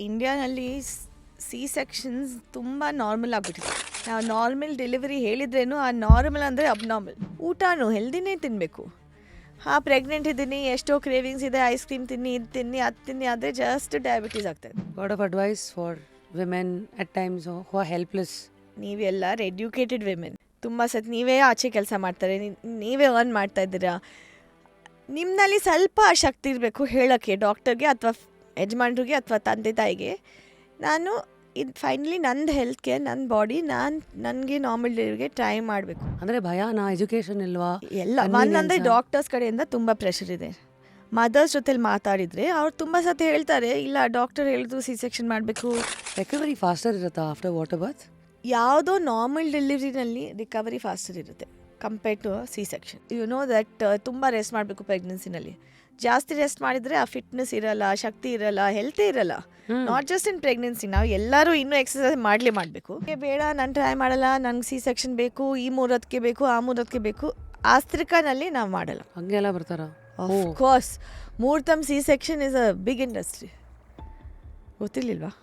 ಇಂಡಿಯಾನಲ್ಲಿ C sections ತುಂಬ normal ಆಗಿಬಿಟ್ಟಿದೆ. ನಾವು ನಾರ್ಮಲ್ ಡೆಲಿವರಿ ಹೇಳಿದ್ರೇನು ಆ ನಾರ್ಮಲ್ ಅಂದರೆ ಅಬ್ನಾರ್ಮಲ್. ಊಟನೂ ಹೆಲ್ದಿನೇ ತಿನ್ನಬೇಕು. ಪ್ರೆಗ್ನೆಂಟ್ ಇದ್ದೀನಿ, ಎಷ್ಟೋ ಕ್ರೇವಿಂಗ್ಸ್ ಇದೆ, ಐಸ್ ಕ್ರೀಮ್ ತಿನ್ನಿ, ಇದು ತಿನ್ನಿ, ಅದು ತಿನ್ನಿ, ಆದರೆ ಜಸ್ಟ್ ಡಯಾಬಿಟೀಸ್ ಆಗ್ತದೆ. Word of advice for women at times who are helpless. ನೀವೆಲ್ಲ ಎಡ್ಯುಕೇಟೆಡ್ ವಿಮೆನ್, ತುಂಬ ಸತಿ ನೀವೇ ಆಚೆ ಕೆಲಸ ಮಾಡ್ತಾರೆ, ನೀವೇ ಅರ್ನ್ ಮಾಡ್ತಾ ಇದ್ದೀರಾ. ನಿಮ್ಮಲ್ಲಿ ಸ್ವಲ್ಪ ಶಕ್ತಿ ಇರಬೇಕು ಹೇಳೋಕ್ಕೆ ಡಾಕ್ಟರ್ಗೆ ಅಥವಾ ಯಜಮಾನ್ರಿಗೆ ಅಥವಾ ತಂದೆ ತಾಯಿಗೆ, ನಾನು ಇದು ಫೈನಲಿ ನಂದು ಹೆಲ್ತ್ ಕೇರ್, ನನ್ನ ಬಾಡಿ, ನನಗೆ ನಾರ್ಮಲ್ ಡೆಲಿವರಿಗೆ ಟ್ರೈ ಮಾಡಬೇಕು. ಅಂದರೆ ಭಯನಾ, ಎಜುಕೇಷನ್ ಇಲ್ವಾ? ಎಲ್ಲ ಒಂದಂದರೆ ಡಾಕ್ಟರ್ಸ್ ಕಡೆಯಿಂದ ತುಂಬ ಪ್ರೆಷರ್ ಇದೆ. ಮದರ್ಸ್ ಜೊತೆಲಿ ಮಾತಾಡಿದರೆ ಅವ್ರು ತುಂಬ ಸತಿ ಹೇಳ್ತಾರೆ, ಇಲ್ಲ ಡಾಕ್ಟರ್ ಹೇಳಿದ್ರು ಸಿ ಸೆಕ್ಷನ್ ಮಾಡಬೇಕು. ರಿಕವರಿ ಫಾಸ್ಟರ್ ಇರುತ್ತಾ ಆಫ್ಟರ್ ವಾಟರ್ ಬರ್ತ್? ಯಾವುದೋ ನಾರ್ಮಲ್ ಡೆಲಿವರಿನಲ್ಲಿ ರಿಕವರಿ ಫಾಸ್ಟರ್ ಇರುತ್ತೆ compared to C section. You know that ತುಂಬ ರೆಸ್ಟ್ ಮಾಡಬೇಕು ಪ್ರೆಗ್ನೆನ್ಸಿನಲ್ಲಿ. ಜಾಸ್ತಿ ರೆಸ್ಟ್ ಮಾಡಿದರೆ ಆ ಫಿಟ್ನೆಸ್ ಇರಲ್ಲ, ಶಕ್ತಿ ಇರಲ್ಲ, ಹೆಲ್ತೇ ಇರಲ್ಲ. ನಾಟ್ ಜಸ್ಟ್ ಇನ್ ಪ್ರೆಗ್ನೆನ್ಸಿ, ನಾವು ಎಲ್ಲರೂ ಇನ್ನೂ ಎಕ್ಸಸೈಸ್ ಮಾಡಬೇಕು. ಬೇಡ ನಾನು ಟ್ರೈ ಮಾಡಲ್ಲ, ನನಗೆ ಸಿ ಸೆಕ್ಷನ್ ಬೇಕು, ಈ ಮೂರೊತ್ತಿಗೆ ಬೇಕು, ಆ ಮೂರೊತ್ತಿಗೆ ಬೇಕು, ಆಸ್ತ್ರಿಕಾನಲ್ಲಿ ನಾವು ಮಾಡಲ್ಲ. ಹಂಗೆಲ್ಲ ಬರ್ತಾರ? ಆಫ್ ಕೋರ್ಸ್ ಮೂರ್ತಮ್ C section is a big industry. ಗೊತ್ತಿರ್ಲಿಲ್ವಾ?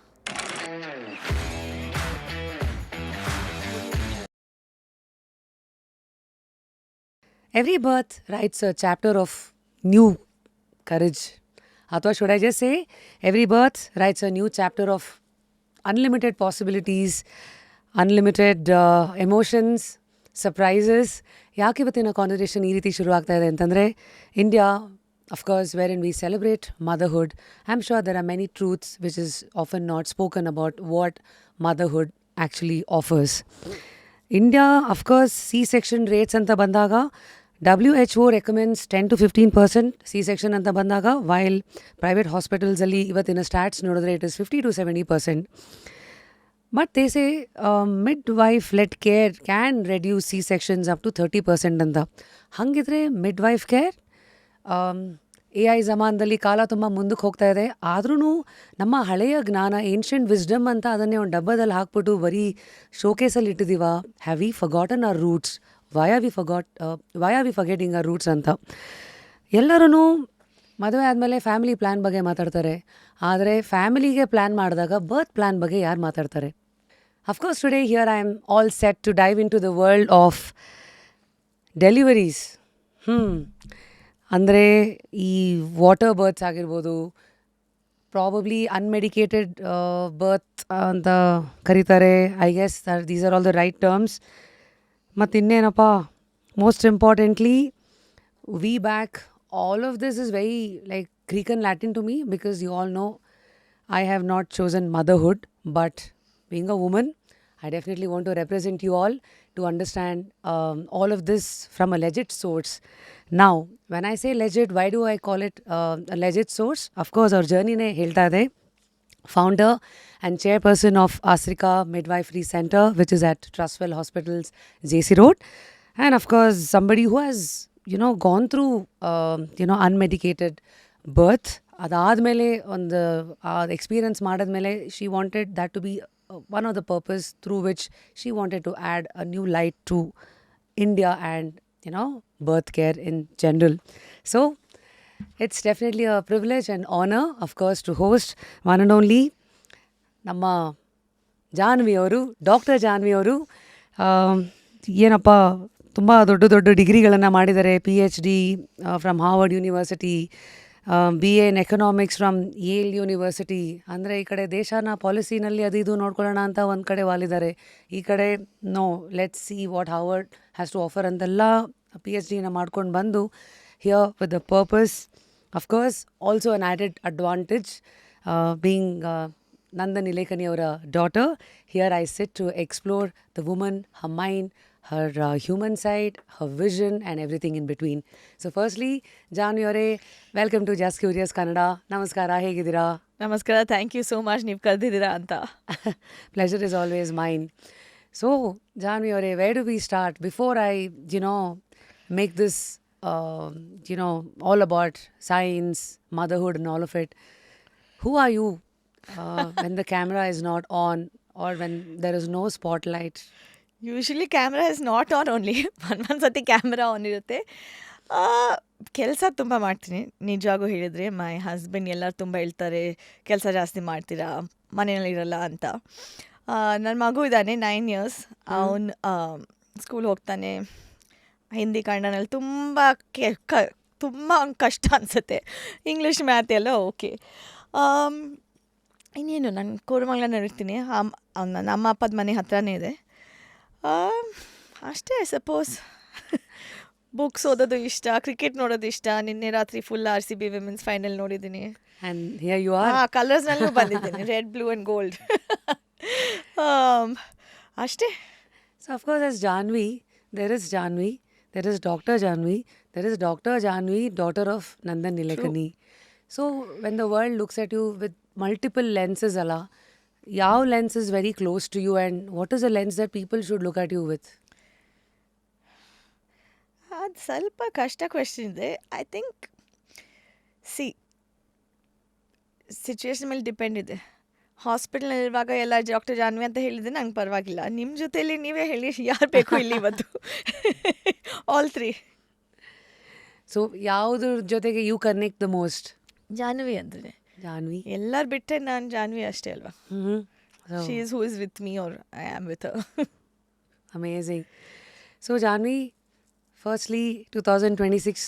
Every birth writes a chapter of new courage. Or should I just say, every birth writes a new chapter of unlimited possibilities, unlimited emotions, surprises. ಯಾಕೆ ಇವತ್ತಿನ conversation ಈ ರೀತಿ ಶುರು ಆಗ್ತಾ ಇದೆ ಅಂತಂದರೆ, India of course wherein we celebrate motherhood. I'm sure there are many truths which is often not spoken about what motherhood actually offers. India, of course, C-section rates anta bandaga, WHO recommends 10 to 15% C-section anta bandaga, while private hospitals alli ivattina stats nodidre it is 50 to 70%. But they say midwife-led care can reduce C-sections up to 30% anta. ಹಂಗಿದ್ರೆ midwife care AI ಜಮಾನದಲ್ಲಿ ಕಾಲ ತುಂಬ ಮುಂದಕ್ಕೆ ಹೋಗ್ತಾ ಇದೆ. ಆದ್ರೂ ನಮ್ಮ ಹಳೆಯ ಜ್ಞಾನ, ಏನ್ಷಿಯಂಟ್ ವಿಸ್ಡಮ್ ಅಂತ ಅದನ್ನೇ ಒಂದು ಡಬ್ಬದಲ್ಲಿ ಹಾಕ್ಬಿಟ್ಟು ಬರೀ ಶೋಕೇಸಲ್ಲಿ ಇಟ್ಟಿದ್ದೀವ. Have we forgotten our roots? Why are we forgetting our roots ಅಂತ. ಎಲ್ಲರೂ ಮದುವೆ ಆದಮೇಲೆ ಫ್ಯಾಮಿಲಿ ಪ್ಲ್ಯಾನ್ ಬಗ್ಗೆ ಮಾತಾಡ್ತಾರೆ, ಆದರೆ ಫ್ಯಾಮಿಲಿಗೆ ಪ್ಲ್ಯಾನ್ ಮಾಡಿದಾಗ ಬರ್ತ್ ಪ್ಲ್ಯಾನ್ ಬಗ್ಗೆ ಯಾರು ಮಾತಾಡ್ತಾರೆ? Of course today here I am all set to dive in to the world of deliveries. ಅಂದರೆ ಈ ವಾಟರ್ ಬರ್ತ್ಸ್ ಆಗಿರ್ಬೋದು, ಪ್ರಾಬಬ್ಲಿ ಅನ್ಮೆಡಿಕೇಟೆಡ್ ಬರ್ತ್ ಅಂತ ಕರೀತಾರೆ. I guess these are all the right terms. ಮತ್ತು ಇನ್ನೇನಪ್ಪ, most importantly we back, all of this is very like Greek and Latin to me, because you all know I have not chosen motherhood, but being a woman, I definitely want to represent you all to understand all of this from a legit source. Now, when I say legit, why do I call it a legit source? Of course, our journey ne helta ide. Founder and chairperson of Asrika Midwifery Center, which is at Trustwell Hospitals, JC Road. And of course, somebody who has, gone through, unmedicated birth. ಅದಾದಮೇಲೆ ಒಂದು experience ಮಾಡಿದ್ಮೇಲೆ she wanted that to be one of the purpose through which she wanted to add a new light to India and, birth care in general. So, it's definitely a privilege and honor, of course, to host one and only ನಮ್ಮ ಜಾನ್ವಿ ಅವರು, doctor Janhvi ಅವರು. ಏನಪ್ಪ, ತುಂಬ ದೊಡ್ಡ ಡಿಗ್ರಿಗಳನ್ನು ಮಾಡಿದ್ದಾರೆ. PhD from Harvard university, BA in economics from Yale university. ಅಂದರೆ ಈ ಕಡೆ ದೇಶನ ಪಾಲಿಸಿನಲ್ಲಿ ಅದು ಇದು ನೋಡ್ಕೊಳ್ಳೋಣ ಅಂತ ಒಂದು ಕಡೆ ವಾಲಿದ್ದಾರೆ, ಈ ಕಡೆ no, let's see what Harvard has to offer ಅಂತೆಲ್ಲ PhDನ ಮಾಡ್ಕೊಂಡು ಬಂದು here with the purpose. Of course also an added advantage being Nandani Lekani ಅವರ daughter. Here I sit to explore the woman, her mind, her human side, her vision and everything in between. So firstly, Janvi ಅವರೇ, welcome to just curious Kannada. ನಮಸ್ಕಾರ, ಹೇಗಿದ್ದೀರಾ? ನಮಸ್ಕಾರ, thank you so much ನೀವು ಕರೆದಿದ್ದೀರಾ ಅಂತ. Pleasure is always mine. So, Janvi ಅವರೇ, where do we start? Before I, make this, all about science, motherhood and all of it, who are you when the camera is not on or when there is no spotlight? Usually camera is not on only. ಒಂದ್ಸತಿ camera on ಇರುತ್ತೆ. ಕೆಲಸ ತುಂಬ ಮಾಡ್ತೀನಿ ನಿಜವಾಗೂ ಹೇಳಿದರೆ. My husband ಎಲ್ಲರೂ ತುಂಬ ಹೇಳ್ತಾರೆ ಕೆಲಸ ಜಾಸ್ತಿ ಮಾಡ್ತೀರಾ, ಮನೆಯಲ್ಲಿ ಇರಲ್ಲ ಅಂತ. ನನ್ನ ಮಗು ಇದ್ದಾನೆ 9 ಇಯರ್ಸ್. ಅವನು ಸ್ಕೂಲ್ ಹೋಗ್ತಾನೆ. ಹಿಂದಿ ಕನ್ನಡನಲ್ಲಿ ತುಂಬ ತುಂಬ ಅವ್ನಿಗೆ ಕಷ್ಟ ಅನಿಸುತ್ತೆ. ಇಂಗ್ಲೀಷ್ ಮ್ಯಾಥ್ ಎಲ್ಲ ಓಕೆ. ಇನ್ನೇನು ನಾನು ಕೋರಮಂಗ್ಲನಲ್ಲಿ ಇರ್ತೀನಿ. ನನ್ನ ಅಮ್ಮ ಅಪ್ಪದ ಮನೆ ಹತ್ರನೇ ಇದೆ. ಅಷ್ಟೇ ಸಪೋಸ್. ಬುಕ್ಸ್ ಓದೋದು ಇಷ್ಟ, ಕ್ರಿಕೆಟ್ ನೋಡೋದು ಇಷ್ಟ. ನಿನ್ನೆ ರಾತ್ರಿ ಫುಲ್ RCB ವಿಮೆನ್ಸ್ ಫೈನಲ್ ನೋಡಿದ್ದೀನಿ. And here you are. ಕಲರ್ಸ್ನಲ್ಲೂ ಬಂದಿದ್ದೀನಿ, ರೆಡ್, ಬ್ಲೂ ಆ್ಯಂಡ್ ಗೋಲ್ಡ್. ಅಷ್ಟೇ. So of course, as Janvi, there is Janvi, there is Dr. Janvi, there is Dr. Janvi, daughter of Nandan Nilekani. So when the world looks at you with multiple lenses, Allah, ಯಾವ lens is very close to you, and what is the lens that people should look at you with? ಅದು ಸ್ವಲ್ಪ ಕಷ್ಟ question ಇದೆ. I think situation ಮೇಲೆ depend ಇದೆ. ಹಾಸ್ಪಿಟಲ್ನಲ್ಲಿರುವಾಗ ಎಲ್ಲ doctor Janhvi ಅಂತ ಹೇಳಿದ್ರೆ ನಂಗೆ ಪರವಾಗಿಲ್ಲ. ನಿಮ್ಮ ಜೊತೆಯಲ್ಲಿ ನೀವೇ ಹೇಳಿ ಯಾರು ಬೇಕು ಇಲ್ಲಿ ಇವತ್ತು. ಆಲ್ 3. ಸೊ ಯಾವುದ್ರ ಜೊತೆಗೆ you connect the most? Janvi ಅಂದರೆ ಜಾನ್ವಿ. ಎಲ್ಲರೂ ಬಿಟ್ಟರೆ ನಾನು ಜಾನ್ವಿ ಅಷ್ಟೇ ಅಲ್ವಾ. She is who is with me or I am with her. Amazing. So Janvi, firstly 2026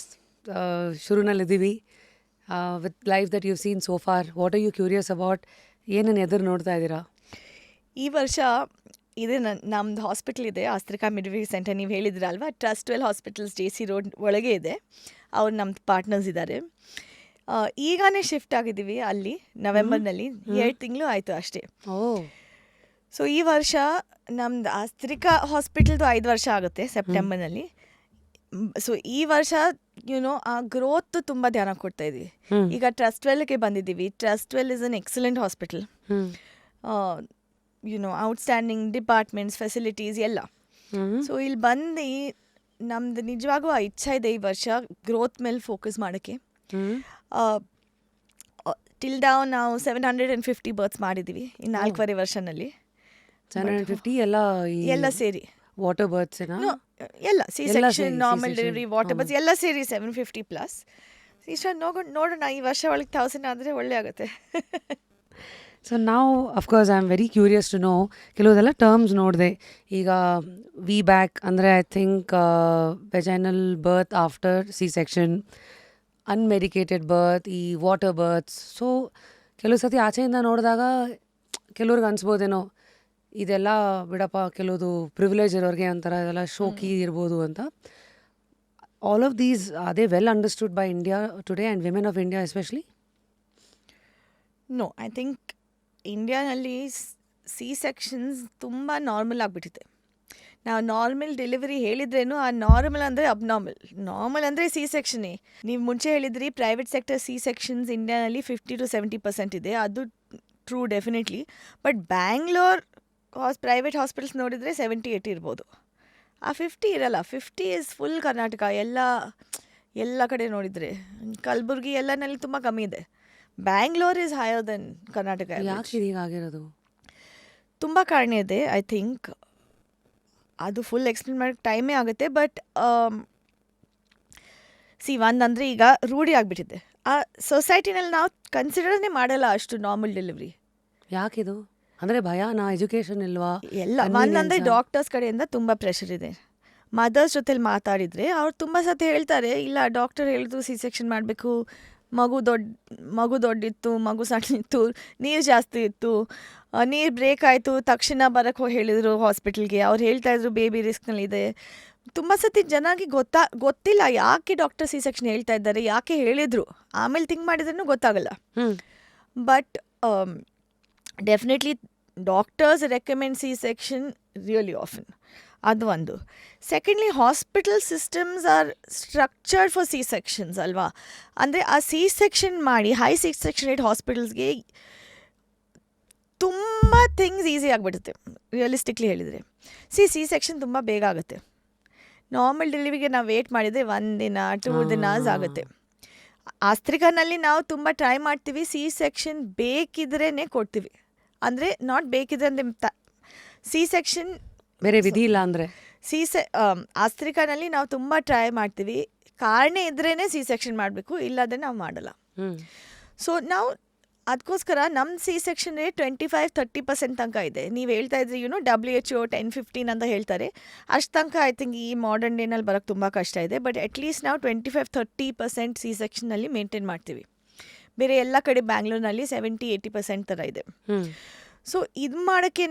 ಶುರುನಲ್ಲಿದ್ದೀವಿ. With life that you've seen so far, what are you curious about? ಏನನ್ನು ಎದುರು ನೋಡ್ತಾ ಇದ್ದೀರಾ? ಈ ವರ್ಷ ಇದೆ ನಮ್ಮದು ಹಾಸ್ಪಿಟಲ್ ಇದೆ, ಆಸ್ತ್ರಿಕಾ ಮಿಡ್ವೈಫರಿ ಸೆಂಟರ್. ನೀವು ಹೇಳಿದ್ರಲ್ವಾ, ಟ್ರಸ್ಟ್ವೆಲ್ ಹಾಸ್ಪಿಟಲ್ಸ್ JC ರೋಡ್ ಒಳಗೆ ಇದೆ. ಅವ್ರು ನಮ್ಮದು ಪಾರ್ಟ್ನರ್ಸ್ ಇದ್ದಾರೆ. ಈಗಾನೇ ಶಿಫ್ಟ್ ಆಗಿದ್ದೀವಿ ಅಲ್ಲಿ ನವೆಂಬರ್ನಲ್ಲಿ. 2 ತಿಂಗಳು ಆಯಿತು ಅಷ್ಟೇ. ಸೊ ಈ ವರ್ಷ ನಮ್ದು ಆಸ್ತ್ರಿಕಾ ಹಾಸ್ಪಿಟಲ್ದು 5 ವರ್ಷ ಆಗುತ್ತೆ ಸೆಪ್ಟೆಂಬರ್ನಲ್ಲಿ. ಸೊ ಈ ವರ್ಷ ಆ ಗ್ರೋತ್ ತುಂಬ ಧ್ಯಾನ ಕೊಡ್ತಾ ಇದ್ವಿ. ಈಗ ಟ್ರಸ್ಟ್ವೆಲ್ಗೆ ಬಂದಿದ್ದೀವಿ. Trustwell is an excellent hospital. Outstanding departments, facilities ಎಲ್ಲ. ಸೊ ಇಲ್ಲಿ ಬಂದು ನಮ್ದು ನಿಜವಾಗೂ ಆ ಇಚ್ಛೆ ಇದೆ ಈ ವರ್ಷ ಗ್ರೋತ್ ಮೇಲೆ ಫೋಕಸ್ ಮಾಡೋಕ್ಕೆ. ಟಿಲ್ ಡೌನ್ ನಾವು 750 ಬರ್ತ್ಸ್ ಮಾಡಿದ್ದೀವಿ ಈ 4.5 ವರ್ಷನಲ್ಲಿ. 750 ಎಲ್ಲ ಸೇರಿ ವಾಟರ್ ಬರ್ತ್ಸ್ ಎಲ್ಲ C-section, normal delivery, water berths ಎಲ್ಲ ಸೇರಿ 750+. ಇಷ್ಟ ನೋಡೋಣ ಈ ವರ್ಷ ಒಳಗೆ 1000 ಆದರೆ ಒಳ್ಳೆ ಆಗುತ್ತೆ. ಸೊ ನಾವು of course I am very curious to know, ಕೆಲವುದೆಲ್ಲ ಟರ್ಮ್ಸ್ ನೋಡಿದೆ. ಈಗ VBAC ಅಂದರೆ I think vaginal birth after C-section, unmedicated birth, ಈ ವಾಟರ್ ಬರ್ತ್ಸ್. ಸೊ ಕೆಲವು ಸತಿ ಆಚೆಯಿಂದ ನೋಡಿದಾಗ ಕೆಲವ್ರಿಗೆ ಅನಿಸ್ಬೋದೇನೋ ಇದೆಲ್ಲ ಬಿಡಪ್ಪ, ಕೆಲವುದು ಪ್ರಿವಿಲೇಜ್ ಇರೋರಿಗೆ ಒಂಥರ ಇದೆಲ್ಲ ಶೋಕಿ ಇರ್ಬೋದು ಅಂತ. All of these are they well understood by India today and women of India especially? No, I think ಇಂಡಿಯಾನಲ್ಲಿ C-sections ತುಂಬ ನಾರ್ಮಲ್ ಆಗಿಬಿಟ್ಟಿದೆ. ನಾವು ನಾರ್ಮಲ್ ಡೆಲಿವರಿ ಹೇಳಿದ್ರೇನು ಆ ನಾರ್ಮಲ್ ಅಂದರೆ ಅಬ್ನಾರ್ಮಲ್, ನಾರ್ಮಲ್ ಅಂದರೆ C-sectionೇ. ನೀವು ಮುಂಚೆ ಹೇಳಿದ್ರಿ ಪ್ರೈವೇಟ್ ಸೆಕ್ಟರ್ C-sections ಇಂಡಿಯಾನಲ್ಲಿ 50 to 70% ಇದೆ. ಅದು true definitely. But Bangalore private hospitals ನೋಡಿದರೆ 70-80 ಇರ್ಬೋದು. ಆ 50 ಇರಲ್ಲ. 50 ಇಸ್ ಫುಲ್ ಕರ್ನಾಟಕ ಎಲ್ಲ ಕಡೆ ನೋಡಿದರೆ. ಕಲಬುರ್ಗಿ ಎಲ್ಲನಲ್ಲಿ ತುಂಬ ಕಮ್ಮಿ ಇದೆ. Bangalore is higher then Karnataka. ಯಾಕೆ ಹೀಗಾಗಿರೋದು? ತುಂಬ ಕಾರಣ ಇದೆ. ಐ ಥಿಂಕ್ ಅದು ಫುಲ್ ಎಕ್ಸ್ಪ್ಲೇನ್ ಮಾಡೋಕ್ಕೆ ಟೈಮೇ ಆಗುತ್ತೆ. ಬಟ್ ಒಂದಂದರೆ ಈಗ ರೂಢಿ ಆಗಿಬಿಟ್ಟಿದೆ. ಆ ಸೊಸೈಟಿನಲ್ಲಿ ನಾವು ಕನ್ಸಿಡರ್ನೇ ಮಾಡಲ್ಲ ಅಷ್ಟು ನಾರ್ಮಲ್ ಡೆಲಿವರಿ. ಯಾಕಿದು? ಅಂದರೆ ಭಯನಾ, ಎಜುಕೇಷನ್ ಇಲ್ವಾ? ಎಲ್ಲ ಒಂದಂದರೆ ಡಾಕ್ಟರ್ಸ್ ಕಡೆಯಿಂದ ತುಂಬ ಪ್ರೆಷರ್ ಇದೆ. ಮದರ್ಸ್ ಜೊತೆಲಿ ಮಾತಾಡಿದರೆ ಅವ್ರು ತುಂಬ ಸತಿ ಹೇಳ್ತಾರೆ, ಇಲ್ಲ ಡಾಕ್ಟರ್ ಹೇಳಿದ್ರು C-section ಮಾಡಬೇಕು, ಮಗು ದೊಡ್ಡಿತ್ತು, ಮಗು ಸಣ್ಣಿತ್ತು, ನೀರು ಜಾಸ್ತಿ ಇತ್ತು, ನೀರು ಬ್ರೇಕ್ ಆಯಿತು, ತಕ್ಷಣ ಬರೋಕ್ಕೆ ಹೇಳಿದರು ಹಾಸ್ಪಿಟಲ್ಗೆ. ಅವ್ರು ಹೇಳ್ತಾಯಿದ್ರು ಬೇಬಿ ರಿಸ್ಕ್ನಲ್ಲಿದೆ. ತುಂಬ ಸತಿ ಜನಕ್ಕೆ ಗೊತ್ತಿಲ್ಲ ಯಾಕೆ ಡಾಕ್ಟರ್ C-section ಹೇಳ್ತಾ ಇದ್ದಾರೆ, ಯಾಕೆ ಹೇಳಿದರು. ಆಮೇಲೆ ಥಿಂಕ್ ಮಾಡಿದ್ರೂ ಗೊತ್ತಾಗಲ್ಲ. But definitely doctors recommend C-section really often. ಅದು ಒಂದು. Secondly, hospital systems are structured for C-sections ಅಲ್ವಾ. ಅಂದರೆ ಆ C-section ಮಾಡಿ ಹೈ C-section ರೇಟ್ ಹಾಸ್ಪಿಟಲ್ಸ್ಗೆ ತುಂಬ ಥಿಂಗ್ಸ್ ಈಸಿ ಆಗಿಬಿಡುತ್ತೆ ರಿಯಲಿಸ್ಟಿಕ್ಲಿ ಹೇಳಿದರೆ. C-section ತುಂಬ ಬೇಗ ಆಗುತ್ತೆ. ನಾರ್ಮಲ್ ಡೆಲಿವರಿಗೆ ನಾವು ವೇಟ್ ಮಾಡಿದರೆ 1 ದಿನ 2 ದಿನಾಸ್ ಆಗುತ್ತೆ. ಆಸ್ತ್ರಿಕಾನಲ್ಲಿ ನಾವು ತುಂಬ ಟ್ರೈ ಮಾಡ್ತೀವಿ. C-section ಬೇಕಿದ್ರೇ ಕೊಡ್ತೀವಿ. ಅಂದರೆ ನಾಟ್ ಬೇಕಿದ್ರೆ ಅಂದರೆ C-section ಬೇರೆ ವಿಧಿ ಇಲ್ಲ ಅಂದರೆ ಆಸ್ತ್ರಿಕಾನಲ್ಲಿ ನಾವು ತುಂಬ ಟ್ರೈ ಮಾಡ್ತೀವಿ. ಕಾರಣ ಇದ್ರೇ ಸಿ ಸೆಕ್ಷನ್ ಮಾಡಬೇಕು, ಇಲ್ಲಾಂದರೆ ನಾವು ಮಾಡಲ್ಲ. ಸೊ ನಾವು ಅದಕ್ಕೋಸ್ಕರ ನಮ್ಮ ಸಿ ಸೆಕ್ಷನ್ ರೇಟ್ 25-30% ತನಕ ಇದೆ. ನೀವು ಹೇಳ್ತಾ ಇದ್ರಿ WHO 10-15 ಅಂತ ಹೇಳ್ತಾರೆ. ಅಷ್ಟು ತನಕ ಐ ಥಿಂಕ್ ಈ ಮಾಡರ್ನ್ ಡೇನಲ್ಲಿ ಬರೋಕ್ಕೆ ತುಂಬ ಕಷ್ಟ ಇದೆ. ಬಟ್ ಅಟ್ಲೀಸ್ಟ್ ನಾವು 25-30% ಸಿ ಸೆಕ್ಷನಲ್ಲಿ ಮೇಂಟೈನ್ ಮಾಡ್ತೀವಿ. ಬೇರೆ ಎಲ್ಲ ಕಡೆ ಬ್ಯಾಂಗ್ಳೂರ್ನಲ್ಲಿ 70-80% ಥರ ಇದೆ. ಸೊ ಇದು ಮಾಡೋಕ್ಕೇ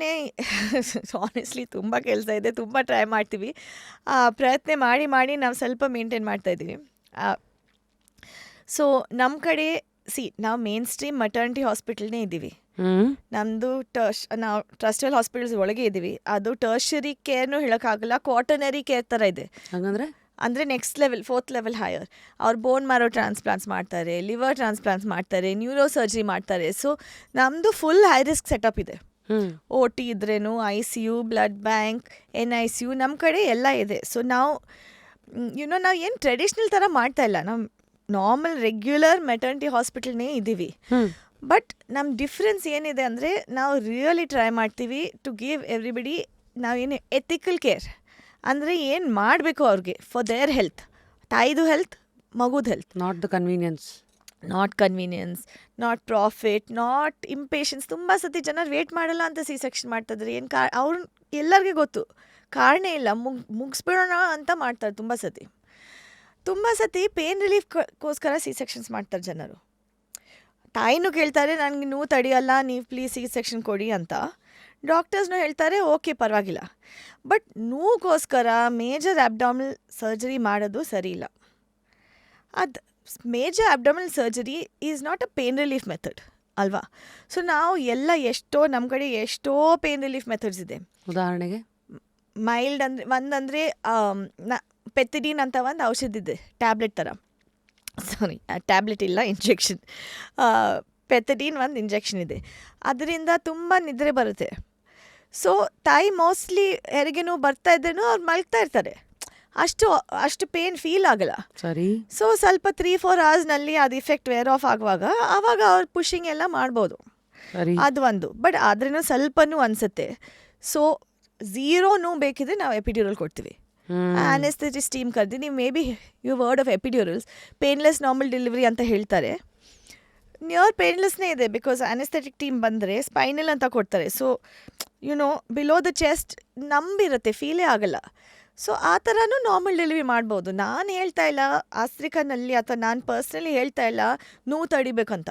ಆನೆಸ್ಟ್ಲಿ ತುಂಬ ಕೆಲಸ ಇದೆ, ತುಂಬ ಟ್ರೈ ಮಾಡ್ತೀವಿ. ಪ್ರಯತ್ನ ಮಾಡಿ ನಾವು ಸ್ವಲ್ಪ ಮೇಂಟೈನ್ ಮಾಡ್ತಾಯಿದ್ದೀವಿ. ಸೊ ನಮ್ಮ ಕಡೆ ನಾವು ಮೇನ್ ಸ್ಟ್ರೀಮ್ ಮಟರ್ನಿಟಿ ಹಾಸ್ಪಿಟಲ್ನೇ ಇದ್ದೀವಿ. ನಮ್ಮದು ನಾವು ಟ್ರಸ್ಟಲ್ ಹಾಸ್ಪಿಟಲ್ಸ್ ಒಳಗೆ ಇದ್ದೀವಿ. ಅದು ಟರ್ಷರಿ ಕೇರ್ನೂ ಹೇಳೋಕ್ಕಾಗಲ್ಲ, ಕ್ವಾಟರ್ನರಿ ಕೇರ್ ಥರ ಇದೆ. ಅಂದರೆ next level, 4th level higher. ಅವ್ರು ಬೋನ್ ಮ್ಯಾರೋ ಟ್ರಾನ್ಸ್ಪ್ಲಾಂಟ್ಸ್ ಮಾಡ್ತಾರೆ, ಲಿವರ್ ಟ್ರಾನ್ಸ್ಪ್ಲಾಂಟ್ಸ್ ಮಾಡ್ತಾರೆ, ನ್ಯೂರೋ ಸರ್ಜರಿ ಮಾಡ್ತಾರೆ. ಸೊ ನಮ್ಮದು ಫುಲ್ ಹೈ ರಿಸ್ಕ್ ಸೆಟಪ್ ಇದೆ. OT ಇದ್ರೇನು, ICU, blood bank, NICU ನಮ್ಮ ಕಡೆ ಎಲ್ಲ ಇದೆ. ಸೊ ನಾವು ನಾವು ಏನು ಟ್ರೆಡಿಷ್ನಲ್ ಥರ ಮಾಡ್ತಾ ಇಲ್ಲ, ನಾವು ನಾರ್ಮಲ್ ರೆಗ್ಯುಲರ್ ಮೆಟರ್ನಿಟಿ ಹಾಸ್ಪಿಟಲ್ನೇ ಇದ್ದೀವಿ. ಬಟ್ ನಮ್ಮ ಡಿಫ್ರೆನ್ಸ್ ಏನಿದೆ ಅಂದರೆ ನಾವು ರಿಯಲಿ ಟ್ರೈ ಮಾಡ್ತೀವಿ ಟು ಗಿವ್ ಎವ್ರಿಬಡಿ, ನಾವೇನು ಎಥಿಕಲ್ ಕೇರ್ ಅಂದರೆ ಏನು ಮಾಡಬೇಕು ಅವ್ರಿಗೆ ಫಾರ್ ದೇರ್ ಹೆಲ್ತ್, ತಾಯಿದು ಹೆಲ್ತ್, ಮಗುದ health. Not convenience, not profit, not impatience. ತುಂಬ ಸತಿ ಜನರು ವೇಟ್ ಮಾಡಲ್ಲ ಅಂತ ಸಿ ಸೆಕ್ಷನ್ ಮಾಡ್ತಿದ್ರೆ ಏನು ಅವ್ರು ಎಲ್ಲರಿಗೂ ಗೊತ್ತು, ಕಾರಣ ಇಲ್ಲ, ಮುಗಿಸ್ಬಿಡೋಣ ಅಂತ ಮಾಡ್ತಾರೆ. ತುಂಬ ಸತಿ ಪೇನ್ ರಿಲೀಫ್ಗೋಸ್ಕರ ಸಿ ಸೆಕ್ಷನ್ಸ್ ಮಾಡ್ತಾರೆ ಜನರು. ತಾಯಿನೂ ಕೇಳ್ತಾರೆ ನನಗೆ ನೋವು ತಡೆಯಲ್ಲ, ನೀವು ಪ್ಲೀಸ್ ಸಿ ಸೆಕ್ಷನ್ ಕೊಡಿ ಅಂತ. ಡಾಕ್ಟರ್ಸ್ನೂ ಹೇಳ್ತಾರೆ ಓಕೆ ಪರವಾಗಿಲ್ಲ. ಬಟ್ ನೋವುಗೋಸ್ಕರ ಮೇಜರ್ ಅಬ್ಡಾಮಿನಲ್ ಸರ್ಜರಿ ಮಾಡೋದು ಸರಿ ಇಲ್ಲ. ಅದು major abdominal surgery is not a pain relief method ಅಲ್ವಾ. ಸೊ ನಾವು ನಮ್ಮ ಕಡೆ ಎಷ್ಟೋ ಪೇನ್ ರಿಲೀಫ್ ಮೆಥಡ್ಸ್ ಇದೆ. ಉದಾಹರಣೆಗೆ ಮೈಲ್ಡ್ ಅಂದರೆ ಒಂದಂದರೆ ಪೆಥಿಡಿನ್ ಅಂತ ಒಂದು ಔಷಧ ಇದೆ, ಟ್ಯಾಬ್ಲೆಟ್ ಥರ. ಟ್ಯಾಬ್ಲೆಟ್ ಇಲ್ಲ, ಇಂಜೆಕ್ಷನ್. ಪೆಥಿಡಿನ್ ಒಂದು ಇಂಜೆಕ್ಷನ್ ಇದೆ, ಅದರಿಂದ ತುಂಬ ನಿದ್ರೆ ಬರುತ್ತೆ. ಸೊ ತಾಯಿ ಮೋಸ್ಟ್ಲಿ ಹೆರಿಗೆ ನೋವು ಬರ್ತಾ ಇದ್ರೇನು ಅವ್ರು ಮಲ್ಗ್ತಾ ಇರ್ತಾರೆ, ಅಷ್ಟು ಪೇನ್ ಫೀಲ್ ಆಗಲ್ಲ. ಸರಿ. ಸೊ ಸ್ವಲ್ಪ 3-4 ಅವರ್ಸ್ನಲ್ಲಿ ಅದು ಇಫೆಕ್ಟ್ ವೇರ್ ಆಫ್ ಆಗುವಾಗ ಅವ್ರು ಪುಷಿಂಗ್ ಎಲ್ಲ ಮಾಡ್ಬೋದು, ಅದು ಒಂದು. ಬಟ್ ಆದ್ರೂ ಸ್ವಲ್ಪನೂ ಅನಿಸುತ್ತೆ. ಸೊ 0 ನೋವು ಬೇಕಿದ್ರೆ ನಾವು ಎಪಿಡ್ಯೂರಲ್ ಕೊಡ್ತೀವಿ. ಆನೆಸ್ಥೆಟಿಕ್ ಸ್ಟೀಮ್ ಕರೆದು, ನೀವು maybe you heard of epidurals, painless normal delivery ಅಂತ ಹೇಳ್ತಾರೆ. ನಿಯರ್ ಪೇನ್ಲೆಸ್ನೇ ಇದೆ, ಬಿಕಾಸ್ ಆನೆಸ್ಥೆಟಿಕ್ ಟೀಮ್ ಬಂದರೆ ಸ್ಪೈನಲ್ ಅಂತ ಕೊಡ್ತಾರೆ. ಸೊ ಬಿಲೋ ದ ಚೆಸ್ಟ್ ನಂಬಿರುತ್ತೆ, ಫೀಲೇ ಆಗಲ್ಲ. ಸೊ ಆ ಥರನೂ ನಾರ್ಮಲ್ ಡೆಲಿವರಿ ಮಾಡ್ಬೋದು. ನಾನು ಹೇಳ್ತಾ ಇಲ್ಲ ಆಸ್ತ್ರಿಕಾನಲ್ಲಿ, ಅಥವಾ ನಾನು ಪರ್ಸ್ನಲಿ ಹೇಳ್ತಾ ಇಲ್ಲ ನೋವು ತಡಿಬೇಕಂತ.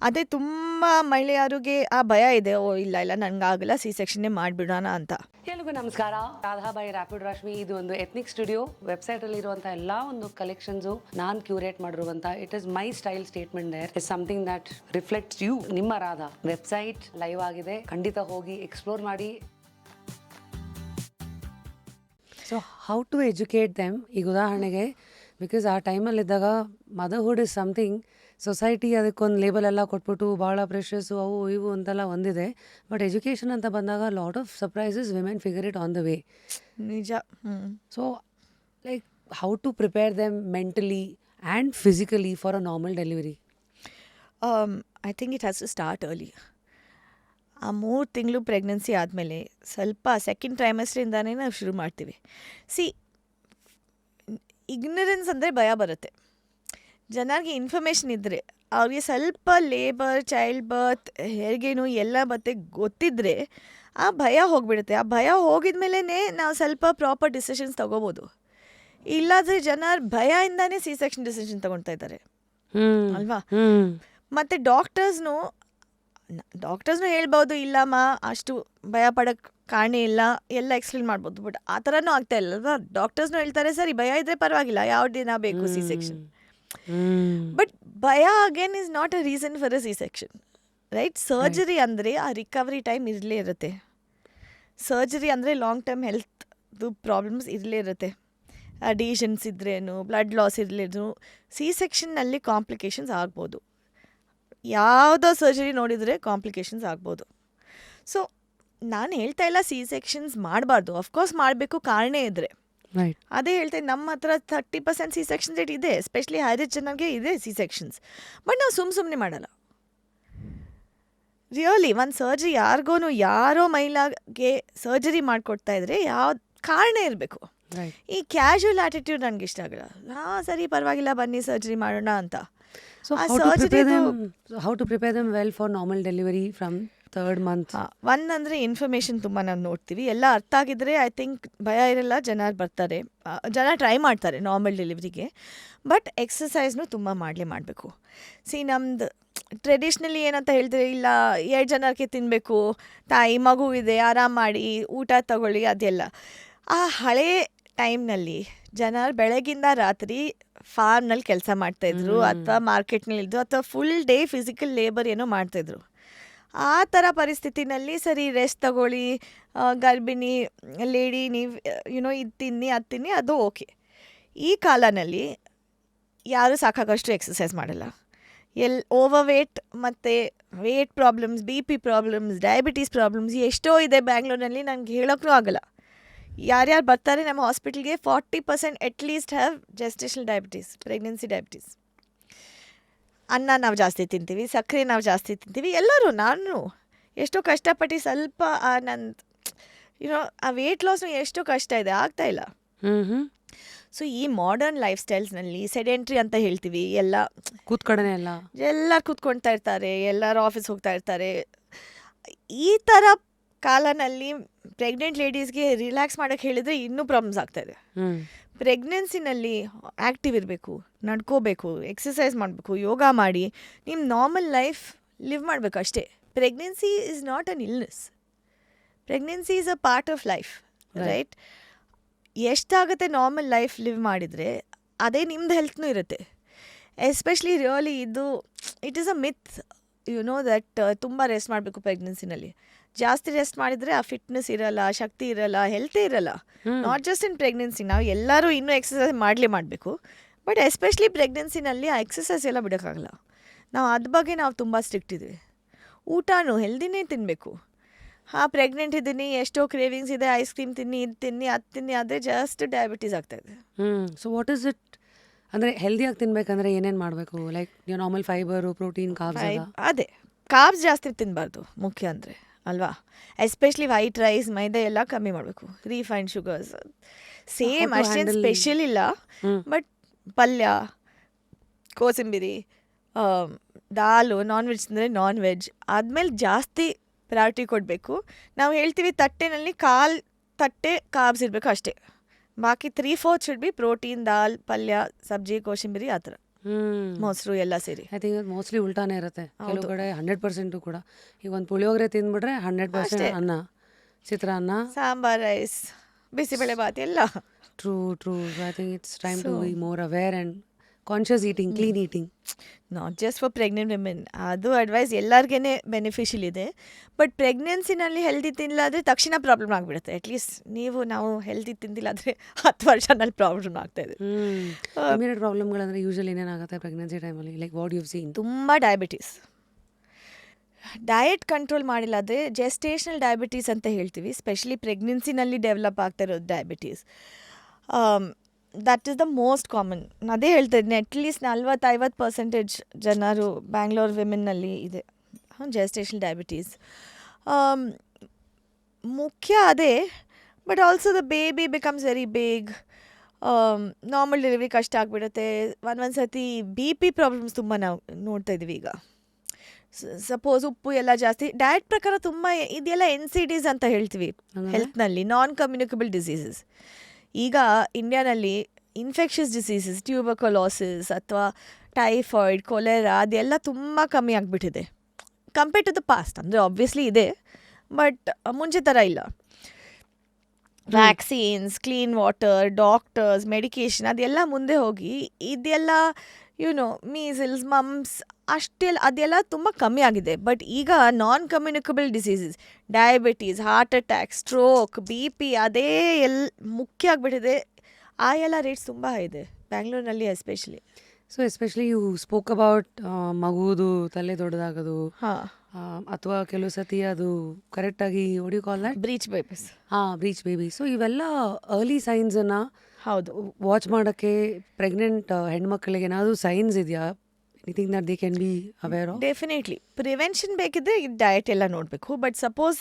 ಅದೇ ತುಂಬ ಮಹಿಳೆಯರಿಗೆ ಆ ಭಯ ಇದೆ, ಇಲ್ಲ ನನಗಾಗಲ್ಲ, ಸಿ ಸೆಕ್ಷನ್ನೇ ಮಾಡಿಬಿಡೋಣ ಅಂತ. ಎಲ್ರಿಗೂ ನಮಸ್ಕಾರ. Radha by rapid Rashmi. ಇದು ಒಂದು ಎಥ್ನಿಕ್ ಸ್ಟುಡಿಯೋ. ವೆಬ್ಸೈಟಲ್ಲಿ ಇರುವಂಥ ಎಲ್ಲ ಒಂದು ಕಲೆಕ್ಷನ್ಸು ನಾನು ಕ್ಯೂರೇಟ್ ಮಾಡಿರುವಂಥ, it is my style statement. There is something that reflects you. ನಿಮ್ಮ ರಾಧಾ ವೆಬ್ಸೈಟ್ ಲೈವ್ ಆಗಿದೆ, ಖಂಡಿತ ಹೋಗಿ ಎಕ್ಸ್ಪ್ಲೋರ್ ಮಾಡಿ. So how to educate them. ಈಗ ಉದಾಹರಣೆಗೆ, ಬಿಕಾಸ್ ಆ ಟೈಮಲ್ಲಿದ್ದಾಗ ಮದರ್ಹುಡ್ ಇಸ್ ಸಮಥಿಂಗ್, ಸೊಸೈಟಿ ಅದಕ್ಕೊಂದು ಲೇಬಲ್ ಎಲ್ಲ ಕೊಟ್ಬಿಟ್ಟು ಭಾಳ ಪ್ರೆಷಸ್ಸು ಅವು ಇವು ಅಂತೆಲ್ಲ ಒಂದಿದೆ. ಬಟ್ ಎಜುಕೇಷನ್ ಅಂತ ಬಂದಾಗ lot of surprises women figure it on the way. ನಿಜ. So like how to prepare them mentally and physically for a normal delivery? I think it has to start early. ಆ 3 ತಿಂಗಳು pregnancy ಆದಮೇಲೆ ಸ್ವಲ್ಪ second ಟ್ರೈಮೆಸ್ಟ್ರಿಂದಾನೇ ನಾವು ಶುರು ಮಾಡ್ತೀವಿ. Ignorance ಅಂದರೆ ಭಯ ಬರುತ್ತೆ. ಜನರಿಗೆ ಇನ್ಫಾರ್ಮೇಷನ್ ಇದ್ದರೆ, ಅವ್ರಿಗೆ ಸ್ವಲ್ಪ ಲೇಬರ್, ಚೈಲ್ಡ್ ಬರ್ತ್, ಹೆರಿಗೆನೂ ಎಲ್ಲ ಮತ್ತೆ ಗೊತ್ತಿದ್ದರೆ ಆ ಭಯ ಹೋಗಿಬಿಡುತ್ತೆ. ಆ ಭಯ ಹೋಗಿದ್ಮೇಲೆ ನಾವು ಸ್ವಲ್ಪ ಪ್ರಾಪರ್ ಡಿಸಿಷನ್ಸ್ ತೊಗೋಬೋದು. ಇಲ್ಲಾದರೆ ಜನರು ಭಯದಿಂದಾನೇ ಸಿ ಸೆಕ್ಷನ್ ಡಿಸಿಷನ್ ತೊಗೊಳ್ತಾ ಇದ್ದಾರೆ ಅಲ್ವಾ. ಮತ್ತು ಡಾಕ್ಟರ್ಸ್ನೂ ಹೇಳ್ಬೋದು, ಇಲ್ಲಮ್ಮ ಅಷ್ಟು ಭಯ ಪಡೋಕ್ಕೆ ಕಾರಣ ಇಲ್ಲ, ಎಲ್ಲ ಎಕ್ಸ್ಪ್ಲೇನ್ ಮಾಡ್ಬೋದು. ಬಟ್ ಆ ಥರನೂ ಆಗ್ತಾ ಇಲ್ಲ ಅಲ್ವಾ. ಡಾಕ್ಟರ್ಸ್ನೂ ಹೇಳ್ತಾರೆ ಸರಿ ಭಯ ಇದ್ದರೆ ಪರವಾಗಿಲ್ಲ, ಯಾವ ದಿನ ಬೇಕು ಸಿ ಸೆಕ್ಷನ್. ಬಟ್ ಭಯ again is not a reason for a C section, right? Surgery ಅಂದರೆ ಆ ರಿಕವರಿ ಟೈಮ್ ಇರಲೇ ಇರುತ್ತೆ. ಸರ್ಜರಿ ಅಂದರೆ ಲಾಂಗ್ ಟರ್ಮ್ ಹೆಲ್ತ್ದು ಪ್ರಾಬ್ಲಮ್ಸ್ ಇರಲೇ ಇರುತ್ತೆ. ಅಡಿಷನ್ಸ್ ಇದ್ರೇನು, ಬ್ಲಡ್ ಲಾಸ್ ಇರಲೇನು, ಸಿ ಸೆಕ್ಷನ್ನಲ್ಲಿ ಕಾಂಪ್ಲಿಕೇಶನ್ಸ್ ಆಗ್ಬೋದು. ಯಾವುದೋ ಸರ್ಜರಿ ನೋಡಿದರೆ ಕಾಂಪ್ಲಿಕೇಶನ್ಸ್ ಆಗ್ಬೋದು. ಸೊ ನಾನು ಹೇಳ್ತಾ ಇಲ್ಲ ಸಿ ಸೆಕ್ಷನ್ಸ್ ಮಾಡಬಾರ್ದು, ಅಫ್ಕೋರ್ಸ್ ಮಾಡಬೇಕು ಕಾರಣ ಇದ್ದರೆ. ಅದೇ ಹೇಳ್ತೇನೆ, ನಮ್ಮ ಹತ್ರ 30% ಸಿ ಸೆಕ್ಷನ್ ರೇಟ್ ಇದೆ, ಎಸ್ಪೆಷಲಿ ಹೈ ರಿಚ್ ಜನರಿಗೆ ಇದೆ ಸಿ ಸೆಕ್ಷನ್ಸ್. ಬಟ್ ನಾವು ಸುಮ್ಮನೆ ಮಾಡಲ್ಲ. ರಿಯಲಿ ಒಂದು ಸರ್ಜರಿ ಯಾರಿಗೂ, ಯಾರೋ ಮಹಿಳೆಗೆ ಸರ್ಜರಿ ಮಾಡಿಕೊಡ್ತಾ ಇದ್ರೆ ಯಾವ ಕಾರಣ ಇರಬೇಕು. ರೈಟ್. ಈ ಕ್ಯಾಶುವಲ್ ಆಟಿಟ್ಯೂಡ್ ನನಗೆ ಇಷ್ಟ ಆಗಲ್ಲ. ಸರಿ ಪರವಾಗಿಲ್ಲ ಬನ್ನಿ ಸರ್ಜರಿ ಮಾಡೋಣ ಅಂತ. ಸೊ ಆ how to prepare surgery them how to prepare them well for normal delivery from 3rd month? ಒಂದಂದರೆ ಇನ್ಫಾರ್ಮೇಷನ್ ತುಂಬ ನಾವು ನೋಡ್ತೀವಿ. ಎಲ್ಲ ಅರ್ಥ ಆಗಿದ್ರೆ ಐ ಥಿಂಕ್ ಭಯ ಇರಲ್ಲ, ಜನ ಬರ್ತಾರೆ, ಜನ ಟ್ರೈ ಮಾಡ್ತಾರೆ ನಾರ್ಮಲ್ ಡೆಲಿವರಿಗೆ. ಬಟ್ ಎಕ್ಸಸೈಸ್ನು ತುಂಬ ಮಾಡಬೇಕು. ನಮ್ದು ಟ್ರೆಡಿಷ್ನಲಿ ಏನಂತ ಹೇಳ್ತೀವಿ, ಇಲ್ಲ 2 ಜನಕ್ಕೆ ತಿನ್ನಬೇಕು, ತಾಯಿ ಮಗು ಇದೆ ಆರಾಮ್ ಮಾಡಿ ಊಟ ತಗೊಳ್ಳಿ, ಅದೆಲ್ಲ ಆ ಹಳೇ ಟೈಮ್ನಲ್ಲಿ ಜನ ಬೆಳಗಿಂದ ರಾತ್ರಿ ಫಾರ್ಮ್ನಲ್ಲಿ ಕೆಲಸ ಮಾಡ್ತಾಯಿದ್ರು, ಅಥವಾ ಮಾರ್ಕೆಟ್ನಲ್ಲಿ ಇದ್ದು, ಅಥವಾ ಫುಲ್ ಡೇ ಫಿಸಿಕಲ್ ಲೇಬರ್ ಏನೋ ಮಾಡ್ತಾಯಿದ್ರು. ಆ ಥರ ಪರಿಸ್ಥಿತಿನಲ್ಲಿ ಸರಿ ರೆಸ್ಟ್ ತಗೊಳ್ಳಿ, ಗರ್ಭಿಣಿ ಲೇಡಿ ನೀವು ಇದು ತಿನ್ನಿ ಅದು ತಿನ್ನಿ, ಅದು ಓಕೆ. ಈ ಕಾಲನಲ್ಲಿ ಯಾರೂ ಸಾಕಾಗಷ್ಟು ಎಕ್ಸಸೈಸ್ ಮಾಡಲ್ಲ. ಓವರ್ ವೇಟ್ ಮತ್ತು weight problems, BP problems, diabetes problems ಎಷ್ಟೋ ಇದೆ ಬ್ಯಾಂಗ್ಳೂರಲ್ಲಿ, ನನಗೆ ಹೇಳೋಕ್ಕೂ ಆಗಲ್ಲ. ಯಾರ್ಯಾರು ಬರ್ತಾರೆ ನಮ್ಮ ಹಾಸ್ಪಿಟಲ್ಗೆ 40% at least have gestational diabetes, pregnancy diabetes. ಅನ್ನ ನಾವು ಜಾಸ್ತಿ ತಿಂತೀವಿ, ಸಕ್ಕರೆ ನಾವು ಜಾಸ್ತಿ ತಿಂತೀವಿ, ಎಲ್ಲರೂ. ನಾನು ಎಷ್ಟೋ ಕಷ್ಟಪಟ್ಟು ಸ್ವಲ್ಪ ಆ ವೇಟ್ ಲಾಸ್ನು ಎಷ್ಟೋ ಕಷ್ಟ ಇದೆ, ಆಗ್ತಾಯಿಲ್ಲ. ಸೊ ಈ ಮಾಡರ್ನ್ ಲೈಫ್ ಸ್ಟೈಲ್ಸ್ನಲ್ಲಿ ಸೆಡೆಂಟ್ರಿ ಅಂತ ಹೇಳ್ತೀವಿ, ಎಲ್ಲ ಕೂತ್ಕಡೆನೆ ಎಲ್ಲ ಎಲ್ಲರೂ ಕೂತ್ಕೊಳ್ತಾ ಇರ್ತಾರೆ, ಎಲ್ಲರೂ ಆಫೀಸ್ ಹೋಗ್ತಾ ಇರ್ತಾರೆ. ಈ ಥರ ಕಾಲನಲ್ಲಿ ಪ್ರೆಗ್ನೆಂಟ್ ಲೇಡೀಸ್ಗೆ ರಿಲ್ಯಾಕ್ಸ್ ಮಾಡೋಕ್ಕೆ ಹೇಳಿದರೆ ಇನ್ನೂ ಪ್ರಾಬ್ಲಮ್ಸ್ ಆಗ್ತಾಯಿದೆ. ಪ್ರೆಗ್ನೆನ್ಸಿನಲ್ಲಿ ಆ್ಯಕ್ಟಿವ್ ಇರಬೇಕು, ನಡ್ಕೋಬೇಕು, ಎಕ್ಸಸೈಸ್ ಮಾಡಬೇಕು, ಯೋಗ ಮಾಡಿ ನಿಮ್ಮ ನಾರ್ಮಲ್ ಲೈಫ್ ಲಿವ್ ಮಾಡಬೇಕು ಅಷ್ಟೇ. Pregnancy is not an illness, pregnancy is a part of life, right? ಎಷ್ಟಾಗುತ್ತೆ ನಾರ್ಮಲ್ ಲೈಫ್ ಲಿವ್ ಮಾಡಿದರೆ ಅದೇ ನಿಮ್ದು ಹೆಲ್ತ್ನೂ ಇರುತ್ತೆ. ಎಸ್ಪೆಷಲಿ ರಿಯಲಿ ಇದು it is a myth that ತುಂಬ ರೆಸ್ಟ್ ಮಾಡಬೇಕು ಪ್ರೆಗ್ನೆನ್ಸಿನಲ್ಲಿ. ಜಾಸ್ತಿ ರೆಸ್ಟ್ ಮಾಡಿದರೆ ಆ ಫಿಟ್ನೆಸ್ ಇರಲ್ಲ, ಶಕ್ತಿ ಇರಲ್ಲ, ಹೆಲ್ತೇ ಇರಲ್ಲ. ನಾಟ್ ಜಸ್ಟ್ ಇನ್ ಪ್ರೆಗ್ನೆನ್ಸಿ, ನಾವು ಎಲ್ಲರೂ ಇನ್ನೂ ಎಕ್ಸಸೈಸ್ ಮಾಡಬೇಕು. ಬಟ್ ಎಸ್ಪೆಷಲಿ ಪ್ರೆಗ್ನೆನ್ಸಿನಲ್ಲಿ ಆ ಎಕ್ಸಸೈಸ್ ಎಲ್ಲ ಬಿಡೋಕ್ಕಾಗಲ್ಲ. ನಾವು ಅದ್ರ ಬಗ್ಗೆ ನಾವು ತುಂಬ ಸ್ಟ್ರಿಕ್ಟ್ ಇದ್ದೀವಿ. ಊಟನೂ ಹೆಲ್ದಿನೇ ತಿನ್ನಬೇಕು. ಪ್ರೆಗ್ನೆಂಟ್ ಇದ್ದೀನಿ, ಎಷ್ಟೋ ಕ್ರೇವಿಂಗ್ಸ್ ಇದೆ, ಐಸ್ ಕ್ರೀಮ್ ತಿನ್ನಿ, ಇದು ತಿನ್ನಿ, ಅದು ತಿನ್ನಿ, ಅದೇ ಜಸ್ಟ್ ಡಯಾಬಿಟೀಸ್ ಆಗ್ತಾಯಿದೆ. ಸೊ ವಾಟ್ ಇಸ್ ಇಟ್ ಅಂದರೆ ಹೆಲ್ದಿಯಾಗಿ ತಿನ್ಬೇಕಂದ್ರೆ ಏನೇನು ಮಾಡಬೇಕು? Like normal fibre, protein, carbs? ಅದೇ ಕಾರ್ಬ್ಸ್ ಜಾಸ್ತಿ ತಿನ್ನಬಾರ್ದು ಮುಖ್ಯ ಅಂದರೆ, ಅಲ್ವಾ? ಎಸ್ಪೆಷಲಿ ವೈಟ್ ರೈಸ್, ಮೈದಾ ಎಲ್ಲ ಕಮ್ಮಿ ಮಾಡಬೇಕು. ರೀಫೈನ್ಡ್ ಶುಗರ್ಸ್ ಸೇಮ್ ಅಷ್ಟೇನು ಸ್ಪೆಷಲ್ ಇಲ್ಲ, ಬಟ್ ಪಲ್ಯ, ಕೋಸಂಬರಿ, ದಾಲು, ನಾನ್ ವೆಜ್ ಅಂದರೆ ನಾನ್ ವೆಜ್, ಆದಮೇಲೆ ಜಾಸ್ತಿ ಪ್ರಯಾರಿಟಿ ಕೊಡಬೇಕು. ನಾವು ಹೇಳ್ತೀವಿ ತಟ್ಟೆನಲ್ಲಿ 1/4 ತಟ್ಟೆ ಕಾರ್ಬ್ಸ್ ಇರಬೇಕು ಅಷ್ಟೇ, ಬಾಕಿ 3/4 ಶುಡ್ ಬಿ ಪ್ರೋಟೀನ್, ದಾಲ್, ಪಲ್ಯ, ಸಬ್ಜಿ, ಕೋಸಂಬರಿ, ಆ ಥರ, ಮೊಸರು ಎಲ್ಲ ಸೇರಿ. ಐ ಥಿಂಕ್ ಮೋಸ್ಟ್ಲಿ ಉಲ್ಟಾನೇ ಇರುತ್ತೆ. ಕೆಲವು ಕಡೆ 100% ಕೂಡ. ಈಗ ಒಂದು ಪುಳಿಯೋಗರೆ ತಿಂದ್ಬಿಟ್ರೆ 100% ಅನ್ನ, ಚಿತ್ರಾನ್ನ, ಸಾಂಬಾರ್ ರೈಸ್, ಬಿಸಿಬೇಳೆ ಬಾತ್ ಎಲ್ಲ. True. I think it's time to be more aware and conscious eating, clean eating. Not just for pregnant women, ಅದು ಅಡ್ವೈಸ್ ಎಲ್ಲರಿಗೇ ಬೆನಿಫಿಷಿಯಲ್ ಇದೆ. ಬಟ್ ಪ್ರೆಗ್ನೆನ್ಸಿನಲ್ಲಿ ಹೆಲ್ದಿ ತಿನ್ನಲಾದರೆ ತಕ್ಷಣ ಪ್ರಾಬ್ಲಮ್ ಆಗಿಬಿಡುತ್ತೆ. ಅಟ್ಲೀಸ್ಟ್ ನಾವು ಹೆಲ್ದಿ ತಿಂದಿಲ್ಲ ಅಂದರೆ 10 ವರ್ಷನಲ್ಲಿ ಪ್ರಾಬ್ಲಮ್ ಆಗ್ತಾಯಿದೆ. ಇಮಿಡಿಯೇಟ್ ಪ್ರಾಬ್ಲಮ್ಗಳಂದರೆ ಯೂಶಲಿ ಏನೇನಾಗುತ್ತೆ ಪ್ರೆಗ್ನೆನ್ಸಿ ಟೈಮಲ್ಲಿ? Like what you've seen? ತುಂಬ ಡಯಾಬಿಟೀಸ್. ಡಯಟ್ ಕಂಟ್ರೋಲ್ ಮಾಡಿಲ್ಲ ಅಂದರೆ ಜೆಸ್ಟೇಷನಲ್ ಡಯಾಬಿಟೀಸ್ ಅಂತ ಹೇಳ್ತೀವಿ, ಸ್ಪೆಷಲಿ ಪ್ರೆಗ್ನೆನ್ಸಿನಲ್ಲಿ ಡೆವಲಪ್ ಆಗ್ತಾ ಇರೋದು diabetes. That is the most common. ಅದೇ ಹೇಳ್ತಾ ಇದ್ದೀನಿ, ಅಟ್ಲೀಸ್ಟ್ 40-50% ಜನರು ಬ್ಯಾಂಗ್ಳೂರ್ ವಿಮೆನ್ನಲ್ಲಿ ಇದೆ ಜೆಸ್ಟೇಷನಲ್ ಡಯಾಬಿಟೀಸ್. ಮುಖ್ಯ ಅದೇ, but also the baby becomes very big. Normal delivery ಕಷ್ಟ ಆಗಿಬಿಡುತ್ತೆ. ಒಂದೊಂದು ಸತಿ BP ಪ್ರಾಬ್ಲಮ್ಸ್ ತುಂಬ ನಾವು ನೋಡ್ತಾ ಇದ್ದೀವಿ ಈಗ. ಸಪೋಸ್ ಉಪ್ಪು ಎಲ್ಲ ಜಾಸ್ತಿ, ಡಯಟ್ ಪ್ರಕಾರ ತುಂಬ ಇದೆಲ್ಲ NCDs ಅಂತ ಹೇಳ್ತೀವಿ ಹೆಲ್ತ್ನಲ್ಲಿ, ನಾನ್ ಕಮ್ಯುನಿಕಬಲ್ ಡಿಸೀಸಸ್. ಈಗ ಇಂಡಿಯಾನಲ್ಲಿ ಇನ್ಫೆಕ್ಷಸ್ ಡಿಸೀಸಸ್, ಟ್ಯೂಬರ್ಕುಲೋಸಿಸ್ ಅಥವಾ ಟೈಫಾಯ್ಡ್, ಕೊಲೆರಾ, ಅದೆಲ್ಲ ತುಂಬ ಕಮ್ಮಿ ಆಗಿಬಿಟ್ಟಿದೆ ಕಂಪೇರ್ ಟು ದ ಪಾಸ್ಟ್. ಅಂದರೆ ಆಬ್ವಿಯಸ್ಲಿ ಇದೆ, ಬಟ್ ಮುಂಚೆ ಥರ ಇಲ್ಲ. Vaccines, clean water, doctors, medication ಅದೆಲ್ಲ ಮುಂದೆ ಹೋಗಿ ಇದೆಲ್ಲ ಮೀಸಲ್ಸ್, ಮಮ್ಸ್ ಅಷ್ಟೆಲ್ಲ ಅದೆಲ್ಲ ತುಂಬ ಕಮ್ಮಿ ಆಗಿದೆ. ಬಟ್ ಈಗ non communicable diseases, diabetes, heart attack, stroke, BP ಅದೇ ಮುಖ್ಯ ಆಗಿಬಿಟ್ಟಿದೆ. ಆ ಎಲ್ಲ ರೇಟ್ಸ್ ತುಂಬ ಇದೆ ಬ್ಯಾಂಗ್ಳೂರಿನಲ್ಲಿ especially. So especially you spoke about ಮಗುದು ತಲೆ ದೊಡ್ಡದಾಗೋದು, ಅಥವಾ ಕೆಲವು ಸತಿ ಅದು ಕರೆಕ್ಟಾಗಿ ಒಡಿ call that breech babies. Breech baby. So ಇವೆಲ್ಲ ಅರ್ಲಿ ಸೈನ್ಸನ್ನು ಹೌದು ವಾಚ್ ಮಾಡೋಕ್ಕೆ ಪ್ರೆಗ್ನೆಂಟ್ ಹೆಣ್ಮಕ್ಳಿಗೆ ಏನಾದರೂ ಸೈನ್ಸ್ ಇದೆಯಾ anything that they can be aware of? Definitely prevention ಬೇಕಿದ್ರೆ ಡಯಟ್ ಎಲ್ಲ ನೋಡಬೇಕು. ಬಟ್ ಸಪೋಸ್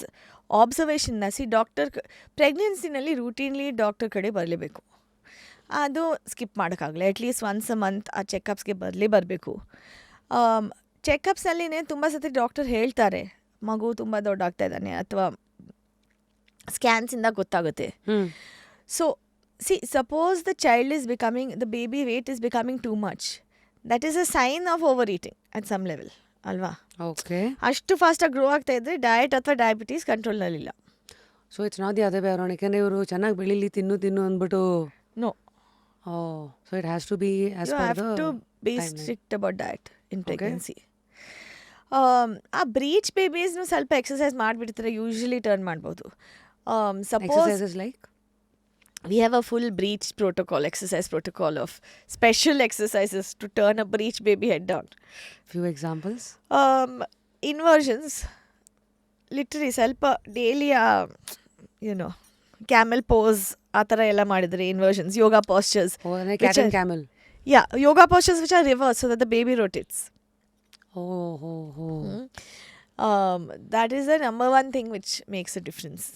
ಆಬ್ಸರ್ವೇಷನ್ನ ಡಾಕ್ಟರ್ ಪ್ರೆಗ್ನೆನ್ಸಿನಲ್ಲಿ ರೂಟೀನ್ಲಿ ಡಾಕ್ಟರ್ ಕಡೆ ಬರಲೇಬೇಕು. ಅದು ಸ್ಕಿಪ್ ಮಾಡೋಕ್ಕಾಗಲ್ಲ. ಅಟ್ಲೀಸ್ಟ್ ಒನ್ಸ್ ಅ ಮಂತ್ ಆ ಚೆಕಪ್ಸ್ಗೆ ಬರಬೇಕು. ಚೆಕಪ್ಸ್ನಲ್ಲಿನೇ ತುಂಬ ಸತಿ ಡಾಕ್ಟರ್ ಹೇಳ್ತಾರೆ ಮಗು ತುಂಬ ದೊಡ್ಡ ಆಗ್ತಾ ಇದ್ದಾನೆ ಅಥವಾ ಸ್ಕ್ಯಾನ್ಸಿಂದ ಗೊತ್ತಾಗುತ್ತೆ. So suppose the child is becoming, the baby weight is becoming too much. That is a sign of overeating at some level. ಅಲ್ವಾ? ಓಕೆ. ಅಷ್ಟು ಫಾಸ್ಟಾಗಿ ಗ್ರೋ ಆಗ್ತಾ ಇದ್ರೆ ಡಯಟ್ ಅಥವಾ ಡಯಾಬಿಟೀಸ್ ಕಂಟ್ರೋಲ್ನಲ್ಲಿಲ್ಲ. So it's not the other way around. ಯಾಕಂದರೆ ಇವರು ಚೆನ್ನಾಗಿ ಬೆಳೀಲಿ ತಿನ್ನು ಅಂದ್ಬಿಟ್ಟು no. So it has to be as you per have the to be strict about diet in pregnancy. ಆ ಬ್ರೀಚ್ ಬೇಬೀಸ್ನು ಸ್ವಲ್ಪ ಎಕ್ಸಸೈಸ್ ಮಾಡಿಬಿಡ್ತಾರೆ, ಯೂಶಲಿ ಟರ್ನ್ ಮಾಡ್ಬೋದು. Suppose exercises like we have a full breech protocol, exercise protocol of special exercises to turn a breech baby head down. Few examples? Inversions. Literally, ಸ್ವಲ್ಪ daily camel pose ಆ ಥರ ಎಲ್ಲ ಮಾಡಿದರೆ ಇನ್ವರ್ಷನ್ಸ್, ಯೋಗ ಪಾಸ್ಚರ್ಸ್. cat and camel. Yeah, yoga postures which are reversed so that the baby rotates. That is the number one thing which makes a difference.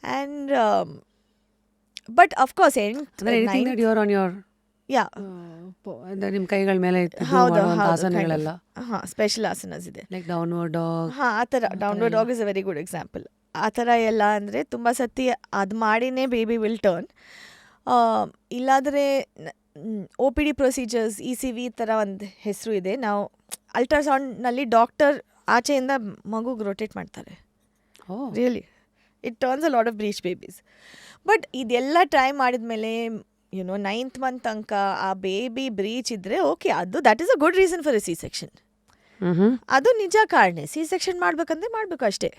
And but of course anything that you are on your ನಿಮ್ಮ ಕೈಗಳ ಮೇಲೆ ಆಸನಗಳೆಲ್ಲ special asanas ಇದೆ, like downward dog. ಆ ಥರ downward dog is a very good example. ಆ ಥರ ಎಲ್ಲ ಅಂದರೆ ತುಂಬ ಸತಿ ಅದು ಮಾಡಿನೇ ಬೇಬಿ ವಿಲ್ ಟರ್ನ್. ಇಲ್ಲಾದರೆ OPD ಪ್ರೊಸೀಜರ್ಸ್, ECV ಈ ಥರ ಒಂದು ಹೆಸರು ಇದೆ. ನಾವು ಅಲ್ಟ್ರಾಸೌಂಡ್ನಲ್ಲಿ ಡಾಕ್ಟರ್ ಆಚೆಯಿಂದ ಮಗುಗೆ ರೊಟೇಟ್ ಮಾಡ್ತಾರೆ. Really it turns a lot of breach babies. But ಇದೆಲ್ಲ ಟ್ರೈ ಮಾಡಿದ್ಮೇಲೆ 9th ಮಂತ್ ತನಕ ಆ ಬೇಬಿ ಬ್ರೀಚ್ ಇದ್ದರೆ ಓಕೆ, ಅದು that is a good reason for A C section. ಅದು ನಿಜ ಕಾರಣ. ಸಿ ಸೆಕ್ಷನ್ ಮಾಡ್ಬೇಕಂದ್ರೆ ಮಾಡಬೇಕು ಅಷ್ಟೇ.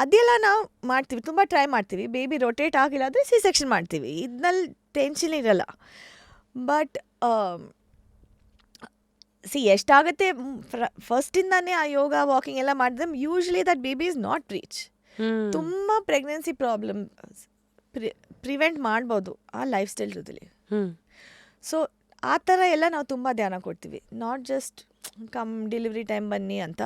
ಅದೆಲ್ಲ ನಾವು ಮಾಡ್ತೀವಿ, ತುಂಬ ಟ್ರೈ ಮಾಡ್ತೀವಿ. ಬೇಬಿ ರೊಟೇಟ್ ಆಗಿಲ್ಲ ಅಂದರೆ ಸಿ ಸೆಕ್ಷನ್ ಮಾಡ್ತೀವಿ, ಇದನ್ನಲ್ಲಿ ಟೆನ್ಷನ್ ಇರಲ್ಲ. ಬಟ್ ಎಷ್ಟಾಗುತ್ತೆ ಫಸ್ಟಿಂದಾನೇ ಆ ಯೋಗ ವಾಕಿಂಗ್ ಎಲ್ಲ ಮಾಡಿದ್ರೆ usually that baby is not breach. ತುಂಬ ಪ್ರೆಗ್ನೆನ್ಸಿ ಪ್ರಾಬ್ಲಮ್ ಪ್ರಿವೆಂಟ್ ಮಾಡ್ಬೋದು ಆ ಲೈಫ್ ಸ್ಟೈಲ್ ಜೊತೆಲಿ. ಸೊ ಆ ಥರ ಎಲ್ಲ ನಾವು ತುಂಬ ಧ್ಯಾನ ಕೊಡ್ತೀವಿ. ನಾಟ್ ಜಸ್ಟ್ ಡೆಲಿವರಿ ಟೈಮ್ ಬನ್ನಿ ಅಂತ.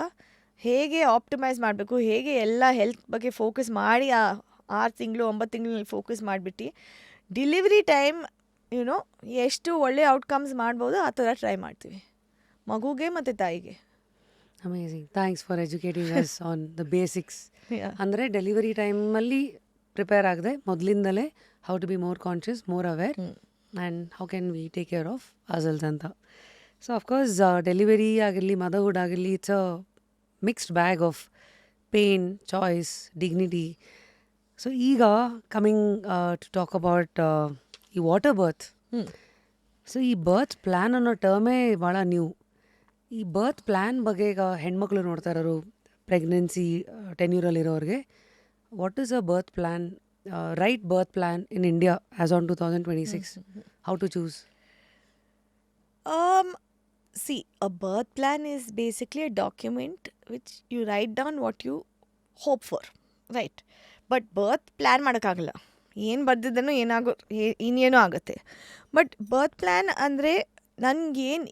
ಹೇಗೆ ಆಪ್ಟಿಮೈಸ್ ಮಾಡಬೇಕು, ಹೇಗೆ ಎಲ್ಲ ಹೆಲ್ತ್ ಬಗ್ಗೆ ಫೋಕಸ್ ಮಾಡಿ ಆ 6 ತಿಂಗಳು 9 ತಿಂಗಳಲ್ಲಿ ಫೋಕಸ್ ಮಾಡಿಬಿಟ್ಟು ಡೆಲಿವರಿ ಟೈಮ್ ಎಷ್ಟು ಒಳ್ಳೆ ಔಟ್ಕಮ್ಸ್ ಮಾಡ್ಬೋದು ಆ ಥರ ಟ್ರೈ ಮಾಡ್ತೀವಿ ಮಗುಗೆ ಮತ್ತು ತಾಯಿಗೆ. Amazing. Thanks for educating us on the basics. ಅಂದರೆ ಡೆಲಿವರಿ ಟೈಮಲ್ಲಿ ಪ್ರಿಪೇರ್ ಆಗದೆ ಮೊದಲಿಂದಲೇ how to be more conscious, more aware, and how can we take care of ourselves ಅಂತ. ಸೊ ಅಫ್ಕೋರ್ಸ್ ಡೆಲಿವರಿ ಆಗಿರಲಿ, ಮದರ್ಹುಡ್ ಆಗಿರಲಿ, it's a mixed bag of pain, choice, dignity. So ಈಗ coming to talk about ಈ water birth. So ಈ birth plan ಅನ್ನೋ ಟರ್ಮೇ ಭಾಳ new. ಈ birth plan ಬಗ್ಗೆ ಈಗ ಹೆಣ್ಮಕ್ಳು ನೋಡ್ತಾ ಇರೋರು, ಪ್ರೆಗ್ನೆನ್ಸಿ ಟೆನ್ಯೂರಲ್ಲಿರೋರಿಗೆ, what is a birth plan, right birth plan in India as on 2026? How to choose? See, a birth plan is basically a document which you write down what you hope for, right? But birth plan ಮಾಡೋಕ್ಕಾಗಲ್ಲ. ಏನು ಬರ್ದಿದ್ದನೋ ಇನ್ನೇನೋ ಆಗುತ್ತೆ. But birth plan ಅಂದರೆ ನನಗೇನು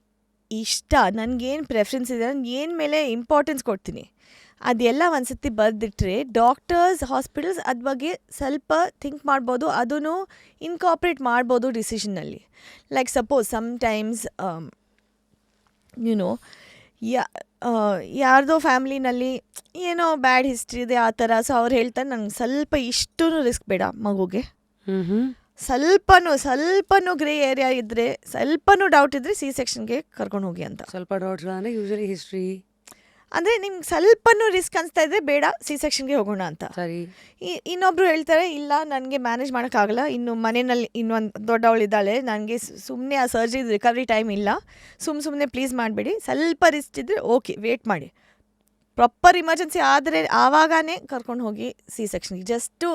ಇಷ್ಟ, ನನಗೇನು preference ಇದೆ, ನಾನು ಏನು ಮೇಲೆ ಇಂಪಾರ್ಟೆನ್ಸ್ ಕೊಡ್ತೀನಿ ಅದೆಲ್ಲ ಒಂದ್ಸತಿ ಬರೆದಿಟ್ರೆ ಡಾಕ್ಟರ್ಸ್, ಹಾಸ್ಪಿಟಲ್ಸ್ ಅದ್ರ ಬಗ್ಗೆ ಸ್ವಲ್ಪ ಥಿಂಕ್ ಮಾಡ್ಬೋದು, ಅದನ್ನು ಇನ್ಕಾರ್ಪೊರೇಟ್ ಮಾಡ್ಬೋದು ಡಿಸಿಷನ್ನಲ್ಲಿ. ಲೈಕ್ ಸಪೋಸ್ ಸಮ್ಟೈಮ್ಸ್ ಯಾರ್ದೋ ಫ್ಯಾಮ್ಲಿನಲ್ಲಿ ಏನೋ ಬ್ಯಾಡ್ ಹಿಸ್ಟ್ರಿ ಇದೆ ಆ ಥರ. ಸೊ ಅವ್ರು ಹೇಳ್ತಾರೆ ನಂಗೆ ಸ್ವಲ್ಪ ಇಷ್ಟೂ ರಿಸ್ಕ್ ಬೇಡ ಮಗುಗೆ, ಸ್ವಲ್ಪನೂ ಗ್ರೇ ಏರಿಯಾ ಇದ್ದರೆ, ಸ್ವಲ್ಪನೂ ಡೌಟ್ ಇದ್ದರೆ ಸಿ ಸೆಕ್ಷನ್ಗೆ ಕರ್ಕೊಂಡು ಹೋಗಿ ಅಂತ. ಸ್ವಲ್ಪ ಡೌಟ್ಸ್ ಅಂದರೆ ಯೂಶಲಿ ಹಿಸ್ಟ್ರಿ ಅಂದರೆ ನಿಮ್ಗೆ ಸ್ವಲ್ಪನೂ ರಿಸ್ಕ್ ಅನಿಸ್ತಾ ಇದ್ದರೆ ಬೇಡ, ಸಿ ಸೆಕ್ಷನ್ಗೆ ಹೋಗೋಣ ಅಂತ. ಸರಿ. ಇನ್ನೊಬ್ರು ಹೇಳ್ತಾರೆ ಇಲ್ಲ ನನಗೆ ಮ್ಯಾನೇಜ್ ಮಾಡೋಕ್ಕಾಗಲ್ಲ, ಇನ್ನು ಮನೆಯಲ್ಲಿ ಇನ್ನೊಂದು ದೊಡ್ಡವಳಿದ್ದಾಳೆ, ನನಗೆ ಸುಮ್ಮನೆ ಆ ಸರ್ಜರಿ ರಿಕವರಿ ಟೈಮ್ ಇಲ್ಲ, ಸುಮ್ಮನೆ ಪ್ಲೀಸ್ ಮಾಡಬೇಡಿ, ಸ್ವಲ್ಪ ರಿಸ್ಕ್ ಇದ್ದರೆ ಓಕೆ ವೇಟ್ ಮಾಡಿ, ಪ್ರಾಪರ್ ಇಮರ್ಜೆನ್ಸಿ ಆದರೆ ಆವಾಗನೇ ಕರ್ಕೊಂಡು ಹೋಗಿ ಸಿ ಸೆಕ್ಷನ್ಗೆ, ಜಸ್ಟು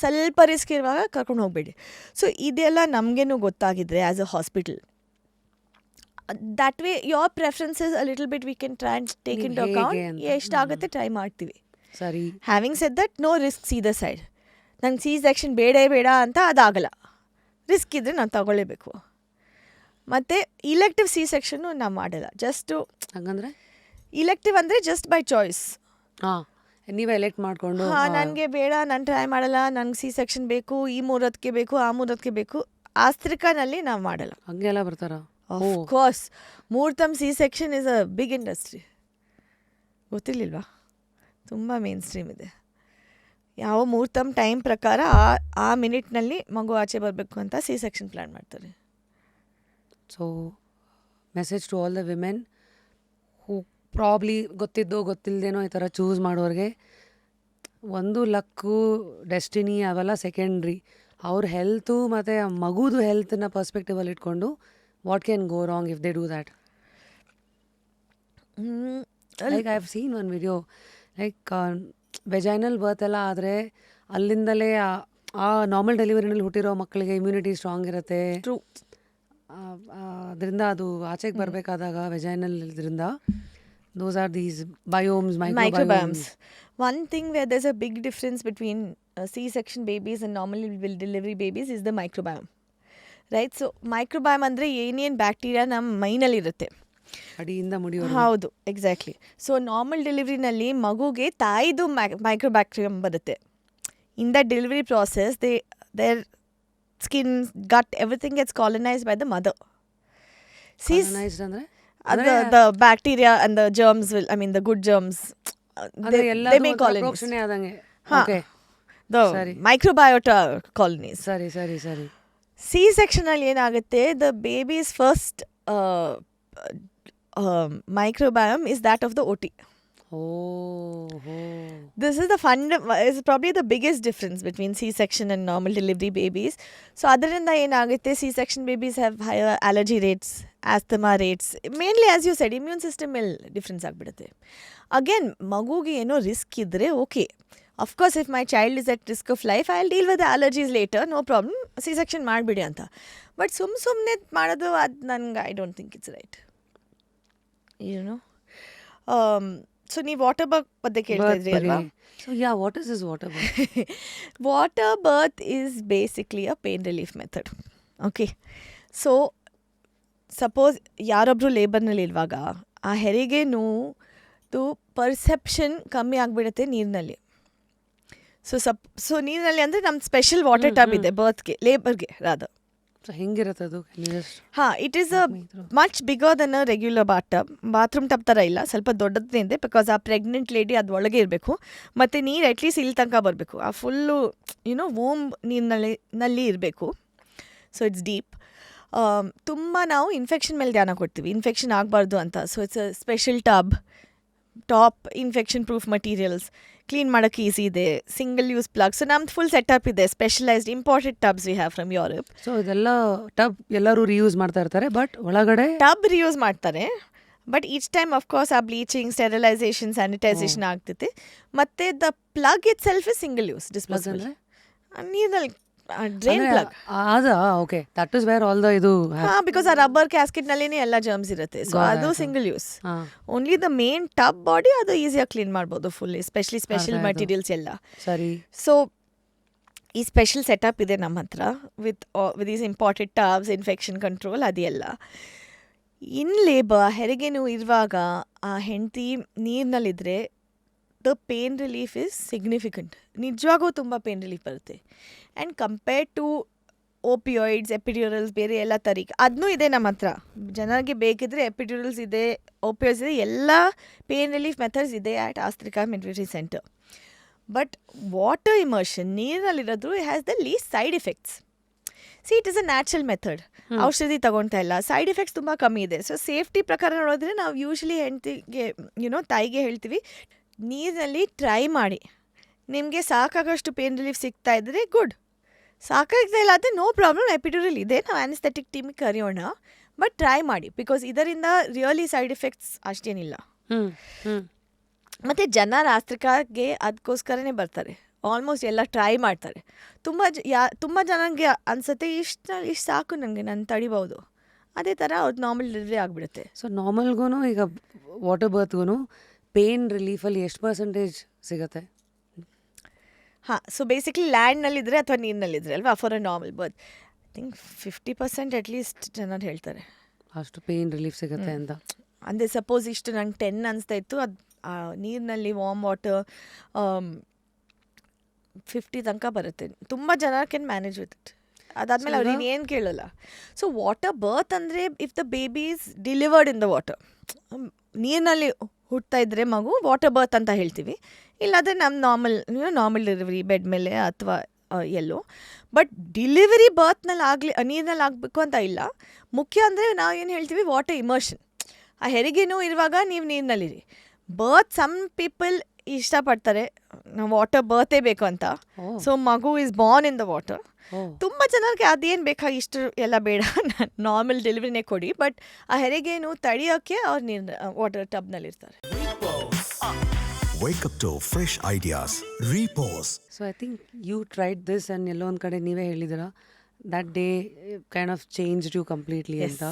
ಸ್ವಲ್ಪ ರಿಸ್ಕ್ ಇರುವಾಗ ಕರ್ಕೊಂಡು ಹೋಗಬೇಡಿ. ಸೊ ಇದೆಲ್ಲ ನಮಗೇನು ಗೊತ್ತಾಗಿದ್ರೆ as a hospital, that way your preferences a little bit we can try and take into account. ಎಷ್ಟಾಗುತ್ತೆ ಟ್ರೈ ಮಾಡ್ತೀವಿ. ಸರಿ. Having said that no risks either side. ನಂಗೆ ಸಿ ಸೆಕ್ಷನ್ ಬೇಡ ಅಂತ ಅದಾಗಲ್ಲ, ರಿಸ್ಕ್ ಇದ್ದರೆ ನಾನು ತಗೊಳ್ಳೇಬೇಕು. ಮತ್ತು ಇಲೆಕ್ಟಿವ್ ಸಿ ಸೆಕ್ಷನ್ನು ನಾವು ಮಾಡಲ್ಲ. ಜಸ್ಟು ಹಂಗಂದ್ರೆ ಇಲೆಕ್ಟಿವ್ ಅಂದರೆ ಜಸ್ಟ್ ಬೈ ಚಾಯ್ಸ್. ಹಾಂ, ನೀವೇ ಎಲೆಕ್ಟ್ ಮಾಡಿಕೊಂಡು ಹಾಂ, ನನಗೆ ಬೇಡ, ನಾನು ಟ್ರೈ ಮಾಡಲ್ಲ, ನನಗೆ ಸಿ ಸೆಕ್ಷನ್ ಬೇಕು, ಈ ಮೂರೊತ್ತಿಗೆ ಬೇಕು, ಆ ಮೂರೊತ್ತಿಗೆ ಬೇಕು. ಆಸ್ತ್ರಿಕಾನಲ್ಲಿ ನಾವು ಮಾಡಲ್ಲ. ಹಂಗೆಲ್ಲ ಬರ್ತಾರಾ? Of course muhurtham C section is a big industry. ಗೊತ್ತಿರ್ಲಿಲ್ವಾ? ತುಂಬ ಮೇನ್ ಸ್ಟ್ರೀಮ್ ಇದೆ. ಯಾವ ಮುಹೂರ್ತಮ್ ಟೈಮ್ ಪ್ರಕಾರ ಆ ಮಿನಿಟ್ನಲ್ಲಿ ಮಗು ಆಚೆ ಬರಬೇಕು ಅಂತ ಸಿ ಸೆಕ್ಷನ್ ಪ್ಲ್ಯಾನ್ ಮಾಡ್ತಾರೆ. So message to all the women who probably ಗೊತ್ತಿದ್ದೋ ಗೊತ್ತಿಲ್ಲದೇನೋ ಈ ಥರ ಚೂಸ್ ಮಾಡೋರಿಗೆ, ಒಂದು ಲಕ್ಕು, ಡೆಸ್ಟಿನಿ ಅವೆಲ್ಲ ಸೆಕೆಂಡ್ರಿ. ಅವ್ರ ಹೆಲ್ತು ಮತ್ತು ಮಗುದು ಹೆಲ್ತನ್ನ ಪರ್ಸ್ಪೆಕ್ಟಿವಲ್ಲಿ ಇಟ್ಕೊಂಡು what can go wrong if they do that? Like I have seen one video, like vaginal birth ಎಲ್ಲ ಆದರೆ ಅಲ್ಲಿಂದಲೇ ಆ ನಾರ್ಮಲ್ ಡೆಲಿವರಿನಲ್ಲಿ ಹುಟ್ಟಿರೋ ಮಕ್ಕಳಿಗೆ ಇಮ್ಯುನಿಟಿ ಸ್ಟ್ರಾಂಗ್ ಇರುತ್ತೆ. ಟ್ರೂ. ಅದರಿಂದ ಅದು ಆಚೆಗೆ ಬರಬೇಕಾದಾಗ ವೆಜೈನಲ್ ಇದರಿಂದ those are these biomes, microbiomes. One thing where there's a big difference between C-section babies and normal delivery babies is the microbiome. Right? So microbiome ಅಂದರೆ ಏನೇನು ಬ್ಯಾಕ್ಟೀರಿಯಾ ನಮ್ಮ ಮೈನಲ್ಲಿ ಇರುತ್ತೆ, ಅಡಿಯಿಂದ ಮುಡಿಯೋ. ಹೌದು, ಎಕ್ಸಾಕ್ಟ್ಲಿ. ಸೊ ನಾರ್ಮಲ್ ಡೆಲಿವರಿನಲ್ಲಿ ಮಗುಗೆ ತಾಯಿದು ಮೈಕ್ರೋಬ್ಯಾಕ್ಟೀರಿಯಮ್ ಬರುತ್ತೆ. In the delivery process their skin, gut, everything gets colonised by the mother. ಅಂದರೆ the bacteria and the germs will, I mean the good germs, they may colonies. Okay. The microbiota colonies. ಸರಿ. C section ಅಲ್ಲಿ ಏನಾಗುತ್ತೆ, the baby's first microbiome is that of the OT. This is is probably the biggest difference between C-section and normal delivery babies. So ಅದರಿಂದ ಏನಾಗುತ್ತೆ, C-section babies have higher allergy rates, asthma rates, mainly as you said immune system ಮೇಲೆ difference ಆಗಿಬಿಡುತ್ತೆ. Again ಮಗುಗೆ ಏನೋ risk ಇದ್ದರೆ okay, of course if my child is at risk of life I will deal with allergies later, no problem, C-section ಮಾಡಿಬಿಡಿ ಅಂತ. But ಸುಮ್ಮನೆ ಮಾಡೋದು ಅದು ನನಗೆ I don't think it's right. ಏನೋ ಸೊ ನೀವು ವಾಟರ್ ಬರ್ತ್ ಬಗ್ಗೆ ಕೇಳ್ತಾ ಇದ್ರಿ ಅಲ್ವಾ? So yeah, what is this water birth? Water birth is basically a pain relief method. Okay. So suppose ಯಾರೊಬ್ರು ಲೇಬರ್ನಲ್ಲಿ ಇರುವಾಗ ಆ ಹೆರಿಗೆ ನೋವು ಪರ್ಸೆಪ್ಷನ್ ಕಮ್ಮಿ ಆಗಿಬಿಡುತ್ತೆ ನೀರಿನಲ್ಲಿ. ಸೊ ನೀರಿನಲ್ಲಿ ಅಂದರೆ ನಮ್ಮ ಸ್ಪೆಷಲ್ ವಾಟರ್ ಟಬ್ ಇದೆ ಬರ್ತ್ಗೆ, ಲೇಬರ್ಗೆ ರಾದರ್. ಸೊ ಹೆಂಗಿರುತ್ತೆ ಅದು? ಹಾಂ, it is a much bigger then a regular bathroom tub ಥರ ಇಲ್ಲ, ಸ್ವಲ್ಪ ದೊಡ್ಡದೇ ಇದೆ. ಬಿಕಾಸ್ ಆ ಪ್ರೆಗ್ನೆಂಟ್ ಲೇಡಿ ಅದು ಒಳಗೆ ಇರಬೇಕು, ಮತ್ತು ನೀರು ಅಟ್ಲೀಸ್ಟ್ ಇಲ್ಲಿ ತನಕ ಬರಬೇಕು, ಆ ಫುಲ್ಲು ವೋಮ್ ನೀರಿನಲ್ಲಿ ಇರಬೇಕು. So it's deep. ತುಂಬ ನಾವು ಇನ್ಫೆಕ್ಷನ್ ಮೇಲೆ ಧ್ಯಾನ ಕೊಡ್ತೀವಿ, ಇನ್ಫೆಕ್ಷನ್ ಆಗಬಾರ್ದು ಅಂತ. So it's a special tub, top infection proof materials, clean ಮಾಡೋಕ್ಕೆ ಈಸಿ ಇದೆ, ಸಿಂಗಲ್ ಯೂಸ್ ಪ್ಲಗ್. ಸೊ ನಮ್ದು ಫುಲ್ ಸೆಟಪ್ ಇದೆ, specialised imported ಟಬ್ಸ್ we have from Europe. So ಇದೆಲ್ಲ ಟಬ್ ಎಲ್ಲರೂ ರಿಯೂಸ್ ಮಾಡ್ತಾ ಇರ್ತಾರೆ, ಬಟ್ ಒಳಗಡೆ ಟಬ್ ರಿಯೂಸ್ ಮಾಡ್ತಾರೆ. ಬಟ್ ಈಚ್ ಟೈಮ್ ಅಫ್ಕೋರ್ಸ್ ಆ ಬ್ಲೀಚಿಂಗ್, ಸ್ಟೆರಿಲೈಸೇಷನ್, ಸ್ಯಾನಿಟೈಸೇಷನ್ ಆಗ್ತೈತೆ. ಮತ್ತು the plug it self is single use disposable, ನೀರಲ್ಲಿ drain plug. Okay, that is where all the ಇದು. ಹಾಂ, ಬಿಕಾಸ್ ಆ ರಬ್ಬರ್ ಕ್ಯಾಸ್ಕೆಟ್ನಲ್ಲಿನೇ ಎಲ್ಲ ಜರ್ಮ್ಸ್ ಇರುತ್ತೆ. ಸೊ ಅದು single use. Only the main tub body ಅದು ಈಸಿಯಾಗಿ ಕ್ಲೀನ್ ಮಾಡ್ಬೋದು ಫುಲ್ಲಿ, ಸ್ಪೆಷಲ್ ಮಟೀರಿಯಲ್ಸ್ ಎಲ್ಲ. ಸರಿ. ಸೊ ಈ ಸ್ಪೆಷಲ್ ಸೆಟಪ್ ಇದೆ ನಮ್ಮ ಹತ್ರ with is imported tubs, infection control ಅದೆಲ್ಲ. ಇನ್ ಲೇಬರ್ ಹೆರಿಗೆ ನೀವು ಇರುವಾಗ ಆ ಹೆಂಡತಿ ನೀರಿನಲ್ಲಿದ್ದರೆ the pain relief is significant. ನಿಜವಾಗೂ ತುಂಬ ಪೇನ್ ರಿಲೀಫ್ ಬರುತ್ತೆ. And compare to opioids, epidurals, ಬೇರೆ ಎಲ್ಲ ತರೀಕೆ ಅದನ್ನೂ ಇದೆ ನಮ್ಮ ಹತ್ರ. ಜನರಿಗೆ ಬೇಕಿದ್ರೆ ಎಪಿಡ್ಯೂರಲ್ಸ್ ಇದೆ, ಓಪಿಯಾಯ್ಡ್ಸ್ ಇದೆ, ಎಲ್ಲ ಪೇನ್ ರಿಲೀಫ್ ಮೆಥಡ್ಸ್ ಇದೆ at Aastrika midwifery centre. But water immersion, ನೀರಿನಲ್ಲಿರೋದು has the least side effects. It is a natural method, ಔಷಧಿ ತಗೊಳ್ತಾ ಇಲ್ಲ, ಸೈಡ್ ಎಫೆಕ್ಟ್ಸ್ ತುಂಬ ಕಮ್ಮಿ ಇದೆ. ಸೊ ಸೇಫ್ಟಿ ಪ್ರಕಾರ ನೋಡಿದ್ರೆ ನಾವು ಯೂಶ್ವಲಿ ಹೆಂಡತಿಗೆ ತಾಯಿಗೆ ಹೇಳ್ತೀವಿ, ನೀರಿನಲ್ಲಿ ಟ್ರೈ ಮಾಡಿ, ನಿಮಗೆ ಸಾಕಾಗಷ್ಟು ಪೇನ್ ರಿಲೀಫ್ ಸಿಗ್ತಾ ಇದ್ದರೆ ಗುಡ್, ಸಾಕಾಗ್ತಾ ಇಲ್ಲ ಆದರೆ ನೋ ಪ್ರಾಬ್ಲಮ್, ಎಪಿಡ್ಯೂರಲ್ ಇದೆ, ನಾವು ಆ್ಯನೆಸ್ಥೆಟಿಕ್ ಟೀಮಿಗೆ ಕರೆಯೋಣ, ಬಟ್ ಟ್ರೈ ಮಾಡಿ. ಬಿಕಾಸ್ ಇದರಿಂದ ರಿಯಲಿ ಸೈಡ್ ಎಫೆಕ್ಟ್ಸ್ ಅಷ್ಟೇನಿಲ್ಲ. ಮತ್ತು ಜನ ಆಸ್ತ್ರಿಕಾಗೆ ಅದಕ್ಕೋಸ್ಕರನೇ ಬರ್ತಾರೆ, ಆಲ್ಮೋಸ್ಟ್ ಎಲ್ಲ ಟ್ರೈ ಮಾಡ್ತಾರೆ. ತುಂಬ ಜನಕ್ಕೆ ಅನಿಸುತ್ತೆ ಇಷ್ಟು ಸಾಕು ನನಗೆ, ನಾನು ತಡಿಬೋದು, ಅದೇ ಥರ ಅವ್ರದ್ದು ನಾರ್ಮಲ್ ಡೆಲಿವರಿ ಆಗಿಬಿಡುತ್ತೆ. ಸೊ ನಾರ್ಮಲ್ಗೂ ಈಗ ವಾಟರ್ ಬರ್ತ್ಗೂ ಪೇನ್ ರಿಲೀಫಲ್ಲಿ ಎಷ್ಟು ಪರ್ಸೆಂಟೇಜ್ ಸಿಗುತ್ತೆ? ಹಾಂ, ಸೊ ಬೇಸಿಕ್ಲಿ ಲ್ಯಾಂಡ್ನಲ್ಲಿದ್ದರೆ ಅಥವಾ ನೀರಿನಲ್ಲಿದ್ದರೆ ಅಲ್ವಾ for a normal birth, I think 50% at least ಜನರು ಹೇಳ್ತಾರೆ. ಅಷ್ಟು ಪೇಯ್ನ್ ರಿಲೀಫ್ ಸಿಗುತ್ತೆ ಅಂತ. ಅಂದರೆ ಸಪೋಸ್ ಇಷ್ಟು ನಂಗೆ 10 ಅನಿಸ್ತಾ ಇತ್ತು, ಅದು ನೀರಿನಲ್ಲಿ ವಾರ್ಮ್ ವಾಟರ್ 50 ತನಕ ಬರುತ್ತೆ. ತುಂಬ ಜನ ಕ್ಯಾನ್ ಮ್ಯಾನೇಜ್ ವಿತ್ ಇಟ್. ಅದಾದಮೇಲೆ So ಅವ್ರಿಗೆ ಏನು ಕೇಳಲ್ಲ. ಸೊ ವಾಟರ್ ಬರ್ತ್ ಅಂದರೆ if the baby is delivered in the water, ನೀರಿನಲ್ಲಿ ಹುಟ್ತಾ ಇದ್ದರೆ ಮಗು ವಾಟರ್ ಬರ್ತ್ ಅಂತ ಹೇಳ್ತೀವಿ. ಇಲ್ಲಾಂದರೆ ನಮ್ಮ ನಾರ್ಮಲ್ ಡೆಲಿವರಿ ಬೆಡ್ ಮೇಲೆ ಅಥವಾ ಎಲ್ಲೋ. ಬಟ್ ಡಿಲಿವರಿ ಬರ್ತ್ನಲ್ಲಿ ನೀರಿನಲ್ಲಿ ಆಗಬೇಕು ಅಂತ ಇಲ್ಲ. ಮುಖ್ಯ ಅಂದರೆ ನಾವು ಏನು ಹೇಳ್ತೀವಿ, ವಾಟರ್ ಇಮರ್ಷನ್. ಆ ಹೆರಿಗೆನೂ ಇರುವಾಗ ನೀವು ನೀರಿನಲ್ಲಿರಿ. ಬರ್ತ್ ಸಮ್ ಪೀಪಲ್ ಇಷ್ಟಪಡ್ತಾರೆ ನಾವು ವಾಟರ್ ಬರ್ತೇ ಬೇಕು ಅಂತ. ಸೊ ಮಗು is born in the water. ತುಂಬ ಜನಕ್ಕೆ ಅದೇನು ಬೇಕಾಗಿ ಇಷ್ಟು ಎಲ್ಲ ಬೇಡ, ನಾರ್ಮಲ್ ಡೆಲಿವರಿನೇ ಕೊಡಿ. ಬಟ್ ಆ ಹೆರಿಗೆನೂ ತಡೆಯೋಕ್ಕೆ ಅವ್ರು ವಾಟರ್ ಟಬ್ನಲ್ಲಿರ್ತಾರೆ. Wake up to fresh ideas. Repose. So I think you tried this and ಎಲ್ಲೋ ಒಂದು ಕಡೆ ನೀವೇ ಹೇಳಿದಿರ that day kind of changed you completely ಅಂತ.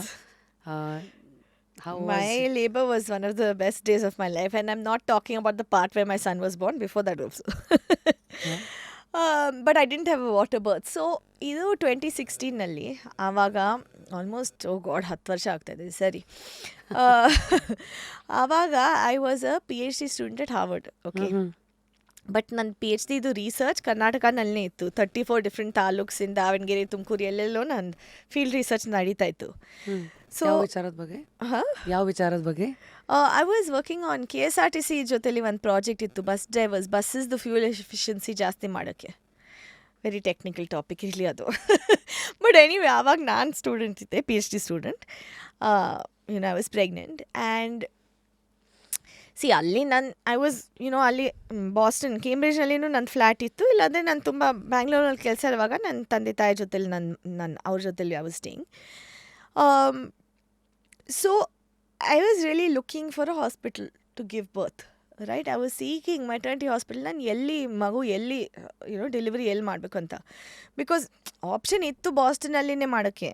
My labor was one of the best days of my life, and I'm not talking about the part where my son was born, before that also. But I didn't have a water birth. So ಇದು 2016ನಲ್ಲಿ, ಆವಾಗ almost 10 ವರ್ಷ ಆಗ್ತಾಯಿದೆ ಸರಿ. ಆವಾಗ I was a PhD student at Harvard. Okay, but ನನ್ನ PhD ಇದು research ಕರ್ನಾಟಕನಲ್ಲೇ ಇತ್ತು. 34 different ತಾಲೂಕ್ಸಿಂದ Davanagere, Tumakuru ಎಲ್ಲೆಲ್ಲೋ ನನ್ನ ಫೀಲ್ಡ್ ರಿಸರ್ಚ್ ನಡೀತಾ ಇತ್ತು. ಸೊ ಯಾವ ವಿಚಾರದ ಬಗ್ಗೆ? I was working on KSRTC ಜೊತೆಲಿ ಒಂದು ಪ್ರಾಜೆಕ್ಟ್ ಇತ್ತು, ಬಸ್ ಡ್ರೈವರ್ಸ್, ಬಸ್ಸಸ್ದು ಫ್ಯೂಲ್ ಎಫಿಷಿಯನ್ಸಿ ಜಾಸ್ತಿ ಮಾಡೋಕ್ಕೆ. ವೆರಿ ಟೆಕ್ನಿಕಲ್ ಟಾಪಿಕ್ ಇರಲಿ ಅದು. ಬಟ್ ಎನಿವೆ, ಆವಾಗ ನಾನು ಸ್ಟೂಡೆಂಟ್ ಇದ್ದೆ, PhD student. I was pregnant and ಅಲ್ಲಿ ಐ ವಾಸ್ ಅಲ್ಲಿ ಬಾಸ್ಟನ್, ಕೇಂಬ್ರಿಡ್ಜ್ನಲ್ಲಿನೂ ನನ್ನ ಫ್ಲ್ಯಾಟ್ ಇತ್ತು. ಇಲ್ಲಾಂದರೆ ನಾನು ತುಂಬ ಬ್ಯಾಂಗ್ಳೂರಲ್ಲಿ ಕೆಲಸ ಇರುವಾಗ ನನ್ನ ತಂದೆ ತಾಯಿ ಜೊತೆಲಿ ಅವ್ರ ಜೊತೆಲಿ I was staying. So I was really looking for a hospital to give birth. Right, I was seeking maternity hospital. ನಾನು ಎಲ್ಲಿ ಮಗು ಎಲ್ಲಿ ಡೆಲಿವರಿ ಎಲ್ಲಿ ಮಾಡಬೇಕು ಅಂತ. ಬಿಕಾಸ್ ಆಪ್ಷನ್ ಇತ್ತು ಬಾಸ್ಟನಲ್ಲಿನೇ ಮಾಡೋಕ್ಕೆ.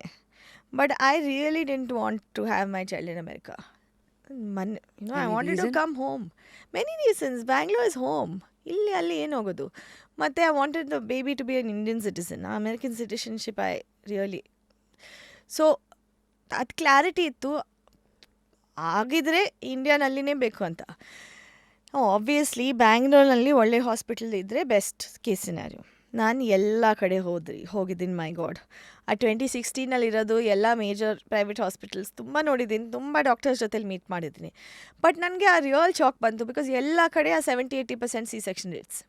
But I really didn't want to have my child in America. I wanted to come home. Many reasons. Bangalore is home. ಇಲ್ಲಿ ಅಲ್ಲಿ ಏನು ಹೋಗೋದು. ಮತ್ತು I wanted the baby to be an Indian citizen. American citizenship I really. So ಅದು clarity ಇತ್ತು. ಆಗಿದ್ರೆ ಇಂಡಿಯಾನಲ್ಲಿನೇ ಬೇಕು ಅಂತ. ಆಬ್ವಿಯಸ್ಲಿ ಬ್ಯಾಂಗ್ಳೂರ್ನಲ್ಲಿ ಒಳ್ಳೆ ಹಾಸ್ಪಿಟಲ್ ಇದ್ದರೆ ಬೆಸ್ಟ್ ಕೇಸ್ ಸಿನಾರಿಯೋ. ನಾನು ಎಲ್ಲ ಕಡೆ ಹೋಗಿದ್ದೀನಿ. ಮೈ ಗಾಡ್, ಆ 2016ನಲ್ಲಿರೋದು ಎಲ್ಲ ಮೇಜರ್ ಪ್ರೈವೇಟ್ ಹಾಸ್ಪಿಟಲ್ಸ್ ತುಂಬ ನೋಡಿದ್ದೀನಿ, ತುಂಬ ಡಾಕ್ಟರ್ಸ್ ಜೊತೆಲಿ ಮೀಟ್ ಮಾಡಿದ್ದೀನಿ. ಬಟ್ ನನಗೆ ಆ ರಿಯಲ್ ಶಾಕ್ ಬಂತು. ಬಿಕಾಸ್ ಎಲ್ಲ ಕಡೆ ಆ 70-80% C-section ರೇಟ್ಸ್.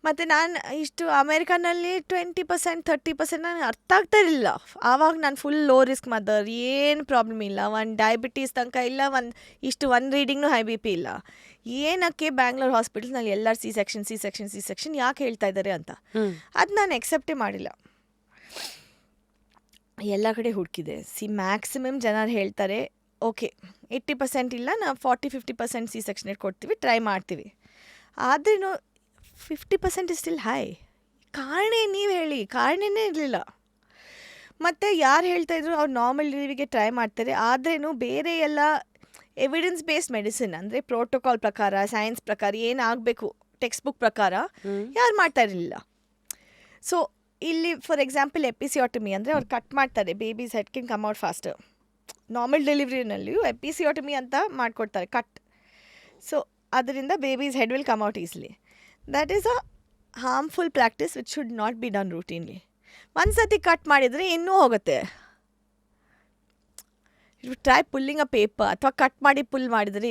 ಮತ್ತು ನಾನು ಇಷ್ಟು ಅಮೇರಿಕಾನಲ್ಲಿ 20%, 30% ನನಗೆ ಅರ್ಥ ಆಗ್ತಾ ಇರಲಿಲ್ಲ. ಆವಾಗ ನಾನು ಫುಲ್ ಲೋ ರಿಸ್ಕ್ ಮದರ್, ಏನು ಪ್ರಾಬ್ಲಮ್ ಇಲ್ಲ, ಒಂದು ಡಯಾಬಿಟೀಸ್ ತನಕ ಇಲ್ಲ, ಒಂದು ರೀಡಿಂಗ್ನೂ ಹೈ BP ಇಲ್ಲ. ಏನಕ್ಕೆ ಬ್ಯಾಂಗ್ಳೂರ್ ಹಾಸ್ಪಿಟಲ್ಸ್ನಲ್ಲಿ ಎಲ್ಲರೂ C-section ಯಾಕೆ ಹೇಳ್ತಾ ಇದ್ದಾರೆ ಅಂತ ಅದು ನಾನು ಎಕ್ಸೆಪ್ಟೇ ಮಾಡಿಲ್ಲ. ಎಲ್ಲ ಕಡೆ ಹುಡುಕಿದೆ. ಮ್ಯಾಕ್ಸಿಮಮ್ ಜನ ಹೇಳ್ತಾರೆ ಓಕೆ 80% ಇಲ್ಲ, ನಾವು 40-50% C-section ಕೊಡ್ತೀವಿ, ಟ್ರೈ ಮಾಡ್ತೀವಿ. ಆದ್ರೂ 50% ಇಸ್ ಸ್ಟಿಲ್ ಹೈ. ಕಾರಣ ನೀವು ಹೇಳಿ, ಕಾರಣನೇ ಇರಲಿಲ್ಲ. ಮತ್ತು ಯಾರು ಹೇಳ್ತಾಯಿದ್ರು ಅವ್ರು ನಾರ್ಮಲ್ ಡೆಲಿವರಿಗೆ ಟ್ರೈ ಮಾಡ್ತಾರೆ, ಆದ್ರೂ ಬೇರೆ ಎಲ್ಲ ಎವಿಡೆನ್ಸ್ ಬೇಸ್ಡ್ ಮೆಡಿಸಿನ್ ಅಂದರೆ ಪ್ರೋಟೋಕಾಲ್ ಪ್ರಕಾರ, ಸೈನ್ಸ್ ಪ್ರಕಾರ ಏನಾಗಬೇಕು ಟೆಕ್ಸ್ಟ್ ಬುಕ್ ಪ್ರಕಾರ ಯಾರು ಮಾಡ್ತಾ ಇರಲಿಲ್ಲ. ಸೊ ಇಲ್ಲಿ ಫಾರ್ ಎಕ್ಸಾಂಪಲ್ ಎಪಿಸಿಯಾಟಮಿ ಅಂದರೆ ಅವ್ರು ಕಟ್ ಮಾಡ್ತಾರೆ, baby's head can come out faster. Normal ಡೆಲಿವರಿನಲ್ಲಿಯೂ ಎಪಿಸಿಯಾಟಮಿ ಅಂತ ಮಾಡಿಕೊಡ್ತಾರೆ, ಕಟ್. ಸೊ ಅದರಿಂದ baby's head will come out easily. That is a harmful practice which should not be done routinely. ಒಂದು ಸತಿ ಕಟ್ ಮಾಡಿದರೆ ಇನ್ನೂ ಹೋಗುತ್ತೆ. ಟ್ರೈ ಪುಲ್ಲಿಂಗ್ ಅ ಪೇಪರ್ ಅಥವಾ ಕಟ್ ಮಾಡಿ ಪುಲ್ ಮಾಡಿದರೆ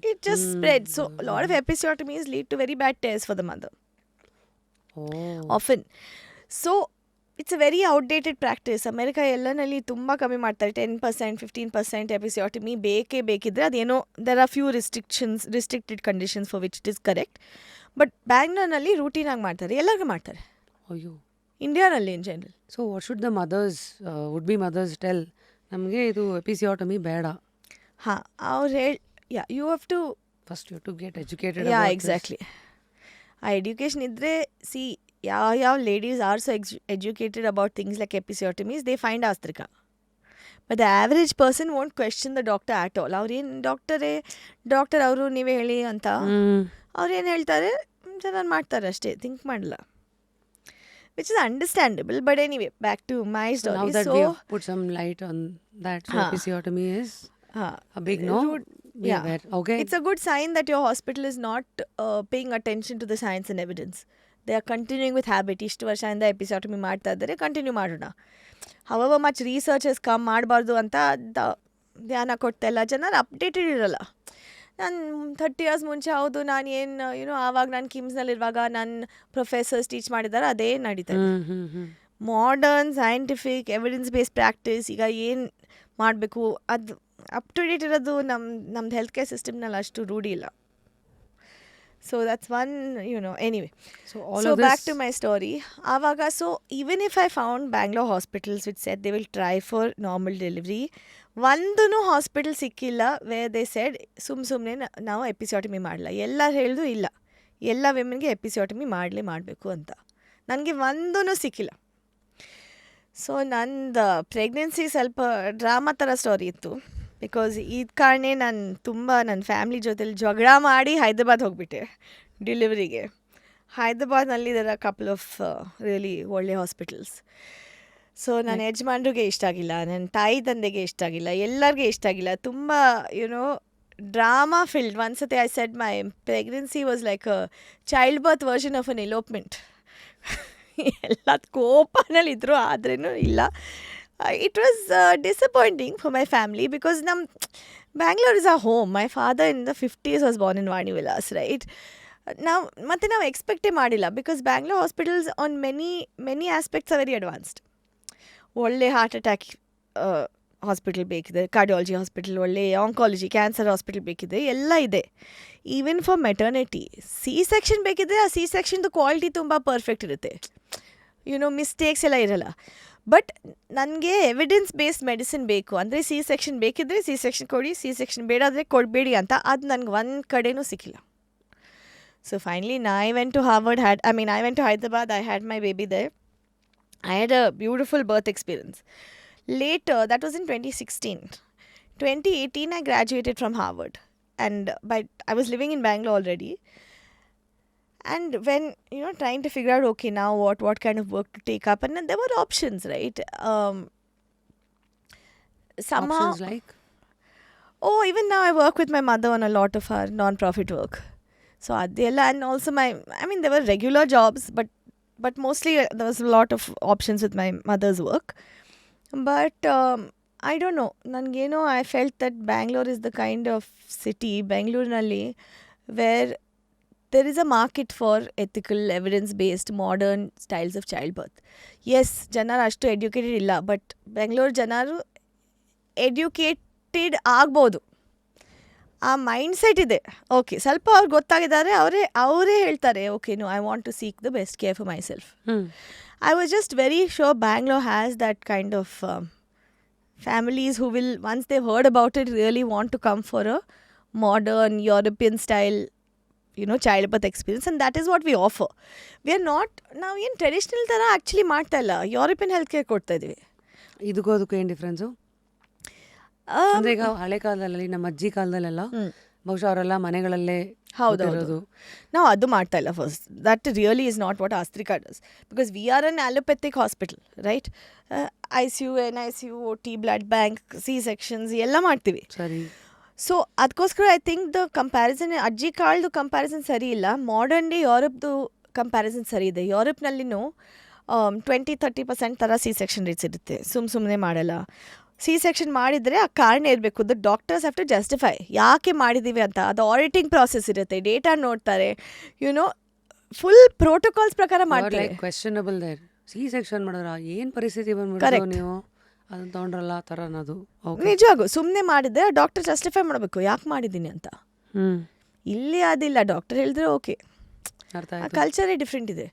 it just spread. So lot of episiotomies lead to very bad taste for the mother often. So it's a very outdated practice. America ಎಲ್ಲನಲ್ಲಿ ತುಂಬ ಕಮ್ಮಿ ಮಾಡ್ತಾರೆ. 10%, 15% ಎಪಿಸಿಯಾಟಮಿ ಬೇಕಿದ್ರೆ ಅದೇನೋ there are few restricted conditions for which it is correct. But ಬ್ಯಾಂಗ್ಳೂರ್ನಲ್ಲಿ ರೂಟೀನಾಗಿ ಮಾಡ್ತಾರೆ, ಎಲ್ಲರಿಗೂ ಮಾಡ್ತಾರೆ. ಅಯ್ಯೋ, ಇಂಡಿಯಾನಲ್ಲಿ in general. So what should the mothers would be mothers tell? ನಮಗೆ ಇದು ಎಪಿಸಿಯಾಟಮಿ ಬೇಡ. ಹಾಂ, ಅವ್ರು you have to first you to get educated. Exactly. ಆ ಎಡ್ಯುಕೇಷನ್ ಇದ್ದರೆ ಯಾವ ladies are so educated about things like episiotomies, they find ಆಸ್ತ್ರಿಕ. But the average person won't question the doctor at all. ಅವ್ರೇನು ಡಾಕ್ಟರ್ ಅವರು ನೀವೇ ಹೇಳಿ ಅಂತ ಅವ್ರೇನು ಹೇಳ್ತಾರೆ, ಚೆನ್ನಾಗಿ ಮಾಡ್ತಾರೆ ಅಷ್ಟೇ, ಥಿಂಕ್ ಮಾಡಲ್ಲ. which is understandable. But anyway, back to my So now story. that So, we have put some light on that, so Huh. episiotomy is huh, a big no. We are yeah. aware. Okay. It's a good sign that your hospital is not paying attention to the science and evidence. They are continuing with habit. ಇಷ್ಟು ವರ್ಷದಿಂದ ಎಪಿಸೋಟಮಿ ಮಾಡ್ತಾ ಇದ್ದಾರೆ, continue ಮಾಡೋಣ. However much research has come ಮಾಡಬಾರ್ದು ಅಂತ ಧ್ಯಾನ ಕೊಡ್ತಾ ಇಲ್ಲ, ಜನರು ಅಪ್ಡೇಟೆಡ್ ಇರಲ್ಲ. ನಾನು 30 years ಮುಂಚೆ ಹೌದು, ನಾನು ಏನು ಆವಾಗ ನಾನು ಕಿಮ್ಸ್ನಲ್ಲಿರುವಾಗ ನನ್ನ ಪ್ರೊಫೆಸರ್ಸ್ ಟೀಚ್ ಮಾಡಿದ್ದಾರೆ, ಅದೇ ನಡೀತಾ ಇದೆ. Modern scientific evidence based practice ಈಗ ಏನು ಮಾಡಬೇಕು ಅದು ಅಪ್ ಟು ಡೇಟ್ ಇರೋದು ನಮ್ದು ಹೆಲ್ತ್ ಕೇರ್ ಸಿಸ್ಟಮ್ನಲ್ಲಿ ಅಷ್ಟು ರೂಢಿ ಇಲ್ಲ. So that's one anyway. So all So of this. back to my story. ಆವಾಗ so even if I found Bangalore hospitals which shed they will try for normal delivery, ಒಂದೂ hospital ಸಿಕ್ಕಿಲ್ಲ where they said ಸುಮ್ಮನೆ ನಾವು ಎಪಿಸೋಟಮಿ ಮಾಡಲ್ಲ. ಎಲ್ಲರೂ ಹೇಳಿದ್ರು ಇಲ್ಲ, ಎಲ್ಲ ವಿಮೆನ್ಗೆ ಎಪಿಸೋಟಮಿ ಮಾಡಬೇಕು ಅಂತ. ನನಗೆ ಒಂದೂ ಸಿಕ್ಕಿಲ್ಲ. ಸೊ ನಂದು ಪ್ರೆಗ್ನೆನ್ಸಿ ಸ್ವಲ್ಪ ಡ್ರಾಮಾ ಥರ ಸ್ಟೋರಿ ಇತ್ತು. ಬಿಕಾಸ್ ಇದು ಕಾರಣ ನಾನು ನನ್ನ ಫ್ಯಾಮ್ಲಿ ಜೊತೆಲಿ ಜಗಳ ಮಾಡಿ ಹೈದ್ರಾಬಾದ್ ಹೋಗಿಬಿಟ್ಟೆ ಡೆಲಿವರಿಗೆ. ಹೈದ್ರಾಬಾದ್ನಲ್ಲಿ ಇದರ ಕಪಲ್ ಆಫ್ ರಿಯಲಿ ಒಳ್ಳೆ ಹಾಸ್ಪಿಟಲ್ಸ್. ಸೊ ನನ್ನ ಯಜಮಾನ್ರಿಗೆ ಇಷ್ಟ ಆಗಿಲ್ಲ, ನನ್ನ ತಾಯಿ ತಂದೆಗೆ ಇಷ್ಟ ಆಗಿಲ್ಲ, ಎಲ್ಲರಿಗೆ ಇಷ್ಟ ಆಗಿಲ್ಲ. ತುಂಬ ಡ್ರಾಮಾ ಫಿಲ್ಡ್. ಒಂದ್ಸತಿ I said my pregnancy was like a child birth version of an elopement. ಎಲ್ಲ ಕೋಪನಲ್ಲಿದ್ದರು, ಆದ್ರೂ ಇಲ್ಲ. It was disappointing for my family because Bangalore is our home. My father in the 50s was born in Vani Vilas, right? Now expect ಮಾಡಿಲ್ಲ because Bangalore hospitals on many aspects are very advanced. ಒಳ್ಳೆ heart attack hospital ಬೇಕಿದೆ, cardiology hospital, ಒಳ್ಳೆ oncology, cancer hospital ಬೇಕಿದೆ, ಎಲ್ಲ ಇದೆ. Even for maternity C section ಬೇಕಿದ್ರೆ ಆ C ಸೆಕ್ಷನ್ದು quality ತುಂಬ ಪರ್ಫೆಕ್ಟ್ ಇರುತ್ತೆ. ಮಿಸ್ಟೇಕ್ಸ್ ಎಲ್ಲ ಇರಲ್ಲ. ಬಟ್ ನನಗೆ ಎವಿಡೆನ್ಸ್ ಬೇಸ್ಡ್ ಮೆಡಿಸಿನ್ ಬೇಕು ಅಂದರೆ ಸಿ ಸೆಕ್ಷನ್ ಬೇಕಿದ್ರೆ ಸಿ ಸೆಕ್ಷನ್ ಕೊಡಿ, ಸಿ ಸೆಕ್ಷನ್ ಬೇಡ ಆದರೆ ಕೊಡಬೇಡಿ ಅಂತ. ಅದು ನನಗೆ ಒಂದು ಕಡೆನೂ ಸಿಕ್ಕಿಲ್ಲ. So finally I went to Harvard, I went to Hyderabad, I had my baby there. I had a beautiful birth experience. Later, that was in 2016. 2018, I graduated from Harvard. And I was living in Bangalore already. And when, trying to figure out, okay, now what kind of work to take up. And then there were options, right? Somehow, Options like? even now I work with my mother on a lot of her non-profit work. So adella, and also there were regular jobs, but mostly there was a lot of options with my mother's work. But I don't know, nanageno I felt that Bangalore is the kind of city, Bangalore-nalli, where there is a market for ethical, evidence-based, modern styles of childbirth. Yes, janaru ashtu educated illa, but Bangalore janaru educated ಆಗ್ಬೋದು. ಆ mindset ಇದೆ. Okay, ಸ್ವಲ್ಪ ಅವ್ರಿಗೆ ಗೊತ್ತಾಗಿದ್ದಾರೆ, ಅವರೇ ಹೇಳ್ತಾರೆ, okay no, I want to seek the best care for myself. I was just very sure Bangalore has that kind of families who will, once they've heard about it, really want to come for a modern European style, childbirth experience, and that is what we offer. We are not now in traditional ತರ actually ಮಾಡ್ತಾ ಇಲ್ಲ, European health care ಕೊಡ್ತಾ ಇದೀವಿ. ಇದಕ್ಕೂ ಅದಕ್ಕೂ ಏನು difference? ಅಂದ್ರೆ ಈಗ ಹಳೆ ಕಾಲದಲ್ಲಿ ನಮ್ಮ ಅಜ್ಜಿ ಕಾಲದಲ್ಲೆಲ್ಲ ಬಹುಶಃ ಅವರೆಲ್ಲ ಮನೆಗಳಲ್ಲೇ ಹೌದೌದು, ನಾವು ಅದು ಮಾಡ್ತಾ ಇಲ್ಲ. First that really is not what Aastrika does, because we are an allopathic hospital, right? ICU, NICU, OT, blood bank, C sections ಎಲ್ಲ ಮಾಡ್ತೀವಿ. ಸರಿ. ಸೊ ಅದಕ್ಕೋಸ್ಕರ ಐ ಥಿಂಕ್ ದ ಕಂಪ್ಯಾರಿಸನ್, ಅಜ್ಜಿ ಕಾಲದ್ದು ಕಂಪ್ಯಾರಿಸನ್ ಸರಿ ಇಲ್ಲ, ಮಾಡರ್ನ್ ಡೇ ಯುರೋಪ್ದು ಕಂಪ್ಯಾರಿಸನ್ ಸರಿ ಇದೆ. ಯುರೋಪ್ನಲ್ಲಿನೂ 20-30% ಥರ ಸಿ ಸೆಕ್ಷನ್ ರೇಟ್ಸ್ ಇರುತ್ತೆ, ಸುಮ್ಮನೆ ಮಾಡಲ್ಲ. ಸಿ ಸೆಕ್ಷನ್ ಮಾಡಿದರೆ ಆ ಕಾರಣ ಇರಬೇಕು, the doctors have to justify ಯಾಕೆ ಮಾಡಿದ್ದೀವಿ ಅಂತ. ಅದು ಆಡಿಟಿಂಗ್ ಪ್ರಾಸೆಸ್ ಇರುತ್ತೆ, ಡೇಟಾ ನೋಡ್ತಾರೆ, ಫುಲ್ ಪ್ರೋಟೋಕಾಲ್ಸ್ ಪ್ರಕಾರ ಮಾಡ್ತಾರೆ. ಕ್ವೆಶ್ಚನಬಲ್ ದೇರ್. ಸಿ ಸೆಕ್ಷನ್ ಮಾಡಿದ್ರ ಏನು ಪರಿಸ್ಥಿತಿ ಬಂದ್ಬಿಟ್ಟು ನೀವು ಅದನ್ನ ತೊಗೊಂಡ್ರಲ್ಲ ಆ ಥರ ಅನ್ನೋದು ನಿಜವಾಗೂ. ಸುಮ್ಮನೆ ಮಾಡಿದ್ರೆ ಡಾಕ್ಟರ್ ಜಸ್ಟಿಫೈ ಮಾಡಬೇಕು ಯಾಕೆ ಮಾಡಿದ್ದೀನಿ ಅಂತ. ಇಲ್ಲಿ ಅದಿಲ್ಲ, ಡಾಕ್ಟರ್ ಹೇಳಿದ್ರೆ ಓಕೆ. ಕಲ್ಚರೇ ಡಿಫ್ರೆಂಟ್ ಇದೆ.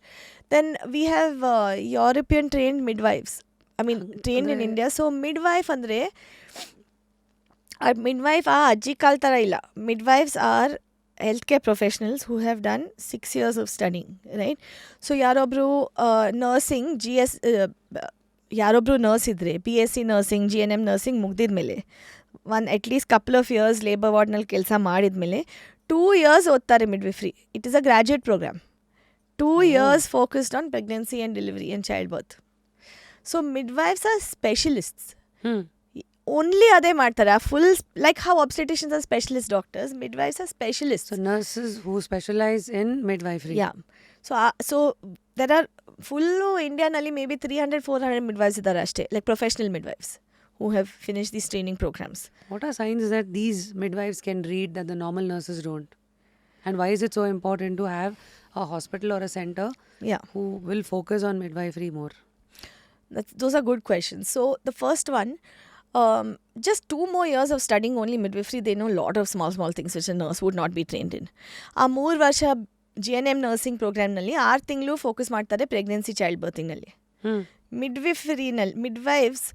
Then we have European trained midwives, trained in India. So midwife ಅಂದರೆ midwife ಆ ಅಜ್ಜಿ ಕಾಲ್ ಥರ ಇಲ್ಲ. Midwives are healthcare professionals who have done 6 years of studying, right? So ಯಾರೊಬ್ರು ನರ್ಸಿಂಗ್ ಯಾರೊಬ್ರು ನರ್ಸ್ ಇದ್ದರೆ BSc ನರ್ಸಿಂಗ್, GNM ನರ್ಸಿಂಗ್ ಮುಗ್ದಿದ್ಮೇಲೆ at least couple of years labour ವಾರ್ಡ್ನಲ್ಲಿ ಕೆಲಸ ಮಾಡಿದ್ಮೇಲೆ 2 years ಓದ್ತಾರೆ midwifery. It is a graduate programme. 2 years focused on pregnancy and delivery and childbirth. So midwives are specialists. Only ಅದೇ ಮಾಡ್ತಾರೆ ಆ full like how obstetricians are specialist doctors, midwives are specialists. So nurses who specialize in midwifery. Yeah. So there are full ಇಂಡಿಯಾನಲ್ಲಿ maybe 300-400 midwives ಇದ್ದಾರೆ ಅಷ್ಟೇ, like professional midwives who have finished these training programs. What are signs that these midwives can read that the normal nurses don't? And why is it so important to have a hospital or a center Yeah. who will focus on midwifery more? Those are good questions. So the first one, just 2 more years of studying only midwifery, they know a lot of small things which a nurse would not be trained in. ಆ 3 ವರ್ಷ GNM nursing ಪ್ರೋಗ್ರಾಮ್ನಲ್ಲಿ 6 ತಿಂಗಳು focus ಮಾಡ್ತಾರೆ pregnancy child ಬರ್ತಿಂಗ್ನಲ್ಲಿ. ಮಿಡ್ವೈಫ್ಸ್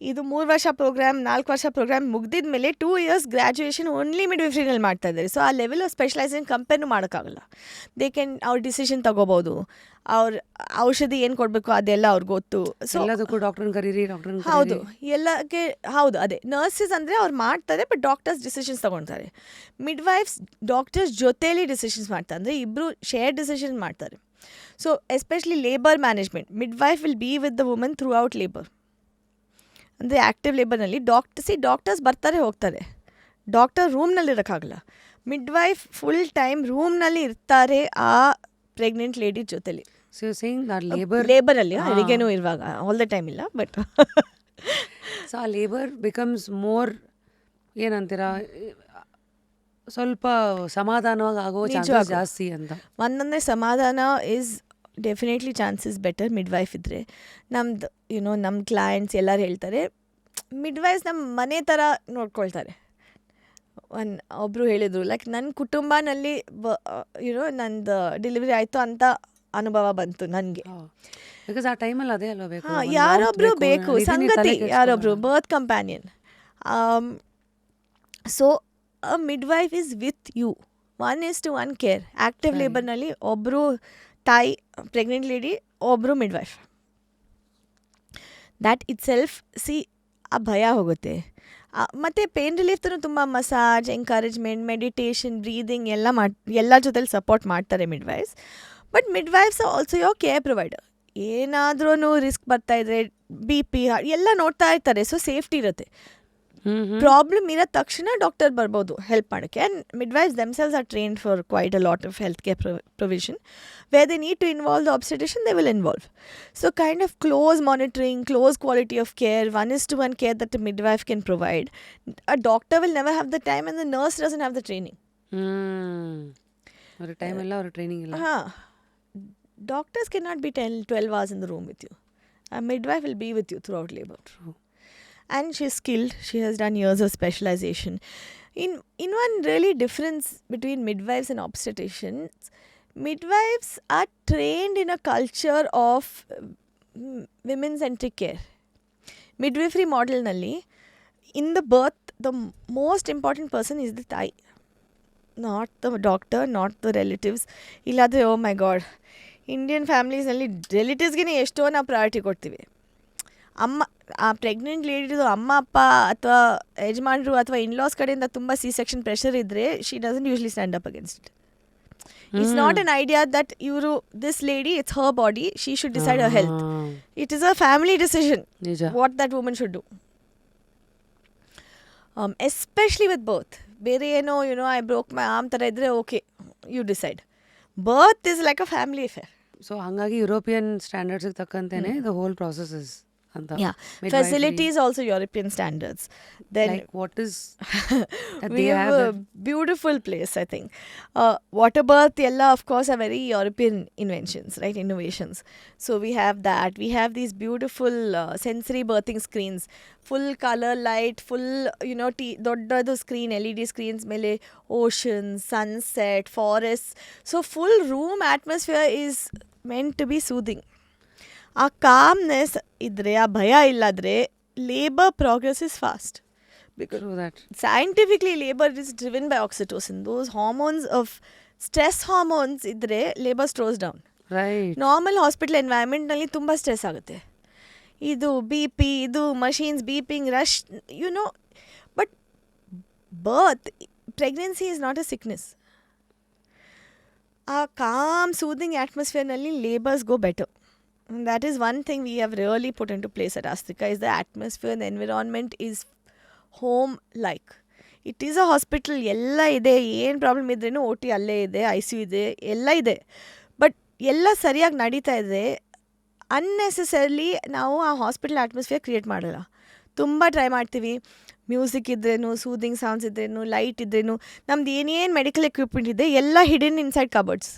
ಇದು 3 ವರ್ಷ program 4 ವರ್ಷ program ಮುಗ್ದಿದ ಮೇಲೆ 2 years graduation only ಮಿಡ್ವಿಫ್ರಿನಲ್ಲಿ ಮಾಡ್ತಾ ಇದ್ದಾರೆ. ಸೊ ಆ ಲೆವೆಲ್ ಆಫ್ ಸ್ಪೆಷಲೈಸೇಷನ್ ಕಂಪೇರ್ನು ಮಾಡೋಕ್ಕಾಗಲ್ಲ. ದೇ ಕ್ಯಾನ್ ಅವ್ರ ಡಿಸಿಷನ್ ತಗೋಬೋದು, ಅವ್ರ ಔಷಧಿ ಏನು ಕೊಡಬೇಕು ಅದೆಲ್ಲ ಅವ್ರಿಗೆ ಗೊತ್ತು. ಸೊ ಎಲ್ಲದಕ್ಕೂ ಡಾಕ್ಟರ್ನ ಕರೀರಿ ಹೌದು, ಎಲ್ಲಕ್ಕೆ ಹೌದು. ಅದೇ ನರ್ಸಸ್ ಅಂದರೆ ಅವ್ರು ಮಾಡ್ತಾರೆ, ಬಟ್ ಡಾಕ್ಟರ್ಸ್ ಡಿಸಿಷನ್ಸ್ ತಗೊಳ್ತಾರೆ. ಮಿಡ್ವೈಫ್ಸ್ ಡಾಕ್ಟರ್ಸ್ ಜೊತೆಯಲ್ಲಿ ಡಿಸಿಷನ್ಸ್ ಮಾಡ್ತಾರೆ, ಅಂದರೆ ಇಬ್ಬರು ಶೇರ್ ಡಿಸಿಷನ್ ಮಾಡ್ತಾರೆ. So especially labour management, midwife will be with the woman through out labour. ಅಂದರೆ ಆ್ಯಕ್ಟಿವ್ ಲೇಬರ್ನಲ್ಲಿ ಡಾಕ್ಟರ್ಸ್ ಬರ್ತಾರೆ ಹೋಗ್ತಾರೆ, ಡಾಕ್ಟರ್ ರೂಮ್ನಲ್ಲಿ ಇರೋಕ್ಕಾಗಲ್ಲ. ಮಿಡ್ವೈಫ್ ಫುಲ್ ಟೈಮ್ ರೂಮ್ನಲ್ಲಿ ಇರ್ತಾರೆ ಆ ಪ್ರೆಗ್ನೆಂಟ್ ಲೇಡಿ ಜೊತೆಲಿ. So you're saying that ಲೇಬರಲ್ಲಿ ಹೆರಿಗೆನೂ ಇರುವಾಗ ಆಲ್ ದ ಟೈಮ್ ಇಲ್ಲ, ಬಟ್ ಸೊ ಆ ಲೇಬರ್ ಬಿಕಮ್ಸ್ ಮೋರ್ ಏನಂತೀರಾ, ಸ್ವಲ್ಪ ಸಮಾಧಾನವಾಗಿ ಆಗೋ ಚಾನ್ಸಸ್ ಜಾಸ್ತಿ ಅಂತ. ಒಂದೊಂದೇ ಸಮಾಧಾನ is definitely chances better midwife ಇದ್ದರೆ. ನಮ್ದು ನಮ್ಮ ಕ್ಲೈಂಟ್ಸ್ ಎಲ್ಲರೂ ಹೇಳ್ತಾರೆ ಮಿಡ್ವೈಫ್ಸ್ ನಮ್ಮ ಮನೆ ಥರ ನೋಡ್ಕೊಳ್ತಾರೆ. ಒಬ್ಬರು ಹೇಳಿದರು, ಲೈಕ್ ನನ್ನ ಕುಟುಂಬನಲ್ಲಿ ನಂದು ಡೆಲಿವರಿ ಆಯಿತು ಅಂತ ಅನುಭವ ಬಂತು ನನಗೆ. ಬಿಕಾಸ್ ಆ ಟೈಮಲ್ಲಿ ಅದೇ ಅಲ್ವಾ ಬೇಕು, ಯಾರೊಬ್ರು ಬೇಕು, ಸಂಗತಿ ಯಾರೊಬ್ರು, birth companion. So a midwife is with you, 1:1 care. Active ಲೇಬರ್ನಲ್ಲಿ ಒಬ್ಬರು ತಾಯಿ ಪ್ರೆಗ್ನೆಂಟ್ ಲೇಡಿ, ಒಬ್ಬರು ಮಿಡ್ವೈಫ್. ದ್ಯಾಟ್ ಇಟ್ ಸೆಲ್ಫ್ ಆ ಭಯ ಹೋಗುತ್ತೆ. ಮತ್ತು ಪೇನ್ ರಿಲೀಫ್ತೂ ತುಂಬ ಮಸಾಜ್, ಎಂಕರೇಜ್ಮೆಂಟ್, ಮೆಡಿಟೇಷನ್, ಬ್ರೀದಿಂಗ್ ಎಲ್ಲ ಜೊತೆಲಿ ಸಪೋರ್ಟ್ ಮಾಡ್ತಾರೆ midwives. But midwives also your care provider. ಏನಾದ್ರೂ ರಿಸ್ಕ್ ಬರ್ತಾಯಿದ್ರೆ BP ಎಲ್ಲ ನೋಡ್ತಾ ಇರ್ತಾರೆ, ಸೊ ಸೇಫ್ಟಿ ಇರುತ್ತೆ. ಪ್ರಾಬ್ಲಮ್ ಇರೋ ತಕ್ಷಣ ಡಾಕ್ಟರ್ ಬರ್ಬೋದು ಹೆಲ್ಪ್ ಮಾಡೋಕ್ಕೆ. And midwives themselves are trained for quite a lot of health care provision. Where they need to involve the obstetrician, they will involve. So kind of close monitoring, close quality of care, 1:1 care that a midwife can provide. A doctor will never have the time and the nurse doesn't have the training. ಅವ್ರ time ಇಲ್ಲ, ಅವ್ರ training ಇಲ್ಲ. Doctors cannot be 12 hours in the room with you. A midwife will be with you throughout labor. True. And she's skilled. She has done years of specialization. In one really difference between midwives and obstetricians, midwives are trained in a culture of women-centric care. Midwifery model nalli, in the birth, the most important person is the thai, not the doctor, not the relatives. Illadre, oh my god, Indian ಫ್ಯಾಮಿಲೀಸ್ನಲ್ಲಿ ರಿಲೇಟಿವ್ಸ್ಗೆ ಎಷ್ಟೋ ನಾವು priority ಕೊಡ್ತೀವಿ. ಆ pregnant ಲೇಡಿದು ಅಮ್ಮ ಅಪ್ಪ ಅಥವಾ ಯಜಮಾನರು ಅಥವಾ ಇನ್ಲಾಸ್ ಕಡೆಯಿಂದ ತುಂಬ C-section ಪ್ರೆಷರ್ ಇದ್ದರೆ she doesn't usually stand up against it. It's not an idea that this lady, it's her body, she should decide her health. It is a family decision what that woman should do, especially with birth. ಬೇರೆ ಏನೋ I broke my arm ಥರ ಇದ್ದರೆ okay, you decide. Birth is like a family affair. So ಹಾಗಾಗಿ European ಸ್ಟ್ಯಾಂಡರ್ಡ್ಸ್ಗೆ ತಕ್ಕಂತೆಯೇ the whole process is ಅಂತ. Facilities also European standards. Then like what is we have a beautiful place, I think. Water birth ella of course are very European inventions, right? Innovations. So we have that. We have these beautiful sensory birthing screens, full color light, full doddadu screen, LED screens mele ocean, sunset, forests. So full room atmosphere is meant to be soothing. ಆ calmness ಇದ್ದರೆ, ಆ ಭಯ ಇಲ್ಲಾದರೆ labour progress is fast. Because scientifically labour is driven by oxytocin. Those hormones of stress hormones ಇದ್ದರೆ labour slows down. Normal hospital ಎನ್ವೈರ್ಮೆಂಟ್ನಲ್ಲಿ ತುಂಬ stress ಆಗುತ್ತೆ. ಇದು BP, ಇದು machines, beeping, rush, but birth, pregnancy is not a sickness. ಆ calm soothing ಅಟ್ಮಾಸ್ಫಿಯರ್ನಲ್ಲಿ labours go better. That is one thing we have really put into place at Astika is the atmosphere, the environment is home-like. It is a hospital, ಎಲ್ಲ ಇದೆ, ಏನು problem ಇದ್ರೇನು OT ಅಲ್ಲೇ ಇದೆ, ICU ಇದೆ, ಎಲ್ಲ ಇದೆ. But ಎಲ್ಲ ಸರಿಯಾಗಿ ನಡೀತಾ ಇದೆ. ಅನ್ನೆಸೆಸರಿಲಿ ನಾವು ಆ ಹಾಸ್ಪಿಟಲ್ ಅಟ್ಮಾಸ್ಫಿಯರ್ ಕ್ರಿಯೇಟ್ ಮಾಡಲ್ಲ. ತುಂಬ ಟ್ರೈ ಮಾಡ್ತೀವಿ. ಮ್ಯೂಸಿಕ್ ಇದ್ರೇನು, ಸೂದಿಂಗ್ ಸೌಂಡ್ಸ್ ಇದ್ರೇನು, ಲೈಟ್ ಇದ್ರೇನು, ನಮ್ದು ಏನೇನು ಮೆಡಿಕಲ್ ಎಕ್ವಿಪ್ಮೆಂಟ್ ಇದೆ ಎಲ್ಲ hidden inside cupboards.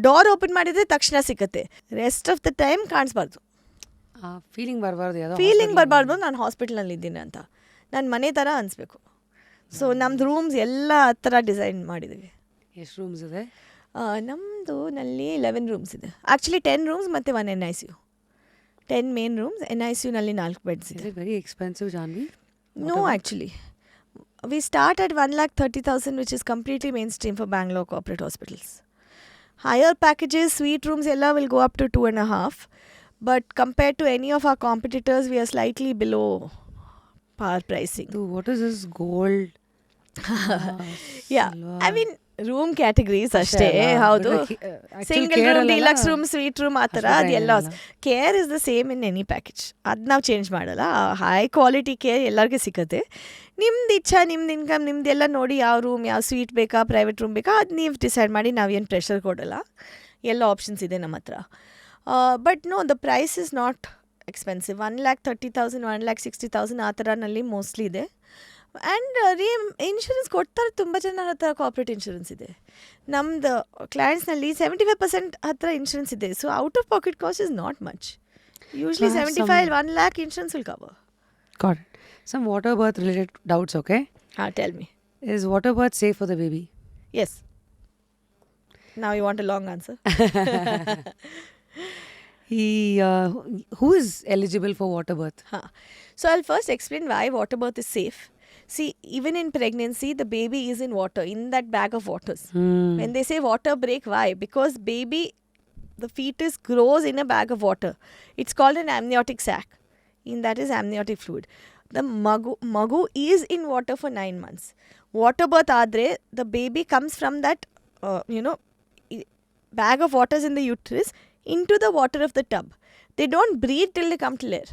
Door open ಮಾಡಿದರೆ ತಕ್ಷಣ ಸಿಗುತ್ತೆ. ರೆಸ್ಟ್ ಆಫ್ ದ ಟೈಮ್ ಕಾಣಿಸ್ಬಾರ್ದು. ಫೀಲಿಂಗ್ ಬರಬಾರ್ದು, ಫೀಲಿಂಗ್ ಬರಬಾರ್ದು ನಾನು ಹಾಸ್ಪಿಟಲ್ನಲ್ಲಿ ಇದ್ದೀನಿ ಅಂತ, ನನ್ನ ಮನೆ ಥರ ಅನಿಸ್ಬೇಕು. ಸೊ ನಮ್ದು ರೂಮ್ಸ್ ಎಲ್ಲ ಆ ಥರ ಡಿಸೈನ್ ಮಾಡಿದ್ದೀವಿ. ಎಷ್ಟು ರೂಮ್ಸ್ ಇದೆ? ನಮ್ಮದು ನಲ್ಲಿ 11 ರೂಮ್ಸ್ ಇದೆ. ಆ್ಯಕ್ಚುಲಿ 10 ರೂಮ್ಸ್ ಮತ್ತು 1 NICU. 10 ಮೇನ್ ರೂಮ್ಸ್, NICUನಲ್ಲಿ 4 ಬೆಡ್ಸ್ ಇದೆ. Very expensive Janvi? No, actually. We start at 1,30,000, which is completely mainstream for Bangalore corporate hospitals. Higher packages, suite rooms, ella will go up to 2.5. But compared to any of our competitors, we are slightly below par pricing. So what is this gold? Yeah, I mean, room categories ಅಷ್ಟೇ. ಹೌದು, single room, deluxe room, sweet room ಆ ಥರ ಅದೆಲ್ಲ. Care is the same in any package. ಅದು ನಾವು change ಮಾಡಲ್ಲ. High quality care ಎಲ್ಲರಿಗೂ ಸಿಗುತ್ತೆ. ನಿಮ್ದು ಇಚ್ಛಾ, ನಿಮ್ದು ಇನ್ಕಮ್, ನಿಮ್ದೆಲ್ಲ ನೋಡಿ ಯಾವ ರೂಮ್, ಯಾವ ಸ್ವೀಟ್ ಬೇಕಾ, ಪ್ರೈವೇಟ್ ರೂಮ್ ಬೇಕಾ, ಅದು ನೀವು ಡಿಸೈಡ್ ಮಾಡಿ. ನಾವೇನು ಪ್ರೆಷರ್ ಕೊಡಲ್ಲ. ಎಲ್ಲ ಆಪ್ಷನ್ಸ್ ಇದೆ ನಮ್ಮ ಹತ್ರ. But no, the price is not expensive. 1,30,000, 1,60,000 ಆ ಥರನಲ್ಲಿ ಮೋಸ್ಟ್ಲಿ ಇದೆ. ಆ್ಯಂಡ್ ಇನ್ಶೂರೆನ್ಸ್ ಕೊಡ್ತಾರೆ. ತುಂಬ ಜನ ಹತ್ರ ಕಾರ್ಪೊರೇಟ್ ಇನ್ಶೂರೆನ್ಸ್ ಇದೆ. ನಮ್ಮದು ಕ್ಲೈಂಟ್ಸ್ನಲ್ಲಿ 75% ಹತ್ರ ಇನ್ಶೂರೆನ್ಸ್ ಇದೆ. So out of packet cost is not much. Usually 75, 1 lakh insurance will cover. Got it. Some water birth related doubts, okay? Tell me. Is water birth safe for the baby? Yes. Now you want a long answer? Who is eligible for water birth? So I'll first explain why water birth is safe. See, even in pregnancy, the baby is in water, in that bag of waters. When they say water break, why? Because the fetus grows in a bag of water. It's called an amniotic sac. In that is amniotic fluid. The magu is in water for 9 months. Water birth adre, the baby comes from that, bag of waters in the uterus into the water of the tub. They don't breathe till they come to air,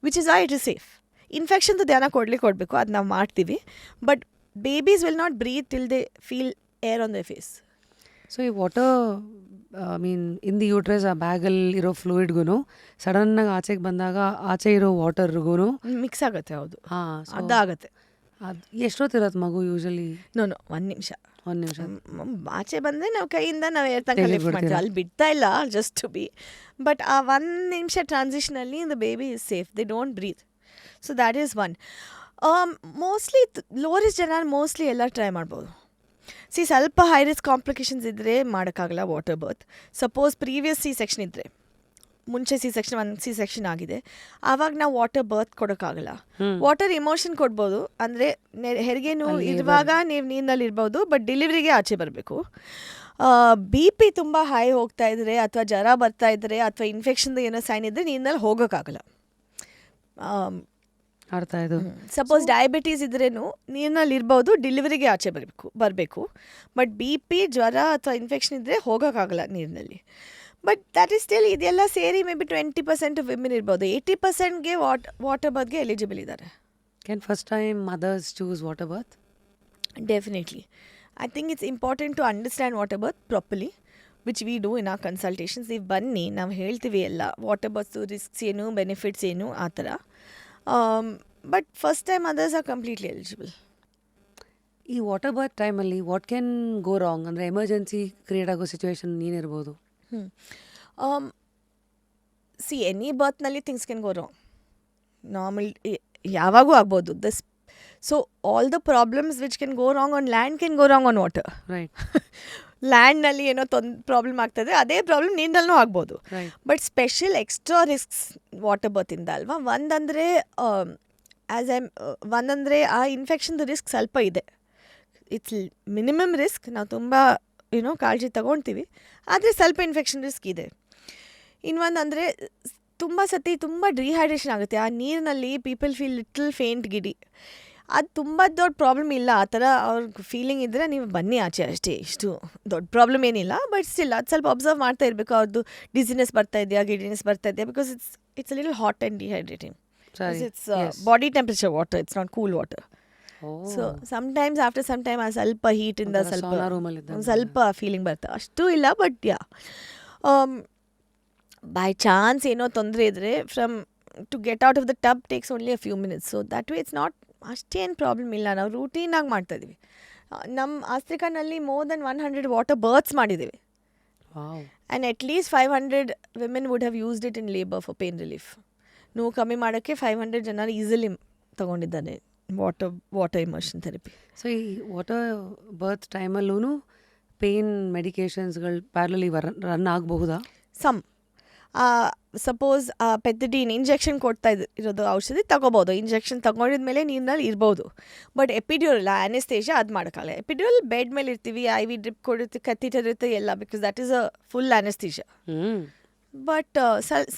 which is why it is safe. ಇನ್ಫೆಕ್ಷನ್ದು ಧ್ಯಾನ ಕೊಡಬೇಕು, ಅದು ನಾವು ಮಾಡ್ತೀವಿ. But babies will not breathe till they feel air on the face. So ಈ water in the uterus ಆ ಬ್ಯಾಗಲ್ಲಿ ಇರೋ ಫ್ಲೂಯಿಡ್ಗೂ ಸಡನ್ನಾಗಿ ಆಚೆಗೆ ಬಂದಾಗ ಆಚೆ ಇರೋ ವಾಟರ್ಗೂ ಮಿಕ್ಸ್ ಆಗುತ್ತೆ. ಹೌದು, ಅದಾಗುತ್ತೆ. ಅದು ಎಷ್ಟೊತ್ತಿರತ್ತೆ ಮಗು ಯೂಶಲಿ? ನೋ 1 ನಿಮಿಷ. ಆಚೆ ಬಂದರೆ ನಾವು ಕೈಯಿಂದ ನಾವು ತನಕ ಲಿಫ್ಟ್ ಮಾಡ್ತೀವಿ, ಅಲ್ಲಿ ಬಿಡ್ತಾ ಇಲ್ಲ, ಜಸ್ಟ್ ಟು ಬಿ. ಬಟ್ ಆ 1 ನಿಮಿಷ ಟ್ರಾನ್ಸಿಷನಲ್ಲಿ the baby is safe. They don't breathe. So that is one. Mostly low risk ಜನ ಮೋಸ್ಟ್ಲಿ ಎಲ್ಲ ಟ್ರೈ ಮಾಡ್ಬೋದು. ಸ್ವಲ್ಪ ಹೈ ರಿಸ್ಕ್ ಕಾಂಪ್ಲಿಕೇಶನ್ಸ್ ಇದ್ದರೆ ಮಾಡೋಕ್ಕಾಗಲ್ಲ ವಾಟರ್ ಬರ್ತ್. ಸಪೋಸ್ ಪ್ರೀವಿಯಸ್ C-section ಇದ್ದರೆ, ಮುಂಚೆ C-section C-section ಆಗಿದೆ, ಆವಾಗ ನಾವು ವಾಟರ್ ಬರ್ತ್ ಕೊಡೋಕ್ಕಾಗಲ್ಲ. ವಾಟರ್ ಇಮೋಷನ್ ಕೊಡ್ಬೋದು. ಅಂದರೆ ಹೆರಿಗೆ ನೋವು ಇರುವಾಗ ನೀವು ನೀರಿನಲ್ಲಿ ಇರ್ಬೋದು, ಬಟ್ ಡೆಲಿವರಿಗೆ ಆಚೆ ಬರಬೇಕು. BP ತುಂಬ ಹೈ ಹೋಗ್ತಾ ಇದ್ದರೆ, ಅಥವಾ ಜ್ವರ ಬರ್ತಾ ಇದ್ದರೆ, ಅಥವಾ ಇನ್ಫೆಕ್ಷನ್ದು ಏನೋ ಸೈನ್ ಇದ್ದರೆ ನೀರಿನಲ್ಲಿ ಹೋಗೋಕ್ಕಾಗಲ್ಲ. ಅರ್ಥ ಆಯಿತು. ಸಪೋಸ್ ಡಯಾಬಿಟೀಸ್ ಇದ್ರೇನು ನೀರಿನಲ್ಲಿ ಇರ್ಬೋದು, ಡೆಲಿವರಿಗೆ ಆಚೆ ಬರಬೇಕು. ಬಟ್ BP, ಜ್ವರ ಅಥವಾ ಇನ್ಫೆಕ್ಷನ್ ಇದ್ದರೆ ಹೋಗೋಕ್ಕಾಗಲ್ಲ ನೀರಿನಲ್ಲಿ. ಬಟ್ ದ್ಯಾಟ್ ಈಸ್ ಸ್ಟಿಲ್, ಇದೆಲ್ಲ ಸೇರಿ ಮೇ ಬಿ 20% ವಿಮೆನ್ ಇರ್ಬೋದು. 80%ಗೆ ವಾಟರ್ ಬರ್ತ್ಗೆ ಎಲಿಜಿಬಲ್ ಇದ್ದಾರೆ. Can first time mothers choose water birth? Definitely. I think it's important to understand water birth properly, which we do in our consultations. ನೀವು ಬನ್ನಿ, ನಾವು ಹೇಳ್ತೀವಿ ಎಲ್ಲ ವಾಟರ್ ಬರ್ತ್ಸು ರಿಸ್ಕ್ಸ್ ಏನು, ಬೆನಿಫಿಟ್ಸ್ ಏನು ಆ ಥರ. But first time others are completely eligible. ಈ ವಾಟರ್ ಬರ್ತ್ ಟೈಮಲ್ಲಿ ವಾಟ್ ಕ್ಯಾನ್ ಗೋ ರಾಂಗ್? ಅಂದರೆ ಎಮರ್ಜೆನ್ಸಿ ಕ್ರಿಯೇಟ್ ಆಗೋ ಸಿಚುವೇಶನ್ ಏನಿರ್ಬೋದು? ಎನಿ ಬರ್ತ್ನಲ್ಲಿ things can go wrong. Normal ಯಾವಾಗೂ ಆಗ್ಬೋದು. So all the problems which can go wrong on land can go wrong on water. Right. ಲ್ಯಾಂಡ್ನಲ್ಲಿ ಏನೋ problem ಆಗ್ತದೆ, ಅದೇ ಪ್ರಾಬ್ಲಮ್ ನೀರಿನಲ್ಲೂ ಆಗ್ಬೋದು. But special extra risks water ಬರ್ತಿಂದ ಅಲ್ವಾ. ಒಂದಂದರೆ ಆ ಇನ್ಫೆಕ್ಷನ್ದು ರಿಸ್ಕ್ ಸ್ವಲ್ಪ ಇದೆ. It's minimum risk. ನಾವು ತುಂಬ ಕಾಳಜಿ ತಗೊಳ್ತೀವಿ, ಆದರೆ ಸ್ವಲ್ಪ ಇನ್ಫೆಕ್ಷನ್ ರಿಸ್ಕ್ ಇದೆ. ಇನ್ನೊಂದಂದರೆ ತುಂಬ ಸತಿ ತುಂಬ ಡಿಹೈಡ್ರೇಷನ್ ಆಗುತ್ತೆ ಆ ನೀರಿನಲ್ಲಿ. People feel little faint giddy. ಅದು ತುಂಬ ದೊಡ್ಡ ಪ್ರಾಬ್ಲಮ್ ಇಲ್ಲ. ಆ ಥರ ಅವ್ರಿಗೆ ಫೀಲಿಂಗ್ ಇದ್ದರೆ ನೀವು ಬನ್ನಿ ಆಚೆ ಅಷ್ಟೇ. ಇಷ್ಟು ದೊಡ್ಡ ಪ್ರಾಬ್ಲಮ್ ಏನಿಲ್ಲ. ಬಟ್ ಸ್ಟಿಲ್ ಅದು ಸ್ವಲ್ಪ ಅಬ್ಸರ್ವ್ ಮಾಡ್ತಾ ಇರಬೇಕು. ಅವ್ರದ್ದು ಡಿಸಿನೆಸ್ ಬರ್ತಾ ಇದೆಯಾ, ಗಿಡಿನೆಸ್ ಬರ್ತಾ ಇದೆಯಾ, because it's a little hot and dehydrating. Sorry. It's Yes. Body temperature water, it's not cool water. Oh. So sometimes after some time ಆ ಸ್ವಲ್ಪ ಹೀಟಿಂದ ಒಂಥರ ಸ್ವಲ್ಪ sauna room ಅಲ್ಲಿ ಇದ್ದಂಗೆ. ಒಂದ್ ಸ್ವಲ್ಪ ಫೀಲಿಂಗ್ ಬರ್ತದೆ. ಅಷ್ಟು ಇಲ್ಲ, ಬಟ್ ಯಾ ಬೈ ಚಾನ್ಸ್ ಏನೋ ತೊಂದರೆ ಇದ್ದರೆ to get out of the tub takes only a few minutes. So that way it's not ಅಷ್ಟೇನು ಪ್ರಾಬ್ಲಮ್ ಇಲ್ಲ. ನಾವು ರೂಟೀನಾಗಿ ಮಾಡ್ತಾಯಿದ್ದೀವಿ. ನಮ್ಮ ಆಸ್ಟ್ರಿಕಾನಲ್ಲಿ ಮೋರ್ ದೆನ್ 100 ವಾಟರ್ ಬರ್ತ್ಸ್ ಮಾಡಿದ್ದೀವಿ. Wow. And at least 500 women would have used it in labour for pain relief. ನೋವು ಕಮ್ಮಿ ಮಾಡೋಕ್ಕೆ 500 ಜನ ಈಸಿಲಿ ತೊಗೊಂಡಿದ್ದಾನೆ ವಾಟರ್ ಇಮರ್ಷನ್ ಥೆರಪಿ. ಸೊ ಈ ವಾಟರ್ ಬರ್ತ್ ಟೈಮಲ್ಲೂ ಪೇನ್ ಮೆಡಿಕೇಶನ್ಸ್ಗಳು ಪ್ಯಾರಲಲಿ ರನ್ ಆಗಬಹುದಾ? ಸಮ್ ಸಪೋಸ್ ಪೆಥಡಿನ್ ಇಂಜೆಕ್ಷನ್ ಕೊಡ್ತಾ ಇರೋದು ಔಷಧಿ ತಗೋಬೋದು. ಇಂಜೆಕ್ಷನ್ ತಗೊಂಡಿದ ಮೇಲೆ ನೀರಿನಲ್ಲಿ ಇರ್ಬೋದು. ಬಟ್ ಎಪಿಡ್ಯೂರಲ್ ಆನೆಸ್ಥೇಷಿಯಾ ಅದು ಮಾಡೋಕ್ಕಾಗಲ್ಲ. ಎಪಿಡ್ಯೂರಲ್ ಬೆಡ್ ಮೇಲೆ ಇರ್ತೀವಿ, IV ಡ್ರಿಪ್ ಕೊಡುತ್ತೆ, ಕಥೀಟರ್ ಇರುತ್ತೆ ಎಲ್ಲ, because that is a full anaesthesia. But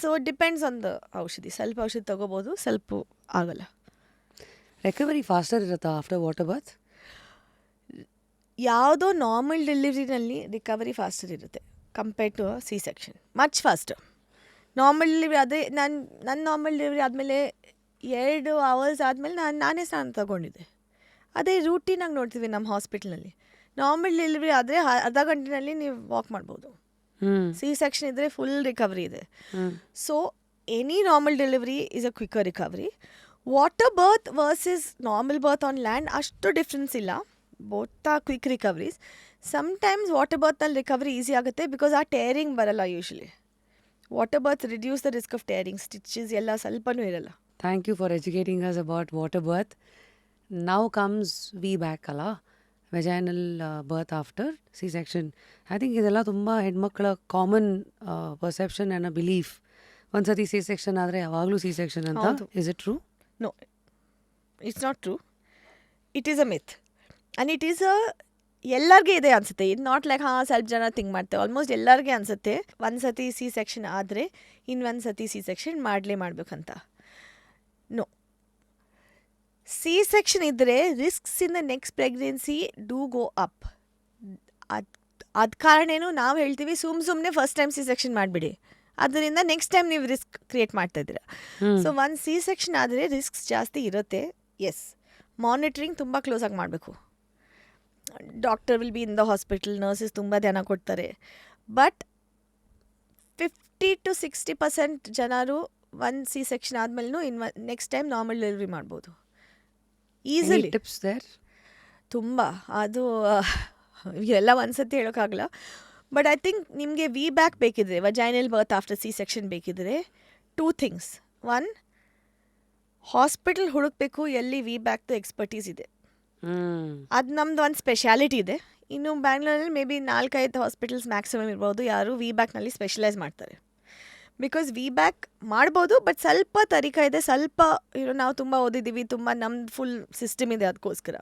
so depends on the ಔಷಧಿ. ಸ್ವಲ್ಪ ಔಷಧಿ ತಗೋಬೋದು, ಸ್ವಲ್ಪ ಆಗಲ್ಲ. ರಿಕವರಿ ಫಾಸ್ಟರ್ ಇರುತ್ತಾ ಆಫ್ಟರ್ ವಾಟರ್ ಬರ್ತ್? ಯಾವುದೋ ನಾರ್ಮಲ್ ಡೆಲಿವರಿನಲ್ಲಿ ರಿಕವರಿ ಫಾಸ್ಟರ್ ಇರುತ್ತೆ compared to C section, much faster. Normal delivery ಅದೇ ನನ್ನ ನಾರ್ಮಲ್ ಡೆಲಿವರಿ ಆದಮೇಲೆ 2 ಅವರ್ಸ್ ಆದಮೇಲೆ ನಾನೇ ಸ್ನಾನ ತಗೊಂಡಿದ್ದೆ. ಅದೇ ರೂಟೀನಾಗಿ ನೋಡ್ತೀವಿ ನಮ್ಮ ಹಾಸ್ಪಿಟ್ಲಲ್ಲಿ. ನಾರ್ಮಲ್ ಡೆಲಿವರಿ ಆದರೆ ಅರ್ಧ ಗಂಟೆನಲ್ಲಿ ನೀವು ವಾಕ್ ಮಾಡ್ಬೋದು. ಸಿ ಸೆಕ್ಷನ್ ಇದ್ದರೆ ಫುಲ್ ರಿಕವರಿ ಇದೆ. So any normal delivery is a quicker recovery. Water birth versus normal birth on land ಅಷ್ಟು ಡಿಫ್ರೆನ್ಸ್ ಇಲ್ಲ. Both are quick recoveries. Sometimes water ಬರ್ತ್ನಲ್ಲಿ ರಿಕವರಿ ಈಸಿ ಆಗುತ್ತೆ, ಬಿಕಾಸ್ ಆ ಟೇರಿಂಗ್ ಬರಲ್ಲ usually. Water birth reduce the risk of tearing, stitches ಎಲ್ಲ ಸ್ವಲ್ಪನೂ ಇರಲ್ಲ. Thank you for educating us about water birth. Now comes VBAC ಅಲ್ಲ, vaginal birth after C section. I think ಇದೆಲ್ಲ ತುಂಬ ಹೆಣ್ಮಕ್ಳ common perception and a belief. ಒಂದ್ಸತಿ C section ಆದರೆ ಯಾವಾಗಲೂ ಸಿ ಸೆಕ್ಷನ್ ಅಂತ. ಹೌದು. Is it true? No, it's not true. It is a myth. And it is ಎಲ್ಲರಿಗೆ ಇದೆ ಅನಿಸುತ್ತೆ. ಇದು ನಾಟ್ ಲೈಕ್ ಸ್ವಲ್ಪ ಜನ ಥಿಂಕ್ ಮಾಡ್ತೇವೆ. ಆಲ್ಮೋಸ್ಟ್ ಎಲ್ಲರಿಗೆ ಅನಿಸುತ್ತೆ ಒಂದು ಸತಿ ಸಿ ಸೆಕ್ಷನ್ ಆದರೆ ಇನ್ನೊಂದು ಸತಿ ಸಿ ಸೆಕ್ಷನ್ ಮಾಡಬೇಕಂತ. ನೋ, ಸಿ ಸೆಕ್ಷನ್ ಇದ್ದರೆ risks in the next pregnancy do go up. ಅದು ಕಾರಣೇನು ನಾವು ಹೇಳ್ತೀವಿ, ಸುಮ್ಮನೆ ಫಸ್ಟ್ ಟೈಮ್ ಸಿ ಸೆಕ್ಷನ್ ಮಾಡಿಬಿಡಿ, ಅದರಿಂದ ನೆಕ್ಸ್ಟ್ ಟೈಮ್ ನೀವು ರಿಸ್ಕ್ ಕ್ರಿಯೇಟ್ ಮಾಡ್ತಾ ಇದ್ದೀರಾ. ಸೊ ಒಂದು ಸಿ ಸೆಕ್ಷನ್ ಆದರೆ ರಿಸ್ಕ್ಸ್ ಜಾಸ್ತಿ ಇರುತ್ತೆ. ಎಸ್, ಮಾನಿಟ್ರಿಂಗ್ ತುಂಬ ಕ್ಲೋಸಾಗಿ ಮಾಡಬೇಕು. Doctor will be in the hospital, nurses ತುಂಬ ಧ್ಯಾನ ಕೊಡ್ತಾರೆ. ಬಟ್ 50 to 60% ಜನರು ಒಂದು ಸಿ ಸೆಕ್ಷನ್ ಆದಮೇಲೂ ನೆಕ್ಸ್ಟ್ ಟೈಮ್ ನಾರ್ಮಲ್ ಡೆಲಿವರಿ ಮಾಡ್ಬೋದು ಈಸಿಲಿ. Tips there? ತುಂಬ ಅದು ಎಲ್ಲ ಒಂದ್ಸತಿ ಹೇಳೋಕ್ಕಾಗಲ್ಲ. ಬಟ್ ಐ ಥಿಂಕ್ ನಿಮಗೆ ವಿ ಬ್ಯಾಕ್ ಬೇಕಿದ್ರೆ, vaginal birth after C section ಬೇಕಿದ್ರೆ 2 ಥಿಂಗ್ಸ್. 1, ಹಾಸ್ಪಿಟಲ್ ಹುಡುಕಬೇಕು ಎಲ್ಲಿ ವಿ ಬ್ಯಾಕ್ದು ಎಕ್ಸ್ಪರ್ಟೀಸ್ ಇದೆ. ಅದು ನಮ್ದು ಒಂದು ಸ್ಪೆಷಾಲಿಟಿ ಇದೆ. ಇನ್ನು ಬ್ಯಾಂಗ್ಳೂರಲ್ಲಿ ಮೇ ಬಿ 4-5 ಹಾಸ್ಪಿಟಲ್ಸ್ ಮ್ಯಾಕ್ಸಿಮಮ್ ಇರ್ಬೋದು ಯಾರು ವಿ ಬ್ಯಾಕ್ನಲ್ಲಿ ಸ್ಪೆಷಲೈಸ್ ಮಾಡ್ತಾರೆ. ಬಿಕಾಸ್ ವಿ ಬ್ಯಾಕ್ ಮಾಡ್ಬೋದು, ಬಟ್ ಸ್ವಲ್ಪ ತರೀಕ ಇದೆ, ಸ್ವಲ್ಪ ನಾವು ತುಂಬ ಓದಿದ್ದೀವಿ, ತುಂಬ ನಮ್ದು ಫುಲ್ ಸಿಸ್ಟಮ್ ಇದೆ ಅದಕ್ಕೋಸ್ಕರ.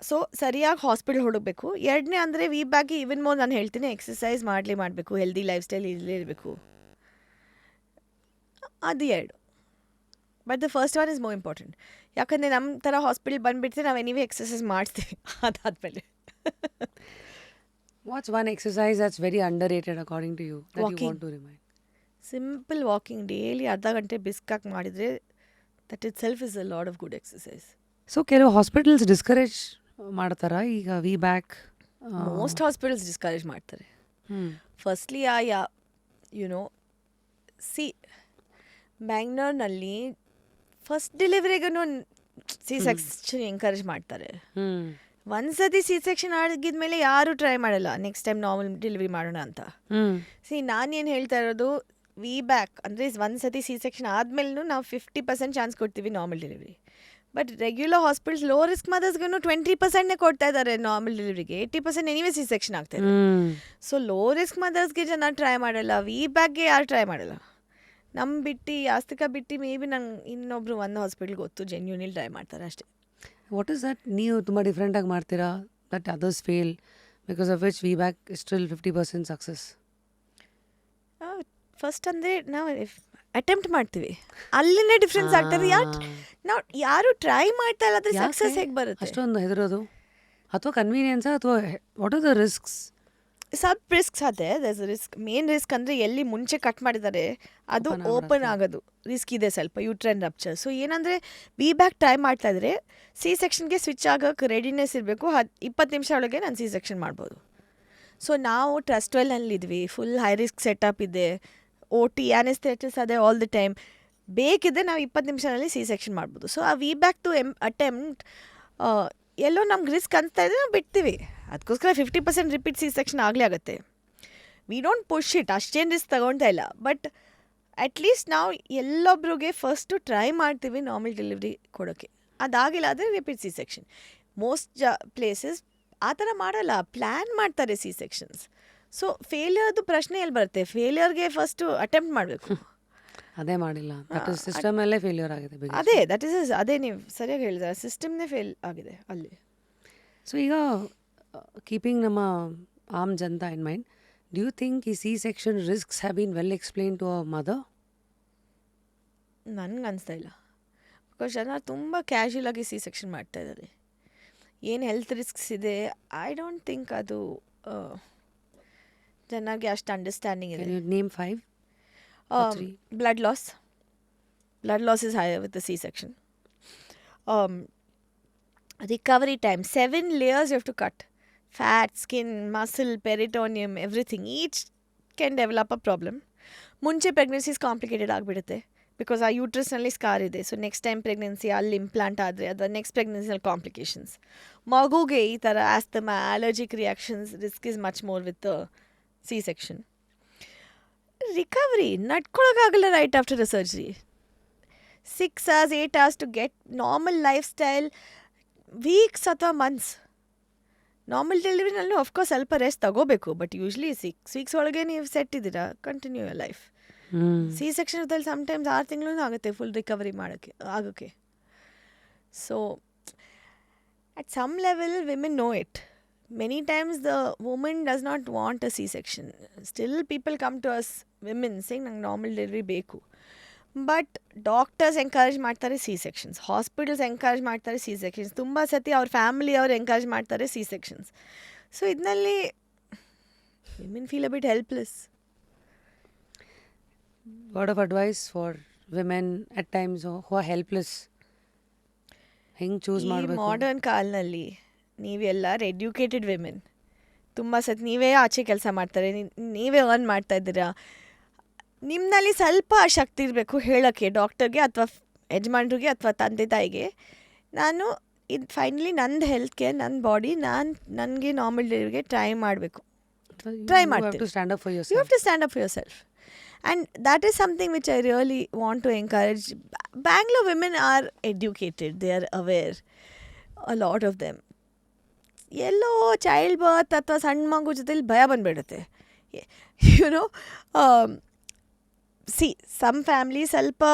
ಸೊ ಸರಿಯಾಗಿ ಹಾಸ್ಪಿಟಲ್ ಹುಡುಕಬೇಕು. 2ನೇ ಅಂದರೆ ವಿ ಬ್ಯಾಕ್ಗೆ ಈವನ್ ಮೋರ್ ನಾನು ಹೇಳ್ತೀನಿ, ಎಕ್ಸಸೈಸ್ ಮಾಡಬೇಕು, ಹೆಲ್ದಿ ಲೈಫ್ ಸ್ಟೈಲ್ ಇಲ್ಲೇ ಇರಬೇಕು. ಅದು 2. But the first one is more important. ಯಾಕಂದರೆ ನಮ್ಮ ಥರ ಹಾಸ್ಪಿಟಲ್ ಬಂದುಬಿಡ್ತೀವಿ, ನಾವು ಎನಿವೇ ಎಕ್ಸಸೈಸ್ ಮಾಡ್ತೀವಿ ಅದಾದಮೇಲೆ. What's one exercise that's very underrated according to you that you Walking. Want to remind? Simple walking daily ಅರ್ಧ ಗಂಟೆ ಬಿಸ್ಕಾಗಿ ಮಾಡಿದರೆ that itself is a lot of good exercise. So ಕೆಲವು hospitals discourage ಮಾಡ್ತಾರಾ ಈಗ VBAC? Most hospitals discourage ಮಾಡ್ತಾರೆ. Firstly you know C ಬ್ಯಾಂಗ್ಳೂರ್ನಲ್ಲಿ first ಡೆಲಿವರಿಗೂ ಸಿ ಸೆಕ್ಷನ್ ಎಂಕರೇಜ್ ಮಾಡ್ತಾರೆ. ಒಂದ್ಸತಿ ಸಿ ಸೆಕ್ಷನ್ ಆಗಿದ್ಮೇಲೆ ಯಾರೂ ಟ್ರೈ ಮಾಡಲ್ಲ ನೆಕ್ಸ್ಟ್ ಟೈಮ್ ನಾರ್ಮಲ್ ಡೆಲಿವರಿ ಮಾಡೋಣ ಅಂತ. ನಾನೇನು ಹೇಳ್ತಾ ಇರೋದು, ವಿ ಬ್ಯಾಕ್ ಅಂದರೆ ಒಂದ್ಸತಿ ಸಿ ಸೆಕ್ಷನ್ ಆದಮೇಲೂ ನಾವು 50% ಚಾನ್ಸ್ ಕೊಡ್ತೀವಿ normal delivery. But regular hospitals low risk ಮದರ್ಸ್ಗೂ 20%ನೇ ಕೊಡ್ತಾ ಇದ್ದಾರೆ ನಾರ್ಮಲ್ ಡೆಲಿವರಿಗೆ. 80% ಎನಿವೇ ಸಿ ಸೆಕ್ಷನ್ ಆಗ್ತಾಯಿದೆ. ಸೊ ಲೋ ರಿಸ್ಕ್ ಮದರ್ಸ್ಗೆ ಜನ ಟ್ರೈ ಮಾಡಲ್ಲ, ವಿ ಬ್ಯಾಕ್ಗೆ ಯಾರು ಟ್ರೈ ಮಾಡಲ್ಲ. ನಮ್ಮ ಬಿಟ್ಟು ಆಸ್ತಿಕ ಬಿಟ್ಟು ಮೇ ಬಿ ನಂಗೆ ಇನ್ನೊಬ್ರು ಒಂದು ಹಾಸ್ಪಿಟಲ್ ಗೊತ್ತು ಜೆನ್ಯೂನಿಲ್ ಟ್ರೈ ಮಾಡ್ತಾರೆ ಅಷ್ಟೇ. What is that? ನೀವು ತುಂಬ ಡಿಫ್ರೆಂಟಾಗಿ ಮಾಡ್ತೀರಾ that others fail because of which we back is still 50% success? First ಅಂದರೆ ನಾವು ಅಟೆಂಪ್ಟ್ ಮಾಡ್ತೀವಿ, ಅಲ್ಲಿನೇ ಡಿಫ್ರೆನ್ಸ್ ಆಗ್ತದೆ. ನಾವು ಯಾರು ಟ್ರೈ ಮಾಡ್ತಾ ಇಲ್ಲ ಅದ್ರ ಸಕ್ಸಸ್ ಹೇಗೆ ಬರುತ್ತೆ? ಅಷ್ಟೊಂದು ಹೆದರೋದು ಅಥವಾ ಕನ್ವೀನಿಯನ್ಸ್ ಅಥವಾ ವಾಟ್ ಆರ್ ದ ರಿಸ್ಕ್ಸ್? ಸಬ್ ರಿಸ್ಕ್ಸ್ ಅದೇ. ದರ್ಸ್ ರಿಸ್ಕ್, ಮೇನ್ ರಿಸ್ಕ್ ಅಂದರೆ ಎಲ್ಲಿ ಮುಂಚೆ ಕಟ್ ಮಾಡಿದ್ದಾರೆ ಅದು ಓಪನ್ ಆಗೋದು ರಿಸ್ಕ್ ಇದೆ ಸ್ವಲ್ಪ, ಯೂಟ್ರೈನ್ ರಪ್ಚರ್. ಸೊ ಏನಂದರೆ ವಿ ಬ್ಯಾಕ್ ಟ್ರೈ ಮಾಡ್ತಾ ಇದ್ರೆ ಸಿ ಸೆಕ್ಷನ್ಗೆ ಸ್ವಿಚ್ ಆಗೋಕ್ಕೆ ರೆಡಿನೆಸ್ ಇರಬೇಕು. 20 ನಿಮಿಷ ಒಳಗೆ ನಾನು ಸಿ ಸೆಕ್ಷನ್ ಮಾಡ್ಬೋದು. ಸೊ ನಾವು ಟ್ರಸ್ಟ್ವೆಲ್ನಲ್ಲಿದ್ವಿ, ಫುಲ್ ಹೈ ರಿಸ್ಕ್ ಸೆಟಪ್ ಇದೆ, OT ಆನೆಸ್ಥೆಟಿಸ್ ಅದೇ ಆಲ್ ದಿ ಟೈಮ್. ಬೇಕಿದ್ರೆ ನಾವು 20 ನಿಮಿಷದಲ್ಲಿ ಸಿ ಸೆಕ್ಷನ್ ಮಾಡ್ಬೋದು. ಸೊ ಆ ವಿ ಬ್ಯಾಕ್ ಟು ಅಟೆಂಪ್ಟ್ ಎಲ್ಲೋ ನಮ್ಗೆ ರಿಸ್ಕ್ ಅನಿಸ್ತಾ ಇದ್ರೆ ನಾವು ಬಿಡ್ತೀವಿ. ಅದಕ್ಕೋಸ್ಕರ 50% ರಿಪೀಟ್ ಸಿ ಸೆಕ್ಷನ್ ಆಗಲೇ ಆಗುತ್ತೆ. ವಿ ಡೋಂಟ್ ಪುಷ್ ಇಟ್, ಅಷ್ಟೇನು ರಿಸ್ಕ್ ತಗೊಳ್ತಾ ಇಲ್ಲ. ಬಟ್ ಅಟ್ಲೀಸ್ಟ್ ನಾವು ಎಲ್ಲೊಬ್ರಿಗೆ ಫಸ್ಟು ಟ್ರೈ ಮಾಡ್ತೀವಿ ನಾರ್ಮಲ್ ಡೆಲಿವರಿ ಕೊಡೋಕ್ಕೆ. ಅದಾಗಿಲ್ಲ ಆದರೆ repeat C section. Most places ಆ ಥರ ಮಾಡಲ್ಲ, ಪ್ಲ್ಯಾನ್ ಮಾಡ್ತಾರೆ ಸಿ ಸೆಕ್ಷನ್ಸ್. ಸೊ ಫೇಲ್ಯೂರ್ದು ಪ್ರಶ್ನೆ ಎಲ್ಲಿ ಬರುತ್ತೆ? ಫೇಲ್ಯೂರ್ಗೆ ಫಸ್ಟು ಅಟೆಂಪ್ಟ್ ಮಾಡಬೇಕು. ಅದೇ ಮಾಡಿಲ್ಲ, ದಟ್ ಇಸ್ ಸಿಸ್ಟಮಲ್ಲೇ ಫೇಲ್ಯೂರ್ ಆಗಿದೆ. ಅದೇ ನೀವು ಸರಿಯಾಗಿ ಹೇಳಿದ್ರೆ ಸಿಸ್ಟಮ್ನೇ ಫೇಲ್ ಆಗಿದೆ ಅಲ್ಲಿ. ಸೊ ಈಗ ಕೀಪಿಂಗ್ ನಮ್ಮ ಆಮ್ ಜನತಾ in mind, do you think ಈ C section risks have been well explain to a mother? ನನಗೆ ಅನಿಸ್ತಾ ಇಲ್ಲ. ಬಿಕಾಸ್ ಜನ ತುಂಬ ಕ್ಯಾಶುಯಲಾಗಿ ಸಿ ಸೆಕ್ಷನ್ ಮಾಡ್ತಾ ಇದ್ದಾರೆ. ಏನು ಹೆಲ್ತ್ ರಿಸ್ಕ್ಸ್ ಇದೆ ಐ ಡೋಂಟ್ ಥಿಂಕ್ ಅದು ಜನರಿಗೆ ಅಷ್ಟು ಅಂಡರ್ಸ್ಟ್ಯಾಂಡಿಂಗ್ ಇದೆ. Name 5. Blood loss. Blood loss is higher with the C-section. Recovery time, 7 layers you have to cut. Fat, skin, muscle, peritoneum, everything. Each can develop a problem. ಮುಂಚೆ pregnancies complicated ಆಗಿಬಿಡುತ್ತೆ because ಆ ಯೂಟ್ರಸ್ನಲ್ಲಿ scar ಇದೆ. So next time pregnancy ಅಲ್ಲಿ implant ಆದರೆ ಅಥವಾ next ಪ್ರೆಗ್ನೆನ್ಸಿನಲ್ಲಿ complications. ಮಗುಗೆ ಈ ಥರ asthma, allergic reactions risk is much more with C section. Recovery ನಡ್ಕೊಳಕ್ಕಾಗಲ್ಲ right after the surgery. 6 hours 8 hours to get normal lifestyle, weeks ಅಥವಾ ಮಂತ್ಸ್. ನಾರ್ಮಲ್ ಡೆಲಿವರಿನಲ್ಲೂ ಅಫ್ಕೋರ್ಸ್ ಸ್ವಲ್ಪ ರೆಸ್ಟ್ ತಗೋಬೇಕು, ಬಟ್ ಯೂಶ್ವಲಿ 6 weeks ಒಳಗೆ ನೀವು ಸೆಟ್ ಇದ್ದೀರಾ, continue your life. C ಸೆಕ್ಷನ್ದಲ್ಲಿ sometimes 6 ತಿಂಗಳೂ ಆಗುತ್ತೆ ಫುಲ್ ರಿಕವರಿ ಆಗೋಕ್ಕೆ. So at some level women know it. Many times the woman does not want a C-section. Still people come to us, women, saying nange normal delivery beku. But doctors encourage ಮಾಡ್ತಾರೆ C-sections. Hospitals encourage ಮಾಡ್ತಾರೆ C-sections. ತುಂಬ ಸತಿ ಅವ್ರ family ಅವ್ರು encourage ಮಾಡ್ತಾರೆ C-sections. So ಇದರಲ್ಲಿ women feel a bit helpless. Word of advice for women at times who are helpless. ಹೆಂಗೆ choose ಮಾಡಬೇಕು? ಮಾಡರ್ನ್ ಕಾಲದಲ್ಲಿ ನೀವೆಲ್ಲ ಎಡ್ಯುಕೇಟೆಡ್ ವಿಮೆನ್, ತುಂಬ ಸತಿ ನೀವೇ ಆಚೆ ಕೆಲಸ ಮಾಡ್ತಾರೆ, ನೀವೇ ಅರ್ನ್ ಮಾಡ್ತಾ ಇದ್ದೀರಾ. ನಿಮ್ಮಲ್ಲಿ ಸ್ವಲ್ಪ ಶಕ್ತಿ ಇರಬೇಕು ಹೇಳೋಕ್ಕೆ ಡಾಕ್ಟರ್ಗೆ ಅಥವಾ ಯಜಮಾನ್ರಿಗೆ ಅಥವಾ ತಂದೆ ತಾಯಿಗೆ, ನಾನು ಇದು ಫೈನಲಿ ನಂದು ಹೆಲ್ತ್ ಕೇರ್, ನನ್ನ ಬಾಡಿ, ನನಗೆ ನಾರ್ಮಲ್ ಡೆಲಿವರಿಗೆ ಟ್ರೈ ಮಾಡಬೇಕು. ಟ್ರೈ ಮಾಡ್ತೀನಿ. You have to stand up for yourself. And that is something which I really want to encourage. Bangalore women are educated, they are aware, a lot of them. Yellow child birth ಅಥವಾ ಸಣ್ಣ ಮಗು ಜೊತೆಲಿ ಭಯ ಬಂದುಬಿಡುತ್ತೆ. Some family ಸ್ವಲ್ಪ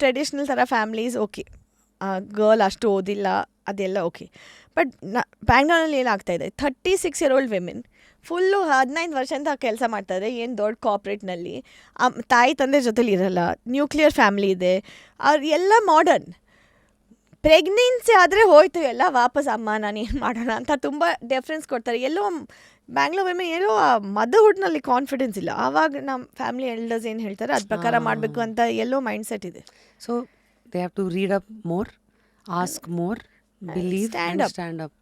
traditional ಥರ families okay, girl ಅಷ್ಟು ಓದಿಲ್ಲ ಅದೆಲ್ಲ ಓಕೆ. ಬಟ್ ಬ್ಯಾಂಗ್ಳೂರಲ್ಲಿ ಏನಾಗ್ತಾಯಿದೆ, 36-year-old ವಿಮೆನ್ ಫುಲ್ಲು 15 ವರ್ಷ ಅಂತ ಕೆಲಸ ಮಾಡ್ತಾರೆ, ಏನು ದೊಡ್ಡ ಕಾರ್ಪೊರೇಟ್ನಲ್ಲಿ. ತಾಯಿ ತಂದೆ ಜೊತೆಲಿ ಇರಲ್ಲ, ನ್ಯೂಕ್ಲಿಯರ್ ಫ್ಯಾಮ್ಲಿ ಇದೆ, ಅವ್ರು ಎಲ್ಲ ಮಾಡರ್ನ್. ಪ್ರೆಗ್ನೆನ್ಸಿ ಆದರೆ ಹೋಯ್ತು ಎಲ್ಲ, ವಾಪಸ್ ಅಮ್ಮ ನಾನು ಏನು ಮಾಡೋಣ ಅಂತ ತುಂಬ ಡಿಫ್ರೆನ್ಸ್ ಕೊಡ್ತಾರೆ. ಎಲ್ಲೋ ಬ್ಯಾಂಗ್ಳೂರ್ ವಿಮೆನ್ ಎಲ್ಲೋ ಆ ಮದರ್ಹುಡ್ನಲ್ಲಿ ಕಾನ್ಫಿಡೆನ್ಸ್ ಇಲ್ಲ. ಆವಾಗ ನಮ್ಮ ಫ್ಯಾಮಿಲಿ ಎಲ್ಡರ್ಸ್ ಏನು ಹೇಳ್ತಾರೆ ಅದ್ರ ಪ್ರಕಾರ ಮಾಡಬೇಕು ಅಂತ ಎಲ್ಲೋ ಮೈಂಡ್ ಸೆಟ್ ಇದೆ. So they have to read up more, ask more, believe and stand up.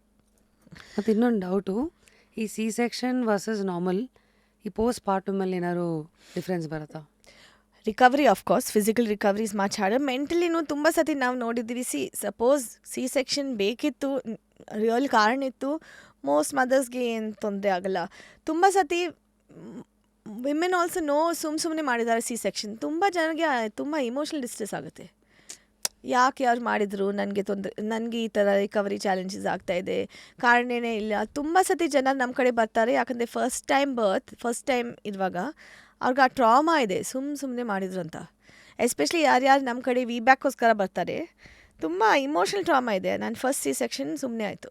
ಮತ್ತು ಇನ್ನೊಂದು ಡೌಟು, ಈ ಸಿ ಸೆಕ್ಷನ್ ವರ್ಸಸ್ ನಾರ್ಮಲ್, ಈ ಪೋಸ್ಟ್ ಪಾರ್ಟಮಲ್ಲಿ ಏನಾದ್ರು ಡಿಫ್ರೆನ್ಸ್ ಬರುತ್ತಾ? Recovery of course physical recovery is much harder. ಮೆಂಟಲಿನೂ ತುಂಬ ಸತಿ ನಾವು ನೋಡಿದ್ದೀವಿ. ಸಪೋಸ್ ಸಿ ಸೆಕ್ಷನ್ ಬೇಕಿತ್ತು, ರಿಯಲ್ ಕಾರಣ ಇತ್ತು, ಮೋಸ್ಟ್ ಮದರ್ಸ್ಗೆ ಏನು ತೊಂದರೆ ಆಗಲ್ಲ. ತುಂಬ ಸತಿ ವಿಮೆನ್ ಆಲ್ಸೋ ಸುಮ್ಮನೆ ಮಾಡಿದ್ದಾರೆ ಸಿ ಸೆಕ್ಷನ್. ತುಂಬ ಜನಕ್ಕೆ ತುಂಬ ಇಮೋಷ್ನಲ್ ಡಿಸ್ಟ್ರೆಸ್ ಆಗುತ್ತೆ. ಯಾಕೆ ಯಾರು ಮಾಡಿದರು, ನನಗೆ ಈ ಥರ ರಿಕವರಿ ಚಾಲೆಂಜಸ್ ಆಗ್ತಾಯಿದೆ, ಕಾರಣನೇ ಇಲ್ಲ. ತುಂಬ ಸತಿ ಜನ ನಮ್ಮ ಕಡೆ ಬರ್ತಾರೆ, ಯಾಕಂದರೆ ಫಸ್ಟ್ ಟೈಮ್ ಇರುವಾಗ ಅವ್ರಿಗೆ ಆ ಟ್ರಾಮಾ ಇದೆ, ಸುಮ್ಮನೆ ಮಾಡಿದ್ರು ಅಂತ. ಎಸ್ಪೆಷಲಿ ಯಾರ್ಯಾರು ನಮ್ಮ ಕಡೆ ವಿ ಬ್ಯಾಕ್ಗೋಸ್ಕರ ಬರ್ತಾರೆ, ತುಂಬ ಇಮೋಷ್ನಲ್ ಟ್ರಾಮಾ ಇದೆ. ನಾನು ಫಸ್ಟ್ ಸಿ ಸೆಕ್ಷನ್ ಸುಮ್ಮನೆ ಆಯಿತು.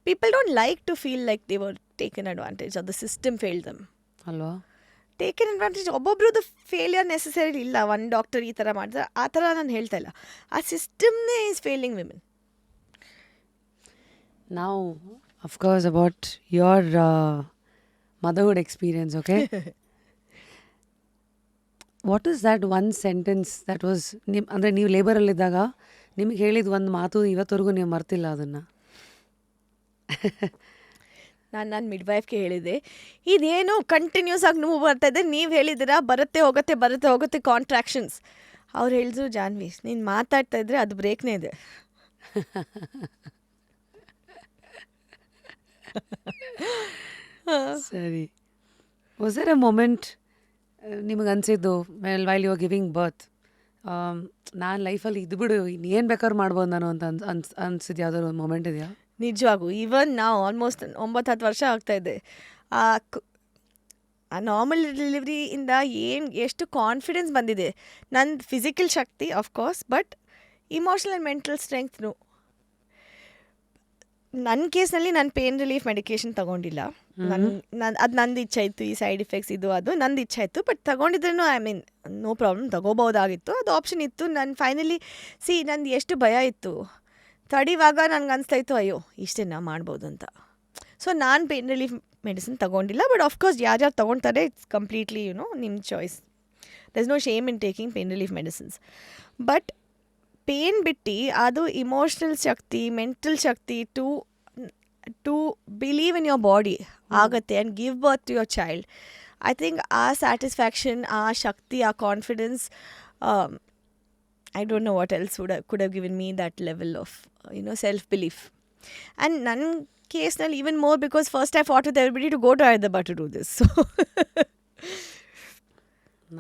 People don't like to feel like they were taken advantage of the system failed them ಅಲ್ವಾ? Taken advantage. ಒಬ್ಬೊಬ್ರದ್ದು ಫೇಲಿಯರ್ ನೆಸೆಸರಿ ಇಲ್ಲ, ಒನ್ ಡಾಕ್ಟರ್ ಈ ಥರ ಮಾಡಿದ್ರೆ ಆ ಥರ ನಾನು ಹೇಳ್ತಾ ಇಲ್ಲ. ಆ ಸಿಸ್ಟಮ್ನೇ is failing women. Now, of course, about your motherhood experience, okay? What is that one sentence that was ಅಂದರೆ ನೀವು ಲೇಬರಲ್ಲಿದ್ದಾಗ ನಿಮಗೆ ಹೇಳಿದ ಒಂದು ಮಾತು ಇವತ್ತವರೆಗೂ ನೀವು ಮರ್ತಿಲ್ಲ ಅದನ್ನು? ನಾನು ನನ್ನ ಮಿಡ್ವೈಫ್ಗೆ ಹೇಳಿದೆ, ಇದೇನು ಕಂಟಿನ್ಯೂಸ್ ಆಗಿ ನೋವು ಬರ್ತಾ ಇದೆ, ನೀವು ಹೇಳಿದ್ದೀರಾ ಬರುತ್ತೆ ಹೋಗುತ್ತೆ ಕಾಂಟ್ರಾಕ್ಷನ್ಸ್. ಅವ್ರು ಹೇಳಿದ್ರು, ಜಾನ್ವಿ ನೀನು ಮಾತಾಡ್ತಾ ಇದ್ರೆ ಅದು ಬ್ರೇಕ್ನೇ ಇದೆ. ಸರಿ. ವಾಸ್ ದೇರ್ ಅ ಮೊಮೆಂಟ್ ನಿಮಗೆ ಅನಿಸಿದ್ದು while you are giving birth, ನಾನು ಲೈಫಲ್ಲಿ ಇದು ಬಿಡು ಇನ್ನೇನು ಬೇಕಾದ್ರೂ ಮಾಡ್ಬೋದು ನಾನು ಅಂತ ಅನ್ಸಿದ್ದು ಯಾವ್ದಾದ್ರು ಒಂದು ಮೊಮೆಂಟ್ ಇದೆಯಾ? ನಿಜವಾಗೂ ಈವನ್ ನಾವು ಆಲ್ಮೋಸ್ಟ್ 9-10 ವರ್ಷ ಆಗ್ತಾಯಿದೆ. ಆ ನಾರ್ಮಲ್ ಡೆಲಿವ್ರಿಯಿಂದ ಎಷ್ಟು ಕಾನ್ಫಿಡೆನ್ಸ್ ಬಂದಿದೆ. ನನ್ನ ಫಿಸಿಕಲ್ ಶಕ್ತಿ of course, but emotional and mental ಸ್ಟ್ರೆಂಗ್ತ್ನು. ನನ್ನ ಕೇಸ್ನಲ್ಲಿ ನಾನು ಪೇನ್ ರಿಲೀಫ್ ಮೆಡಿಕೇಶನ್ ತೊಗೊಂಡಿಲ್ಲ. ಅದು ನಂದು ಇಚ್ಛೆ ಇತ್ತು, ಈ ಸೈಡ್ ಎಫೆಕ್ಟ್ಸ್ ಇದು ಅದು ನಂದು ಇಚ್ಛೆ ಇತ್ತು. ಬಟ್ ತೊಗೊಂಡಿದ್ರೂ ಐ ಮೀನ್ ನೋ ಪ್ರಾಬ್ಲಮ್, ತೊಗೋಬೋದಾಗಿತ್ತು, ಅದು ಆಪ್ಷನ್ ಇತ್ತು. ನಾನು ಫೈನಲಿ ನಂದು ಎಷ್ಟು ಭಯ ಇತ್ತು ತಡಿವಾಗ ನನಗೆ ಅನಿಸ್ತಾ ಇತ್ತು, ಅಯ್ಯೋ ಇಷ್ಟೇ ನಾ ಮಾಡ್ಬೋದು ಅಂತ. ಸೊ ನಾನು ಪೇನ್ ರಿಲೀಫ್ ಮೆಡಿಸಿನ್ ತೊಗೊಂಡಿಲ್ಲ. ಬಟ್ ಆಫ್ಕೋರ್ಸ್ ಯಾರ್ಯಾರು ತೊಗೊಳ್ತಾರೆ ಇಟ್ಸ್ ಕಂಪ್ಲೀಟ್ಲಿ ನಿಮ್ಮ choice. There is no shame in taking pain relief medicines. But pain ಬಿಟ್ಟು ಅದು ಇಮೋಷ್ನಲ್ ಶಕ್ತಿ, ಮೆಂಟಲ್ ಶಕ್ತಿ to believe in your body ಆಗುತ್ತೆ and give birth to your child. I think ಆ satisfaction, ಆ ಶಕ್ತಿ, ಆ confidence, I don't know what else could have given me that level of self-belief. And ನನ್ನ ಕೇಸ್ನಲ್ಲಿ even more, because first I fought with everybody to go to Hyderabad to do this. So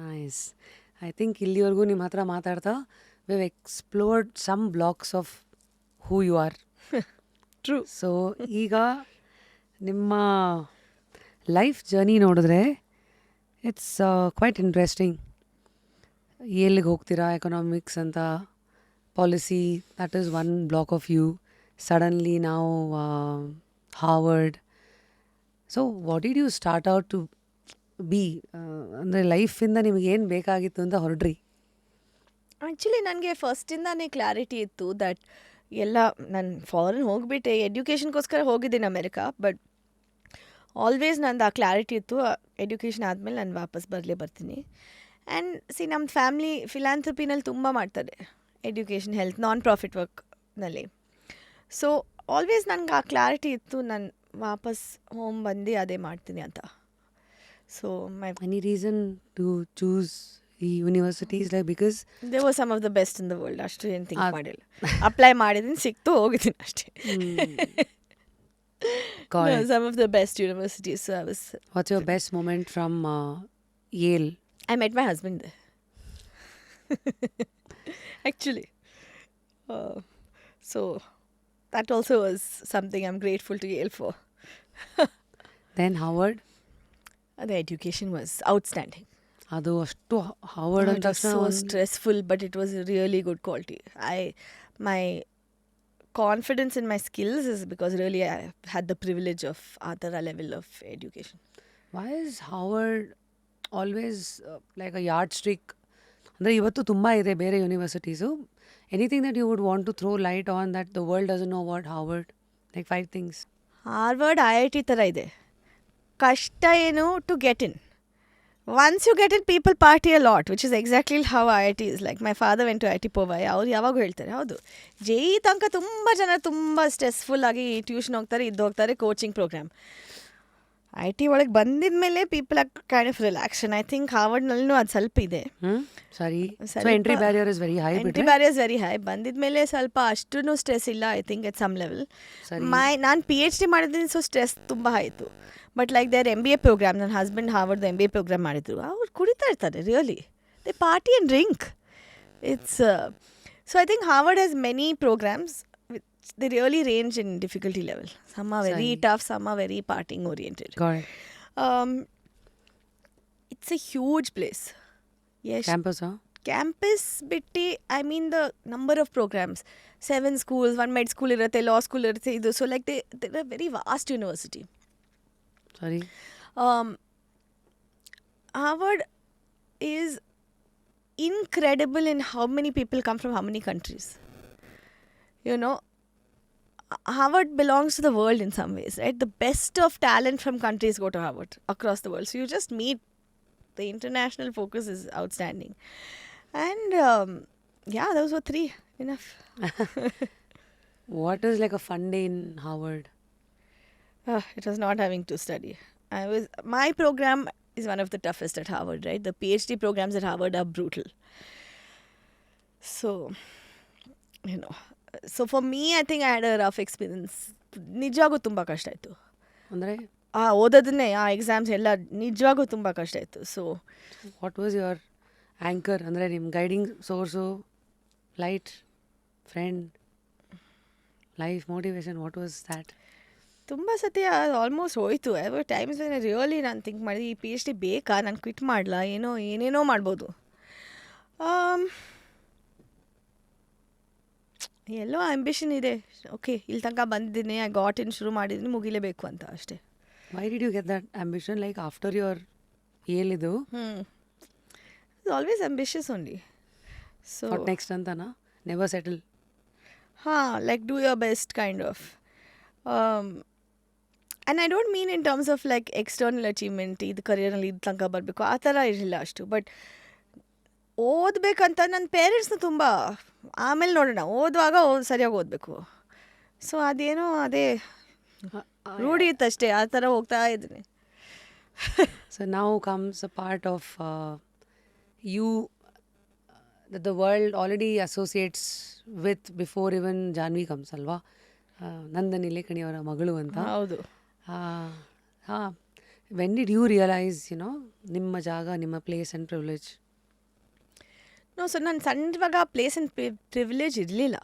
nice. I think ಇಲ್ಲಿವರೆಗೂ ನಿಮ್ಮ ಹತ್ರ ಮಾತಾಡ್ತಾ we have explored some blocks of who you are. True. So ಈಗ ನಿಮ್ಮ life journey ನೋಡಿದ್ರೆ it's quite interesting. ಎಲ್ಲಿಗೆ ಹೋಗ್ತೀರಾ, economics ಅಂತ policy, that is one block of you. Suddenly ನಾವು Harvard. So what did you start out to be? ಅಂದರೆ ಲೈಫಿಂದ ನಿಮಗೇನು ಬೇಕಾಗಿತ್ತು ಅಂತ ಹೊರಡ್ರಿ? ಆ್ಯಕ್ಚುಲಿ ನನಗೆ ಫಸ್ಟಿಂದಾನೇ ಕ್ಲಾರಿಟಿ ಇತ್ತು ದಟ್ ಎಲ್ಲ ನಾನು ಫಾರಿನ್ ಹೋಗಿಬಿಟ್ಟೆ, ಎಡ್ಯುಕೇಷನ್ಗೋಸ್ಕರ ಹೋಗಿದ್ದೀನಿ ಅಮೆರಿಕಾ. ಬಟ್ ಆಲ್ವೇಸ್ ನಂದು ಆ ಕ್ಲಾರಿಟಿ ಇತ್ತು, ಎಡ್ಯುಕೇಷನ್ ಆದಮೇಲೆ ನಾನು ವಾಪಸ್ ಬರ್ತೀನಿ. ಆ್ಯಂಡ್ ನಮ್ಮ ಫ್ಯಾಮ್ಲಿ ಫಿಲಾಂಥ್ರಪಿನಲ್ಲಿ ತುಂಬ ಮಾಡ್ತಾರೆ, ಎಡ್ಯುಕೇಷನ್, ಹೆಲ್ತ್, ನಾನ್ ಪ್ರಾಫಿಟ್ ವರ್ಕ್ನಲ್ಲಿ. ಸೊ ಆಲ್ವೇಸ್ ನನಗೆ ಆ ಕ್ಲಾರಿಟಿ ಇತ್ತು, ನಾನು ವಾಪಸ್ ಹೋಮ್ ಬಂದು ಅದೇ ಮಾಡ್ತೀನಿ ಅಂತ. So any reason to choose ಈ universities? Like because they was some of the best in the world. ಅಷ್ಟು ಏನು ಥಿಂಕ್ ಮಾಡಿಲ್ಲ, ಅಪ್ಲೈ ಮಾಡಿದ್ದೀನಿ, ಸಿಕ್ತು, ಹೋಗಿದ್ದೀನಿ ಅಷ್ಟೇ. Some of the best universities. So I was. What's your best moment from Yale? I met my husband there. Actually. So that also was something I'm grateful to Yale for. Then Howard? The education was outstanding. ಅದು ಅಷ್ಟು Harvard It ಅಂತ was so stressful, but it was really good quality. My confidence in my skills is because really I had the privilege of other level of education. Why is Howard always like a yardstick? ಅಂದರೆ ಇವತ್ತು ತುಂಬ ಇದೆ ಬೇರೆ universities. Anything that you would want to throw light on that the world doesn't know about Howard? Like 5 things. Harvard IIT ಥರ ಇದೆ. ಕಷ್ಟ ಏನು to get in. Once you get in, people party a lot, which is exactly how IIT is. Like my father went to IIT Povai. ಅವ್ರು ಯಾವಾಗೂ ಹೇಳ್ತಾರೆ, ಹೌದು JEE ತನಕ ತುಂಬ ಜನ ತುಂಬ ಸ್ಟ್ರೆಸ್ಫುಲ್ ಆಗಿ ಟ್ಯೂಷನ್ ಹೋಗ್ತಾರೆ, ಹೋಗ್ತಾರೆ, ಕೋಚಿಂಗ್ ಪ್ರೋಗ್ರಾಮ್. IIT ಒಳಗೆ ಬಂದಿದ ಮೇಲೆ people are kind of relaxing. I think ಹಾರ್ವರ್ಡ್ನಲ್ಲೂ ಅದು ಸ್ವಲ್ಪ ಇದೆ. ಸರಿ. So entry barrier is very high. Entry barrier very high. ಬಂದಿದ ಮೇಲೆ ಸ್ವಲ್ಪ ಅಷ್ಟೂ ಸ್ಟ್ರೆಸ್ ಇಲ್ಲ, I think at some level. ನಾನು PhD ಮಾಡಿದ್ದೀನಿ, ಸೊ ಸ್ಟ್ರೆಸ್ ತುಂಬ ಆಯಿತು. But like there MBA programme, ನನ್ನ ಹಸ್ಬೆಂಡ್ ಹಾರ್ವರ್ಡ್ MBA ಪ್ರೋಗ್ರಾಮ್ ಮಾಡಿದ್ರು, ಅವ್ರು ಕುಡಿತಾ ಇರ್ತಾರೆ, really they party and drink. It's so I think Harvard has many programmes which they really range in difficulty level. Some are very tough, some are very partying oriented. It's a huge place. Campus ಬಿಟ್ಟು I mean the number of programmes, 7 schools, 1 med school ಇರುತ್ತೆ, law school ಇರುತ್ತೆ, ಇದು. So like they are very vast university. Sorry. Harvard is incredible in how many people come from how many countries. You know, Harvard belongs to the world in some ways, right? The best of talent from countries go to Harvard across the world. So you just meet, the international focus is outstanding. And yeah, those were three. Enough. What is like a fun day in Harvard? It was not having to study. My program is one of the toughest at Harvard, right? The PhD programs at Harvard are brutal. So, you know, so for me, I think I had a rough experience. ನಿಜವಾಗೂ ತುಂಬ ಕಷ್ಟ ಆಯಿತು. ಅಂದರೆ ಓದೋದನ್ನೇ ಆ exams ಎಲ್ಲ ನಿಜವಾಗೂ ತುಂಬ ಕಷ್ಟ ಆಯಿತು. So what was your anchor, ಅಂದರೆ ನಿಮ್ಮ guiding source, light, friend, life motivation, what was that? ತುಂಬ ಸತಿ ಆಲ್ಮೋಸ್ಟ್ ಹೋಯಿತು. ಟೈಮ್ಸ್ ರಿಯಲಿ ನಾನು ಥಿಂಕ್ ಮಾಡಿದೆ, ಈ PhD ಬೇಕಾ, ನಾನು ಕ್ವಿಟ್ ಮಾಡಲಾ, ಏನೇನೋ ಮಾಡ್ಬೋದು. ಎಲ್ಲೋ ಆಂಬಿಷನ್ ಇದೆ. ಓಕೆ, ಇಲ್ಲಿ ತನಕ ಬಂದಿದ್ದೀನಿ, ಐ ಗಾಟ್ ಇನ್, ಶುರು ಮಾಡಿದ್ದೀನಿ, ಮುಗಿಲೇಬೇಕು ಅಂತ ಅಷ್ಟೇ. Why did you get that ambition like after your ಏಲಿದು? Always ambitious only. So what next ಅಂತನಾ? Never settle? ಹಾಂ, like do your best kind of. And I don't mean in terms of like external achievement, ಇದು ಕರಿಯರ್ನಲ್ಲಿ ಇದು ತನಕ ಬರಬೇಕು ಆ ಥರ ಇರಲಿಲ್ಲ ಅಷ್ಟು. ಬಟ್ ಓದಬೇಕಂತ ನನ್ನ ಪೇರೆಂಟ್ಸ್ನ ತುಂಬ, ಆಮೇಲೆ ನೋಡೋಣ, ಓದುವಾಗ ಸರಿಯಾಗಿ ಓದಬೇಕು. ಸೊ ಅದೇನೋ ಅದೇ ರೂಢಿ ಇತ್ತಷ್ಟೇ, ಆ ಥರ ಹೋಗ್ತಾ ಇದ್ದೀನಿ. So now comes a part of you that the world already associates with before even Janvi comes, ಅಲ್ವಾ? ನಂದನ್ ಇಲೇಖಣಿಯವರ ಮಗಳು ಅಂತ. ಹೌದು. ಹಾಂ, ವೆನ್ ಡಿಡ್ ಯು ರಿಯಲೈಸ್ ನಿಮ್ಮ ಜಾಗ, ನಿಮ್ಮ place and privilege? No, so ನಾನು ಸಣ್ಣವಾಗ ಪ್ಲೇಸ್ ಆ್ಯಂಡ್ ಪ್ರಿವಿಲೇಜ್ ಇರಲಿಲ್ಲ.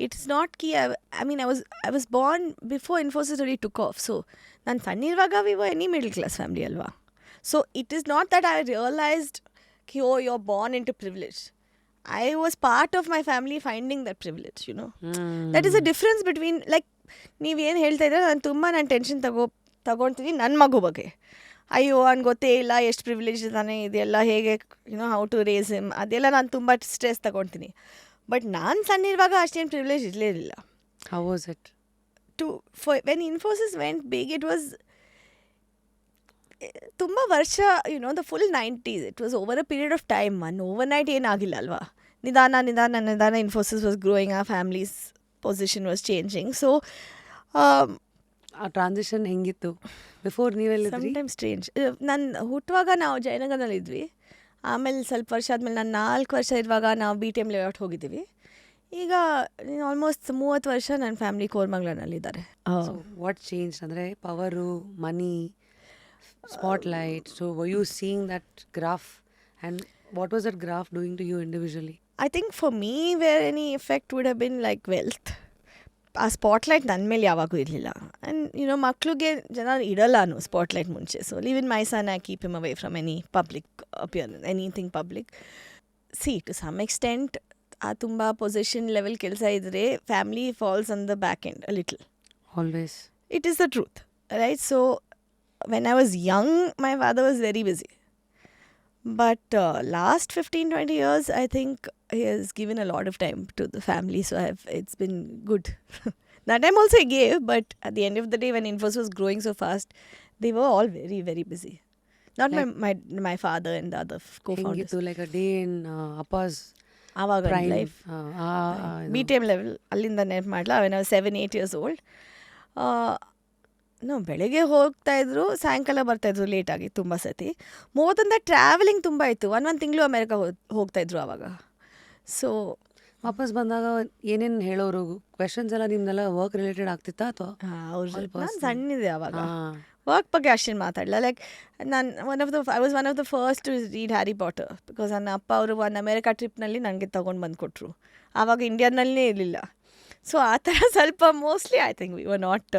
ಇಟ್ಸ್ ನಾಟ್ ಕಿ. I mean I was born before Infosys ready took off. So ನಾನು ಸಣ್ಣಿರುವಾಗ we were any middle class family ಅಲ್ವಾ. So it is not that I realised ಕಿ you are born into privilege. I was part of my family finding that privilege, That is a difference between, like, ನೀವೇನು ಹೇಳ್ತಾ ಇದ್ರೆ ನಾನು tension ತಗೊಳ್ತೀನಿ ನನ್ನ ಮಗು ಬಗ್ಗೆ. ಅಯ್ಯೋ, ಅವ್ನು ಗೊತ್ತೇ ಇಲ್ಲ ಎಷ್ಟು ಪ್ರಿವಿಲೇಜ್ ಇದ್ದಾನೆ, ಇದೆಲ್ಲ ಹೇಗೆ ಹೌ ಟು ರೇಸ್ ಹಿಮ್, ಅದೆಲ್ಲ ನಾನು ತುಂಬ ಸ್ಟ್ರೆಸ್ ತಗೊಳ್ತೀನಿ. ಬಟ್ ನಾನು ಸಣ್ಣಿರುವಾಗ ಅಷ್ಟೇನು ಪ್ರಿವಿಲೇಜ್ ಇರಲೇ ಇರಲಿಲ್ಲ. How was it? When Infosys went big, it was ತುಂಬ ವರ್ಷ, the full 90s. It was over a period of time. Overnight ಏನಾಗಿಲ್ಲ ಅಲ್ವಾ. ನಿಧಾನ ಇನ್ಫೋಸಿಸ್ ವಾಸ್ ಗ್ರೋಯಿಂಗ್, ಆ families position was changing. So ಆ ಟ್ರಾನ್ಸಿಷನ್ ಹೆಂಗಿತ್ತು ಬಿಫೋರ್? ನೀವೆಲ್ಲ ಟೈಮ್ ಸ್ಟ್ರೇಂಜ್. ನಾನು ಹುಟ್ಟುವಾಗ ನಾವು ಜಯನಗರದಲ್ಲಿದ್ವಿ. ಆಮೇಲೆ ಸ್ವಲ್ಪ ವರ್ಷ ಆದಮೇಲೆ ನಾನು 4 ವರ್ಷ ಇರುವಾಗ ನಾವು BTM ಲೇಔಟ್ ಹೋಗಿದ್ದೀವಿ. ಈಗ ಆಲ್ಮೋಸ್ಟ್ 30 ವರ್ಷ ನನ್ನ ಫ್ಯಾಮಿಲಿ ಕೋರ್ಮಂಗ್ಲನಲ್ಲಿದ್ದಾರೆ. ವಾಟ್ ಚೇಂಜ್ ಅಂದರೆ power, money, spotlight. So were you seeing that graph, and what was that graph doing to you individually? I think for me, where any effect would have been like wealth. ಆ spotlight ನನ್ನ ಮೇಲೆ ಯಾವಾಗೂ ಇರಲಿಲ್ಲ. And ಮಕ್ಳಿಗೆ ಜನ ಇಡಲ್ಲ spotlight ಮುಂಚೆ. So live in my son, I keep him away from any public appearance, anything public. To some extent ಆ ತುಂಬ ಪೊಸಿಷನ್ ಲೆವೆಲ್ ಕೆಲಸ ಇದ್ದರೆ family falls on the back end a little. Always. It is the truth, right? So when I was young, my father was very busy. But last 15-20 years, I think he has given a lot of time to the family. So it's been good. That time also he gave, but at the end of the day, when Infosys was growing so fast, they were all very, very busy. Not like my father and the other co-founders. ಹೆಂಗಿತ್ತು like a day in ಅಪ್ಪಾಸ್ ಆವಾಗ prime life BTM level ಅಲ್ಲಿಂದ ನೆನಪು ಮಾಡಲ. when I was 7-8 years old. ಬೆಳಗ್ಗೆ ಹೋಗ್ತಾಯಿದ್ರು, ಸಾಯಂಕಾಲ ಬರ್ತಾಯಿದ್ರು ಲೇಟಾಗಿ ತುಂಬ ಸತಿ. ಮೋದಂದ ಟ್ರಾವೆಲಿಂಗ್ ತುಂಬ ಇತ್ತು. ಒಂದು ತಿಂಗಳು ಅಮೆರಿಕ ಹೋಗ್ತಾಯಿದ್ರು ಆವಾಗ. ಸೊ ವಾಪಸ್ ಬಂದಾಗ ಏನೇನು ಹೇಳೋರು? ಕ್ವೆಶನ್ಸ್ ಎಲ್ಲ ನಿಮ್ದೆಲ್ಲ ವರ್ಕ್ ರಿಲೇಟೆಡ್ ಆಗ್ತಿತ್ತಾ ಅಥವಾ? ನಾನು ಸಣ್ಣಿದೆ ಆವಾಗ, ವರ್ಕ್ ಬಗ್ಗೆ ಅಷ್ಟೇನು ಮಾತಾಡಲ್ಲ. ಲೈಕ್ ನಾನು I was one of the first to read Harry Potter, because ನನ್ನ ಅಪ್ಪ ಅವರು ಒಂದು ಅಮೆರಿಕಾ ಟ್ರಿಪ್ನಲ್ಲಿ ನನಗೆ ತೊಗೊಂಡು ಬಂದು ಕೊಟ್ಟರು. ಆವಾಗ ಇಂಡಿಯಾನಲ್ಲೇ ಇರಲಿಲ್ಲ. ಸೊ ಆ ಥರ ಸ್ವಲ್ಪ mostly I think we were not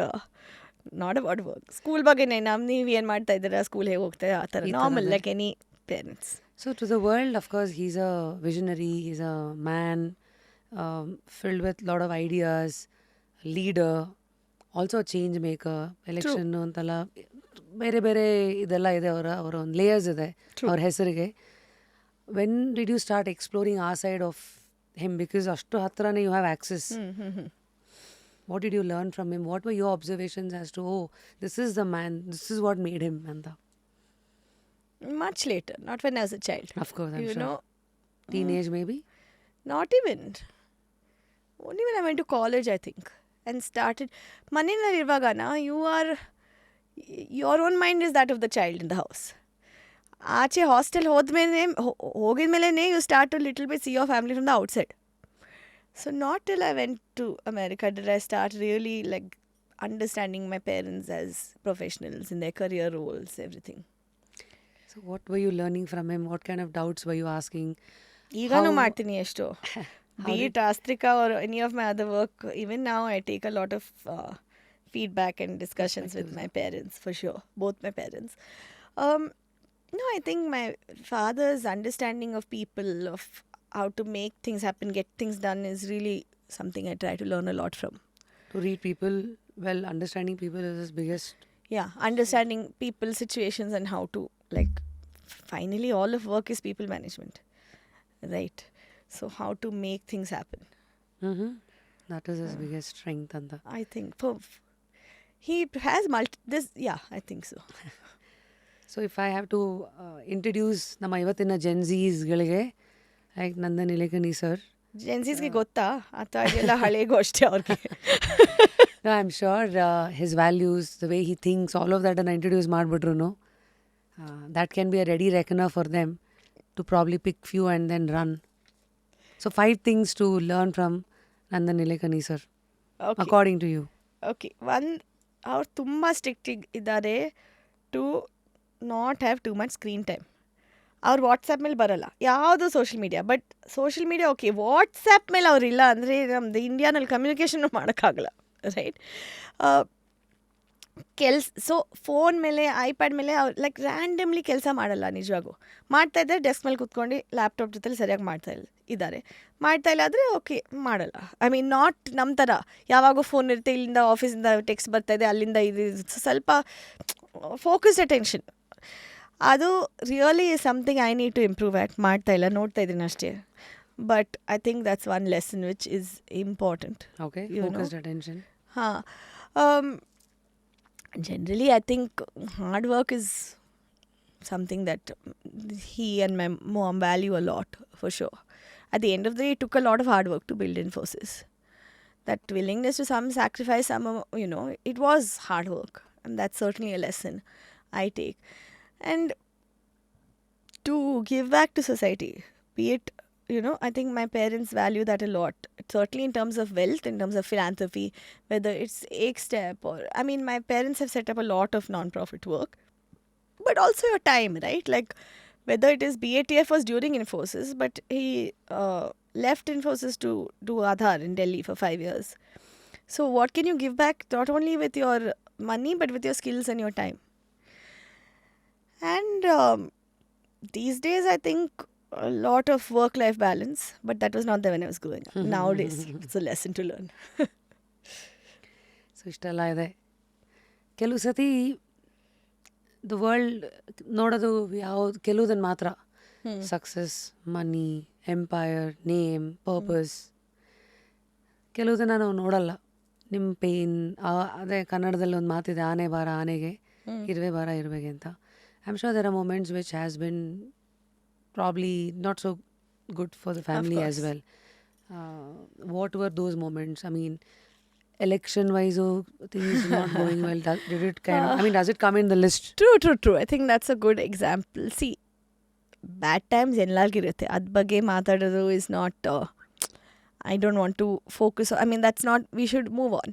about work. School ಬಗ್ಗೆನೇ ನೀವು ಏನು ಮಾಡ್ತಾ ಇದ್ದೀರಾ, ಸ್ಕೂಲ್ ಹೇಗೆ ಹೋಗ್ತಾ, ಆ ಥರ normal like any parents. So to the world, of course, he's a visionary, he's a man filled with a lot of ideas, leader, also a change maker. Election antala ಬೇರೆ ಬೇರೆ ಇದೆಲ್ಲ ಇದೆ, ಅವರ ಒಂದು ಲೇಯರ್ಸ್ ಇದೆ ಅವ್ರ ಹೆಸರಿಗೆ. When did you start exploring ಆ ಸೈಡ್ ಆಫ್ ಹಿಮ್? ಬಿಕಾಸ್ ಅಷ್ಟು ಹತ್ರನೇ you have access. What did you learn from him? What were your observations as to, oh, this is the man, this is what made him Anta? Much later, not when I was a child. Of course, I'm You sure. know, Teenage maybe? not even. Only when I went to college, I think, and started. Maninalli irvagana, your own mind is that of the child in the house. ಆಚೆ hostel ಹೋಗಿದ್ಮೇಲೆ you start to little bit see your family from the outside. So not till I went to America did I start really like understanding my parents as professionals in their career roles, everything. So what were you learning from him? What kind of doubts were you asking? ಈಗನೂ ಮಾಡ್ತೀನಿ ಎಷ್ಟೋ. Be it Astrika or any of my other work, even now I take a lot of feedback and discussions with my parents, for sure, both my parents. No, I think my father's understanding of people, of how to make things happen, get things done, is really something I try to learn a lot from. To read people well, understanding people is his biggest. Yeah, understanding people, situations, and how to, like, finally all of work is people management, right? So how to make things happen. That is his biggest strength. Anta. I think he has I think so. So if I have to introduce ನಮ್ಮ ಇವತ್ತಿನ Gen Zsಗಳಿಗೆ, like Nandan Nilekani sir. ಜೆನ್ಸಿಸ್ಗೆ ಗೊತ್ತಾ ಅಥವಾ ಇದೆಲ್ಲ ಹಳೇಗೂ ಅಷ್ಟೇ ಅವ್ರಿಗೆ? No, I'm sure his values, the way he thinks, all of that introduce ಮಾಡ್ಬಿಟ್ರು, that can be a ready reckoner for them to probably pick few and then run. So 5 things to learn from Nandan Nilekani sir, according to you. Okay, ಅವ್ರು ತುಂಬ strict ಇದ್ದಾರೆ to not have too much screen time. ಅವ್ರು WhatsApp ಮೇಲೆ ಬರಲ್ಲ, ಯಾವುದು social media. But social media okay, WhatsApp ಮೇಲೆ ಅವ್ರಿಲ್ಲ ಅಂದರೆ ನಮ್ಮದು ಇಂಡಿಯಾನಲ್ಲಿ ಕಮ್ಯುನಿಕೇಷನ್ನು ಮಾಡೋಕ್ಕಾಗಲ್ಲ, ರೈಟ್? ಸೊ ಫೋನ್ ಮೇಲೆ, ಐಪ್ಯಾಡ್ ಮೇಲೆ ಅವ್ರು ಲೈಕ್ ರ್ಯಾಂಡಮ್ಲಿ ಕೆಲಸ ಮಾಡಲ್ಲ. ನಿಜವಾಗೂ ಮಾಡ್ತಾಯಿದ್ದಾರೆ, ಡೆಸ್ಕ್ ಮೇಲೆ ಕೂತ್ಕೊಂಡು ಲ್ಯಾಪ್ಟಾಪ್ ಜೊತೆಲಿ ಸರಿಯಾಗಿ ಮಾಡ್ತಾ ಇಲ್ಲ ಆದರೆ ಓಕೆ ಮಾಡಲ್ಲ. ಐ ಮೀನ್ ನಾಟ್ ನಮ್ಮ ಥರ ಯಾವಾಗೂ ಫೋನ್ ಇರುತ್ತೆ, ಇಲ್ಲಿಂದ ಆಫೀಸಿಂದ ಟೆಕ್ಸ್ಟ್ ಬರ್ತಾಯಿದೆ, ಅಲ್ಲಿಂದ ಇದು ಸ್ವಲ್ಪ ಫೋಕಸ್ಡ್ ಅಟೆನ್ಷನ್. ಅದು really something I need to improve at. ಮಾಡ್ತಾ ಇಲ್ಲ, ನೋಡ್ತಾ ಇದ್ದೀನಿ ಅಷ್ಟೇ. But I think that's one lesson which is important. Okay, focused attention. Generally, I think hard work is something that he and my mom value a lot, for sure. At the end of the day, it took a lot of hard work to build Infosys. That willingness to some sacrifice, it was hard work. And that's certainly a lesson I take. And to give back to society, be it, I think my parents value that a lot. Certainly in terms of wealth, in terms of philanthropy, whether it's Step or, I mean, my parents have set up a lot of non-profit work, but also your time, right? Like, whether it is BATF was during Infosys, but he left Infosys to do Aadhaar in Delhi for 5 years. So what can you give back, not only with your money, but with your skills and your time? And these days, I think a lot of work-life balance, but that was not there when I was growing up. Nowadays, it's a lesson to learn. So ಇಷ್ಟೆಲ್ಲ ಇದೆ. ಕೆಲವು ಸತಿ the world ನೋಡೋದು ಕೆಲವುದನ್ನು ಮಾತ್ರ, success, ಮನಿ, empire, name, purpose. ಕೆಲವುದನ್ನು ನಾವು ನೋಡಲ್ಲ. ನಿಮ್ಮ pain, ಅದೇ ಕನ್ನಡದಲ್ಲಿ ಒಂದು ಮಾತಿದೆ, ಆನೆ ಭಾರ ಆನೆಗೆ, ಇರುವೆ ಭಾರ ಇರುವೆಗೆ ಅಂತ. I'm sure there are moments which has been probably not so good for the family as well. What were those moments? I mean, election-wise, things not going well. Did it does it come in the list? True. I think that's a good example. See, bad times ಎಲ್ಲರಿಗಿರುತ್ತೆ. ಅದ್ರ ಬಗ್ಗೆ ಮಾತಾಡೋದು is not, I don't want to focus. I mean, that's not, we should move on.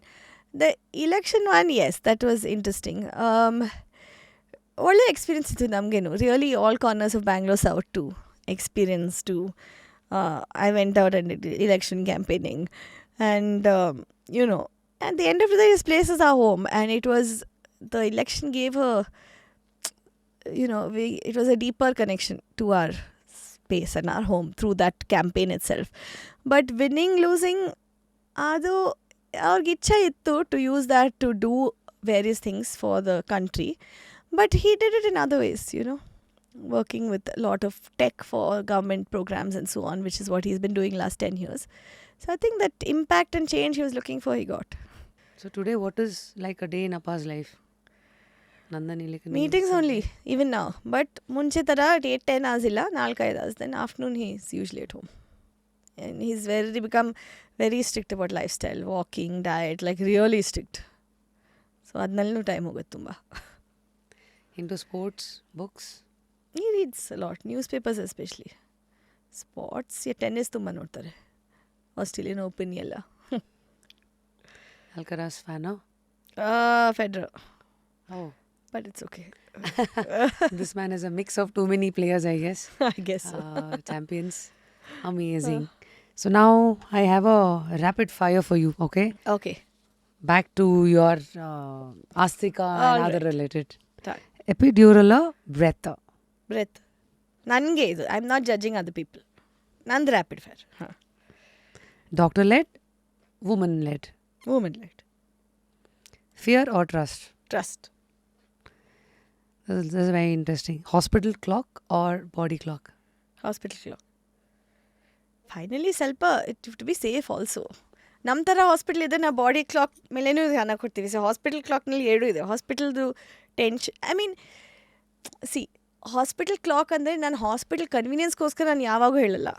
The election one, yes, that was interesting. ಒಳ್ಳೆ experience ಇತ್ತು ನಮಗೇನು. Really all corners of Bangalore South to experience to I went out and election campaigning and at the end of the day, this place is our home, and the election gave it was a deeper connection to our space and our home through that campaign itself. But winning, losing, adu ಅವ್ರಿಗೆ ಇಚ್ಛೆ ಇತ್ತು to use that to do various things for the country. But he did it in other ways, working with a lot of tech for government programs and so on, which is what he's been doing last 10 years. So I think that impact and change he was looking for, he got. So today, what is like a day in Appa's life? Nandan Nilekani. Meetings only, even now. But ಮುಂಚೆ ಥರ 8-10 hours ಇಲ್ಲ 4-5 hours. Then afternoon he's usually at home. And he's become very strict about lifestyle, walking, diet, like really strict. So ಅದನ್ನಲ್ಲೂ time ಹೋಗುತ್ತೆ ತುಂಬ. Into sports, books. He reads a lot, newspapers especially. Sports, tennis ತುಂಬ ನೋಡ್ತಾರೆ. Australian open ಎಲ್ಲ. Alcaraz fan, huh? Federer. Oh. But it's okay. This man is a mix of too many players, I guess. I guess so. Champions. Amazing. So now I have a rapid fire for you, okay? Okay. Back to your Astika and All other right. related. Start. Epidural breath. Breath. ನನಗೆ ಇದು I am not judging other people. ನಂದು rapid fire. ಹಾಂ. Doctor led, woman led. Woman led. Fear or trust? Trust. This is very interesting. Hospital clock or body clock? Hospital clock. Finally ಸ್ವಲ್ಪ it to be safe also. ನಮ್ಮ ಥರ hospital ಇದೆ, ನಾವು body clock ಮೇಲೇನೂ ಧ್ಯಾನ ಕೊಡ್ತೀವಿ. So hospital ಕ್ಲಾಕ್ನಲ್ಲಿ ಎರಡು ಇದೆ. ಹಾಸ್ಪಿಟಲ್ದು tension, I mean hospital clock ಅಂದರೆ ನಾನು ಹಾಸ್ಪಿಟಲ್ ಕನ್ವೀನಿಯನ್ಸ್ಗೋಸ್ಕರ ನಾನು ಯಾವಾಗೂ ಹೇಳಲ್ಲ.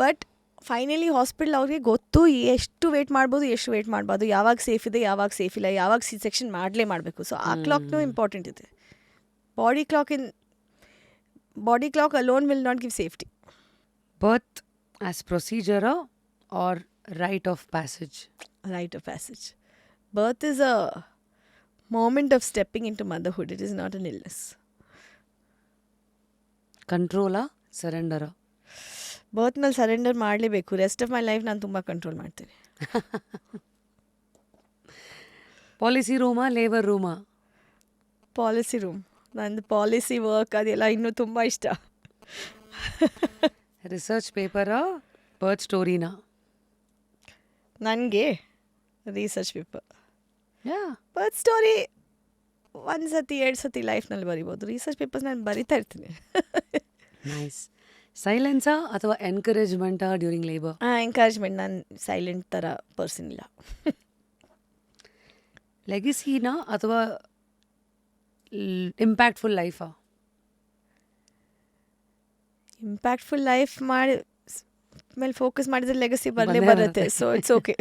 ಬಟ್ ಫೈನಲಿ ಹಾಸ್ಪಿಟಲ್ ಅವ್ರಿಗೆ ಗೊತ್ತು ಎಷ್ಟು ವೇಟ್ ಮಾಡ್ಬೋದು, ಎಷ್ಟು ವೇಟ್ ಮಾಡ್ಬೋದು, ಯಾವಾಗ ಸೇಫ್ ಇದೆ, ಯಾವಾಗ ಸೇಫ್ ಇಲ್ಲ, ಯಾವಾಗ ಸೆಕ್ಷನ್ ಮಾಡಬೇಕು. ಸೊ ಆ ಕ್ಲಾಕ್ನೂ ಇಂಪಾರ್ಟೆಂಟ್ ಇದೆ. Body clock alone will not give safety. Birth as procedure or rite of passage? Rite of passage. Birth is a moment of stepping into motherhood. It is not an illness. Controller, surrender. ಬರ್ತ್ನಲ್ಲಿ surrender ಮಾಡಲೇಬೇಕು. Rest of my life ನಾನು ತುಂಬ control ಮಾಡ್ತೀನಿ. Policy room, labor room? Policy room. ನಂದು policy work ಅದೆಲ್ಲ ಇನ್ನೂ ತುಂಬ ಇಷ್ಟ. Research paper, birth story na? ನನಗೆ ರಿಸರ್ಚ್ ಪೇಪರ್. Yeah. ಬರ್ತ್ ಸ್ಟೋರಿ 1 ಸತಿ 2 ಸತಿ ಲೈಫ್ನಲ್ಲಿ ಬರಿಬೋದು. ರಿಸರ್ಚ್ ಪೇಪರ್ಸ್ ನಾನು ಬರಿತಾ ಇರ್ತೀನಿ. Nice. Silence ಅಥವಾ encouragement during labor? ಎಂಕರೇಜ್ಮೆಂಟ್. ನಾನು ಸೈಲೆಂಟ್ ಥರ ಪರ್ಸನ್ ಇಲ್ಲ. Legacy ಅಥವಾ impactful life? ಇಂಪ್ಯಾಕ್ಟ್ಫುಲ್ ಲೈಫ್ ಮೇಲೆ ಫೋಕಸ್ ಮಾಡಿದ್ರೆ ಲೆಗಸಿ ಬಂದೇ ಬರುತ್ತೆ. ಬರುತ್ತೆ. So it's okay.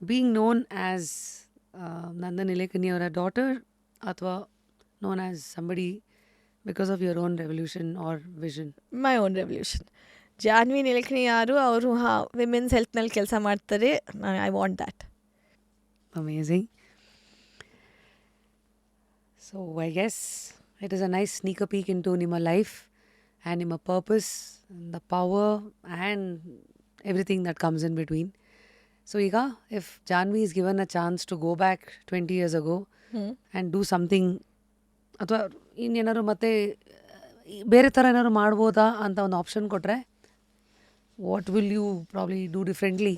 Being known as Nandan Nilekani ಅವರ daughter ಅಥವಾ known as somebody because of your own revolution or vision? My own revolution. Jahnavi Nilekani ಯಾರು, ಅವರು ವಿಮೆನ್ಸ್ ಹೆಲ್ತ್ನಲ್ಲಿ ಕೆಲಸ ಮಾಡ್ತಾರೆ. I want that. Amazing. So I guess it is a nice sneaker peek into Nima life and Nima purpose and the power and everything that comes in between. So Iga, if Janvi is given a chance to go back 20 years ago and do something, ಅಥವಾ ಇನ್ನೇನಾದ್ರು ಮತ್ತೆ ಬೇರೆ ಥರ ಏನಾದ್ರು ಮಾಡ್ಬೋದಾ ಅಂತ ಒಂದು option ಕೊಟ್ಟರೆ what will you probably do differently?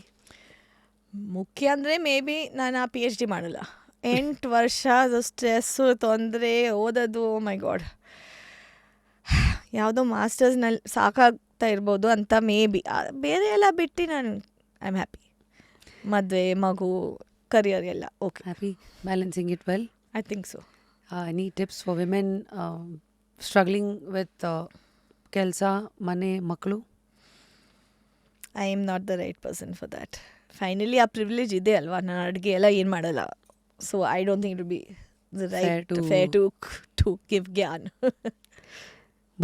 ಮುಖ್ಯ ಅಂದರೆ ಮೇ ಬಿ ನಾನು ಆ PhD ಮಾಡಲ್ಲ. 8 ವರ್ಷ ಅದು ಸ್ಟ್ರೆಸ್ಸು, ತೊಂದರೆ, ಓದೋದು, ಮೈ ಗಾಡ್, ಯಾವುದೋ ಮಾಸ್ಟರ್ಸ್ನಲ್ಲಿ ಸಾಕಾಗ್ತಾ ಇರ್ಬೋದು ಅಂತ ಮೇ ಬಿ. ಬೇರೆ ಎಲ್ಲ ಬಿಟ್ಟು ನಾನು ಐ ಆಮ್ ಹ್ಯಾಪಿ. ಮದುವೆ, ಮಗು, ಕರಿಯರ್ ಎಲ್ಲ okay. Happy balancing it well? I think so. Any tips for women struggling with ಕೆಲಸ, ಮನೆ, ಮಕ್ಕಳು? I am not the right person for that. Finally ಆ ಪ್ರಿವಿಲೇಜ್ ಇದೆ ಅಲ್ವಾ, ನಾನು ಅಡುಗೆ ಎಲ್ಲ ಏನು ಮಾಡಲ್ಲ. So I don't think it will be the right fair to give gyan.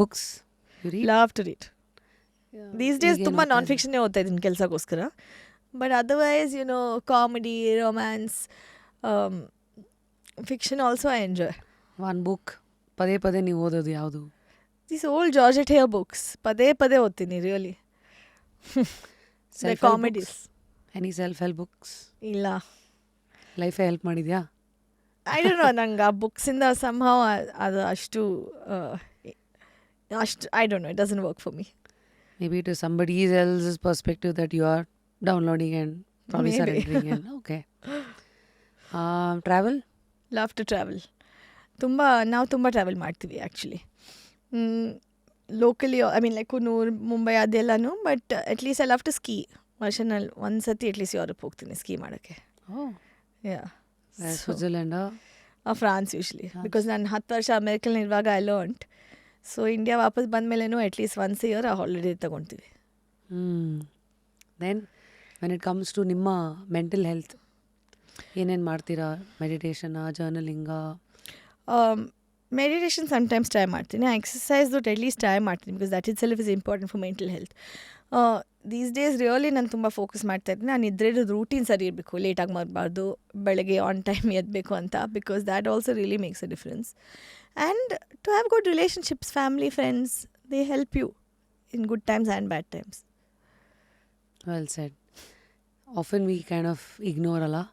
Books you read? Love to read. These days ತುಂಬ ನಾನ್ ಫಿಕ್ಷನ್ನೇ ಓದ್ತಾ ಇದ್ದೀನಿ ಕೆಲಸಕ್ಕೋಸ್ಕರ. But otherwise comedy, romance, fiction also I enjoy. One book ಪದೇ ಪದೇ ನೀವು ಓದೋದು ಯಾವುದು? These old georgette hair books ಪದೇ ಪದೇ ಓದ್ತೀನಿ really. Comedies. Any self help books? ಇಲ್ಲ. ಲೈಫೇ ಹೆಲ್ಪ್ ಮಾಡಿದ್ಯಾ? ಐ ಡೋಂಟ್ ನೋ, ನಂಗೆ ಆ ಬುಕ್ಸಿಂದ ಸಂಭವ ಅದು ಅಷ್ಟು I don't know, it doesn't work for me. Maybe it is somebody else's perspective that you are downloading and probably Maybe. surrendering in. Okay. Travel? Love to travel. ನಾವು ತುಂಬ travel ಮಾಡ್ತೀವಿ actually. Locally I mean like Coonoor, Mumbai ಅದೆಲ್ಲನೂ. But at least I love to ski. ವರ್ಷನಲ್ಲಿ ಒಂದು ಸತಿ at least Europe ಹೋಗ್ತೀನಿ ski ಮಾಡೋಕ್ಕೆ. Yeah, Switzerland, France usually. Because ನಾನು 10 ವರ್ಷ ಅಮೇರಿಕಲ್ಲಿ ಇರುವಾಗ ಐ ಲರ್ನ್ಡ್. ಸೊ ಇಂಡಿಯಾ ವಾಪಸ್ ಬಂದಮೇಲೆನೂ ಅಟ್ಲೀಸ್ಟ್ ಒನ್ಸ್ ಇಯರ್ ಆ ಹಾಲಿಡೇ ತೊಗೊಳ್ತೀವಿ. Then when it comes to ನಿಮ್ಮ ಮೆಂಟಲ್ ಹೆಲ್ತ್ ಏನೇನು ಮಾಡ್ತೀರಾ? ಮೆಡಿಟೇಷನಾ, ಜರ್ನಲಿಂಗಾ? ಮೆಡಿಟೇಷನ್ ಸಮ್ಟೈಮ್ಸ್ ಟ್ರೈ ಮಾಡ್ತೀನಿ. ಎಕ್ಸಸೈಸ್ದು ಅಟ್ಲೀಸ್ಟ್ ಟ್ರೈ ಮಾಡ್ತೀನಿ because that itself is important for mental health. These days really ನಾನು ತುಂಬ ಫೋಕಸ್ ಮಾಡ್ತಾಯಿದ್ದೀನಿ. ನಾನು ಇದ್ರದ್ದು ರೂಟೀನ್ ಸರಿ ಇರಬೇಕು, ಲೇಟಾಗಿ ಮಾಡಬಾರ್ದು, ಬೆಳಗ್ಗೆ ಆನ್ ಟೈಮ್ ಎದ್ದಬೇಕು ಅಂತ. Because that also really makes a difference. And to have good relationships, family, friends, they help you in good times and bad times. Well said. Often we kind of ignore Allah.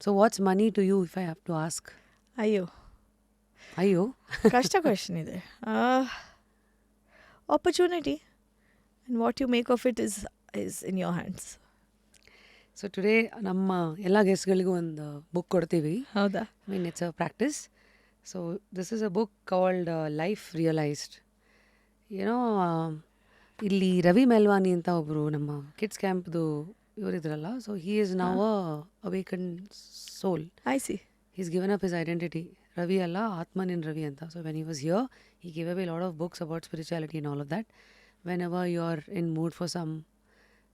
So what's money to you, if I have to ask? ಅಯ್ಯೋ, ಕಷ್ಟ question ಇದೆ. Opportunity and what you make of it is in your hands. So today ನಮ್ಮ ಎಲ್ಲ ಗೆಸ್ಟ್ಗಳಿಗೂ ಒಂದು book ಕೊಡ್ತೀವಿ. ಹೌದಾ? I mean, it's a practice. So this is a book called Life Realized. ಇಲ್ಲಿ ರವಿ ಮೆಲ್ವಾನಿ ಅಂತ ಒಬ್ಬರು ನಮ್ಮ ಕಿಡ್ಸ್ ಕ್ಯಾಂಪ್ದು ಇವರಿದ್ರಲ್ಲ, so he is now awaken soul. I see. He's given up his identity. Ravi alla, Atman in Ravi anta. So when he was here, he gave away a lot of books about spirituality and all of that. Whenever you're in mood for some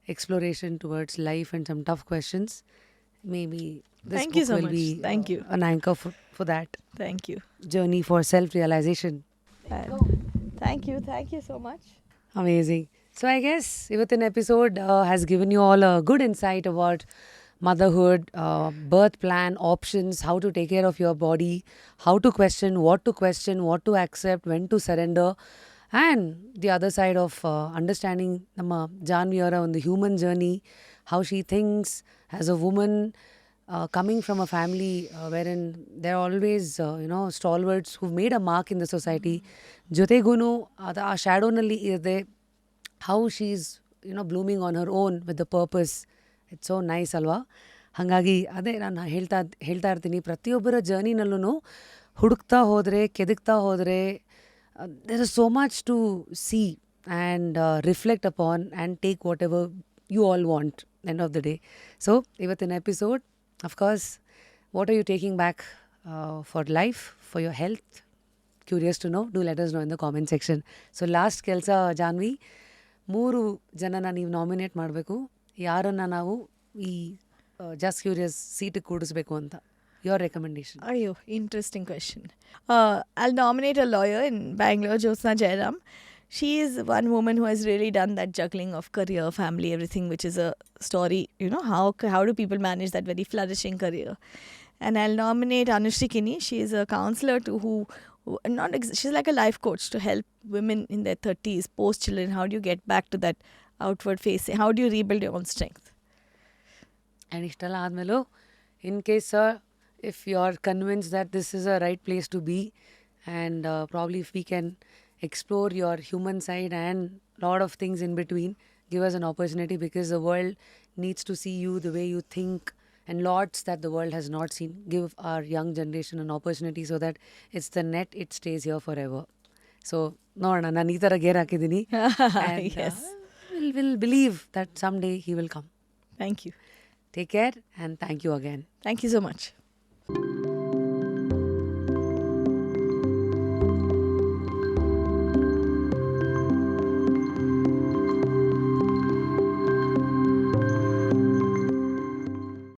exploration towards life and some tough questions, maybe this Thank book you so will much. be Thank you. an anchor for that thank you. journey for self-realization. Thank you so much. Amazing. So I guess Ivathin episode has given you all a good insight about motherhood, birth plan, options, how to take care of your body, how to question, what to accept, when to surrender, and the other side of understanding Namma Janviyara on the human journey, how she thinks as a woman coming from a family wherein there are always stalwarts who've made a mark in the society. Jotegunu ಆ shadownalli irde, how she's blooming on her own with the purpose. It's so nice ಅಲ್ವಾ? ಹಾಗಾಗಿ ಅದೇ ನಾನು ಹೇಳ್ತಾ ಇರ್ತೀನಿ, ಪ್ರತಿಯೊಬ್ಬರ ಜರ್ನಿನಲ್ಲೂ ಹುಡುಕ್ತಾ ಹೋದರೆ, ಕೆದಕ್ತಾ ಹೋದರೆ, there is so much to see and reflect upon and take whatever you all want end of the day. So ಇವತ್ತಿನ episode, of course, what are you taking back for life, for your health? Curious to know, do let us know in the comment section. So last ಕೆಲಸ ಜಾನ್ವಿ, 3 ಜನನ ನೀವು nominate ಮಾಡಬೇಕು. ಯಾರನ್ನು ನಾವು ಈ just curious ಸೀಟಿಗೆ ಕೂಡಿಸ್ಬೇಕು ಅಂತ, your recommendation? ಅಯ್ಯೋ, interesting question. I'll nominate a lawyer in Bangalore, Jyotsna Jairam. She is one woman who has really done that juggling of career, family, everything, which is a story. How do people manage that very flourishing career? And I'll nominate Anushri Kini. She is a counselor she's like a life coach to help women in their 30s, post children. How do you get back to that outward facing? How do you rebuild your own strength? And ಇಷ್ಟೆಲ್ಲ ಆದಮೇಲೂ, in case if you are convince that this is a right place to be, and probably if we can explore your human side and lot of things in between, give us an opportunity, because the world needs to see you the way you think and lots that the world has not seen. Give our young generation an opportunity so that it's the net, it stays here forever. So ನೋಡೋಣ, ನಾನು ಈ ಥರ gear ಹಾಕಿದ್ದೀನಿ. Yes. We'll believe that someday he will come. Thank you. Take care and thank you again. Thank you so much.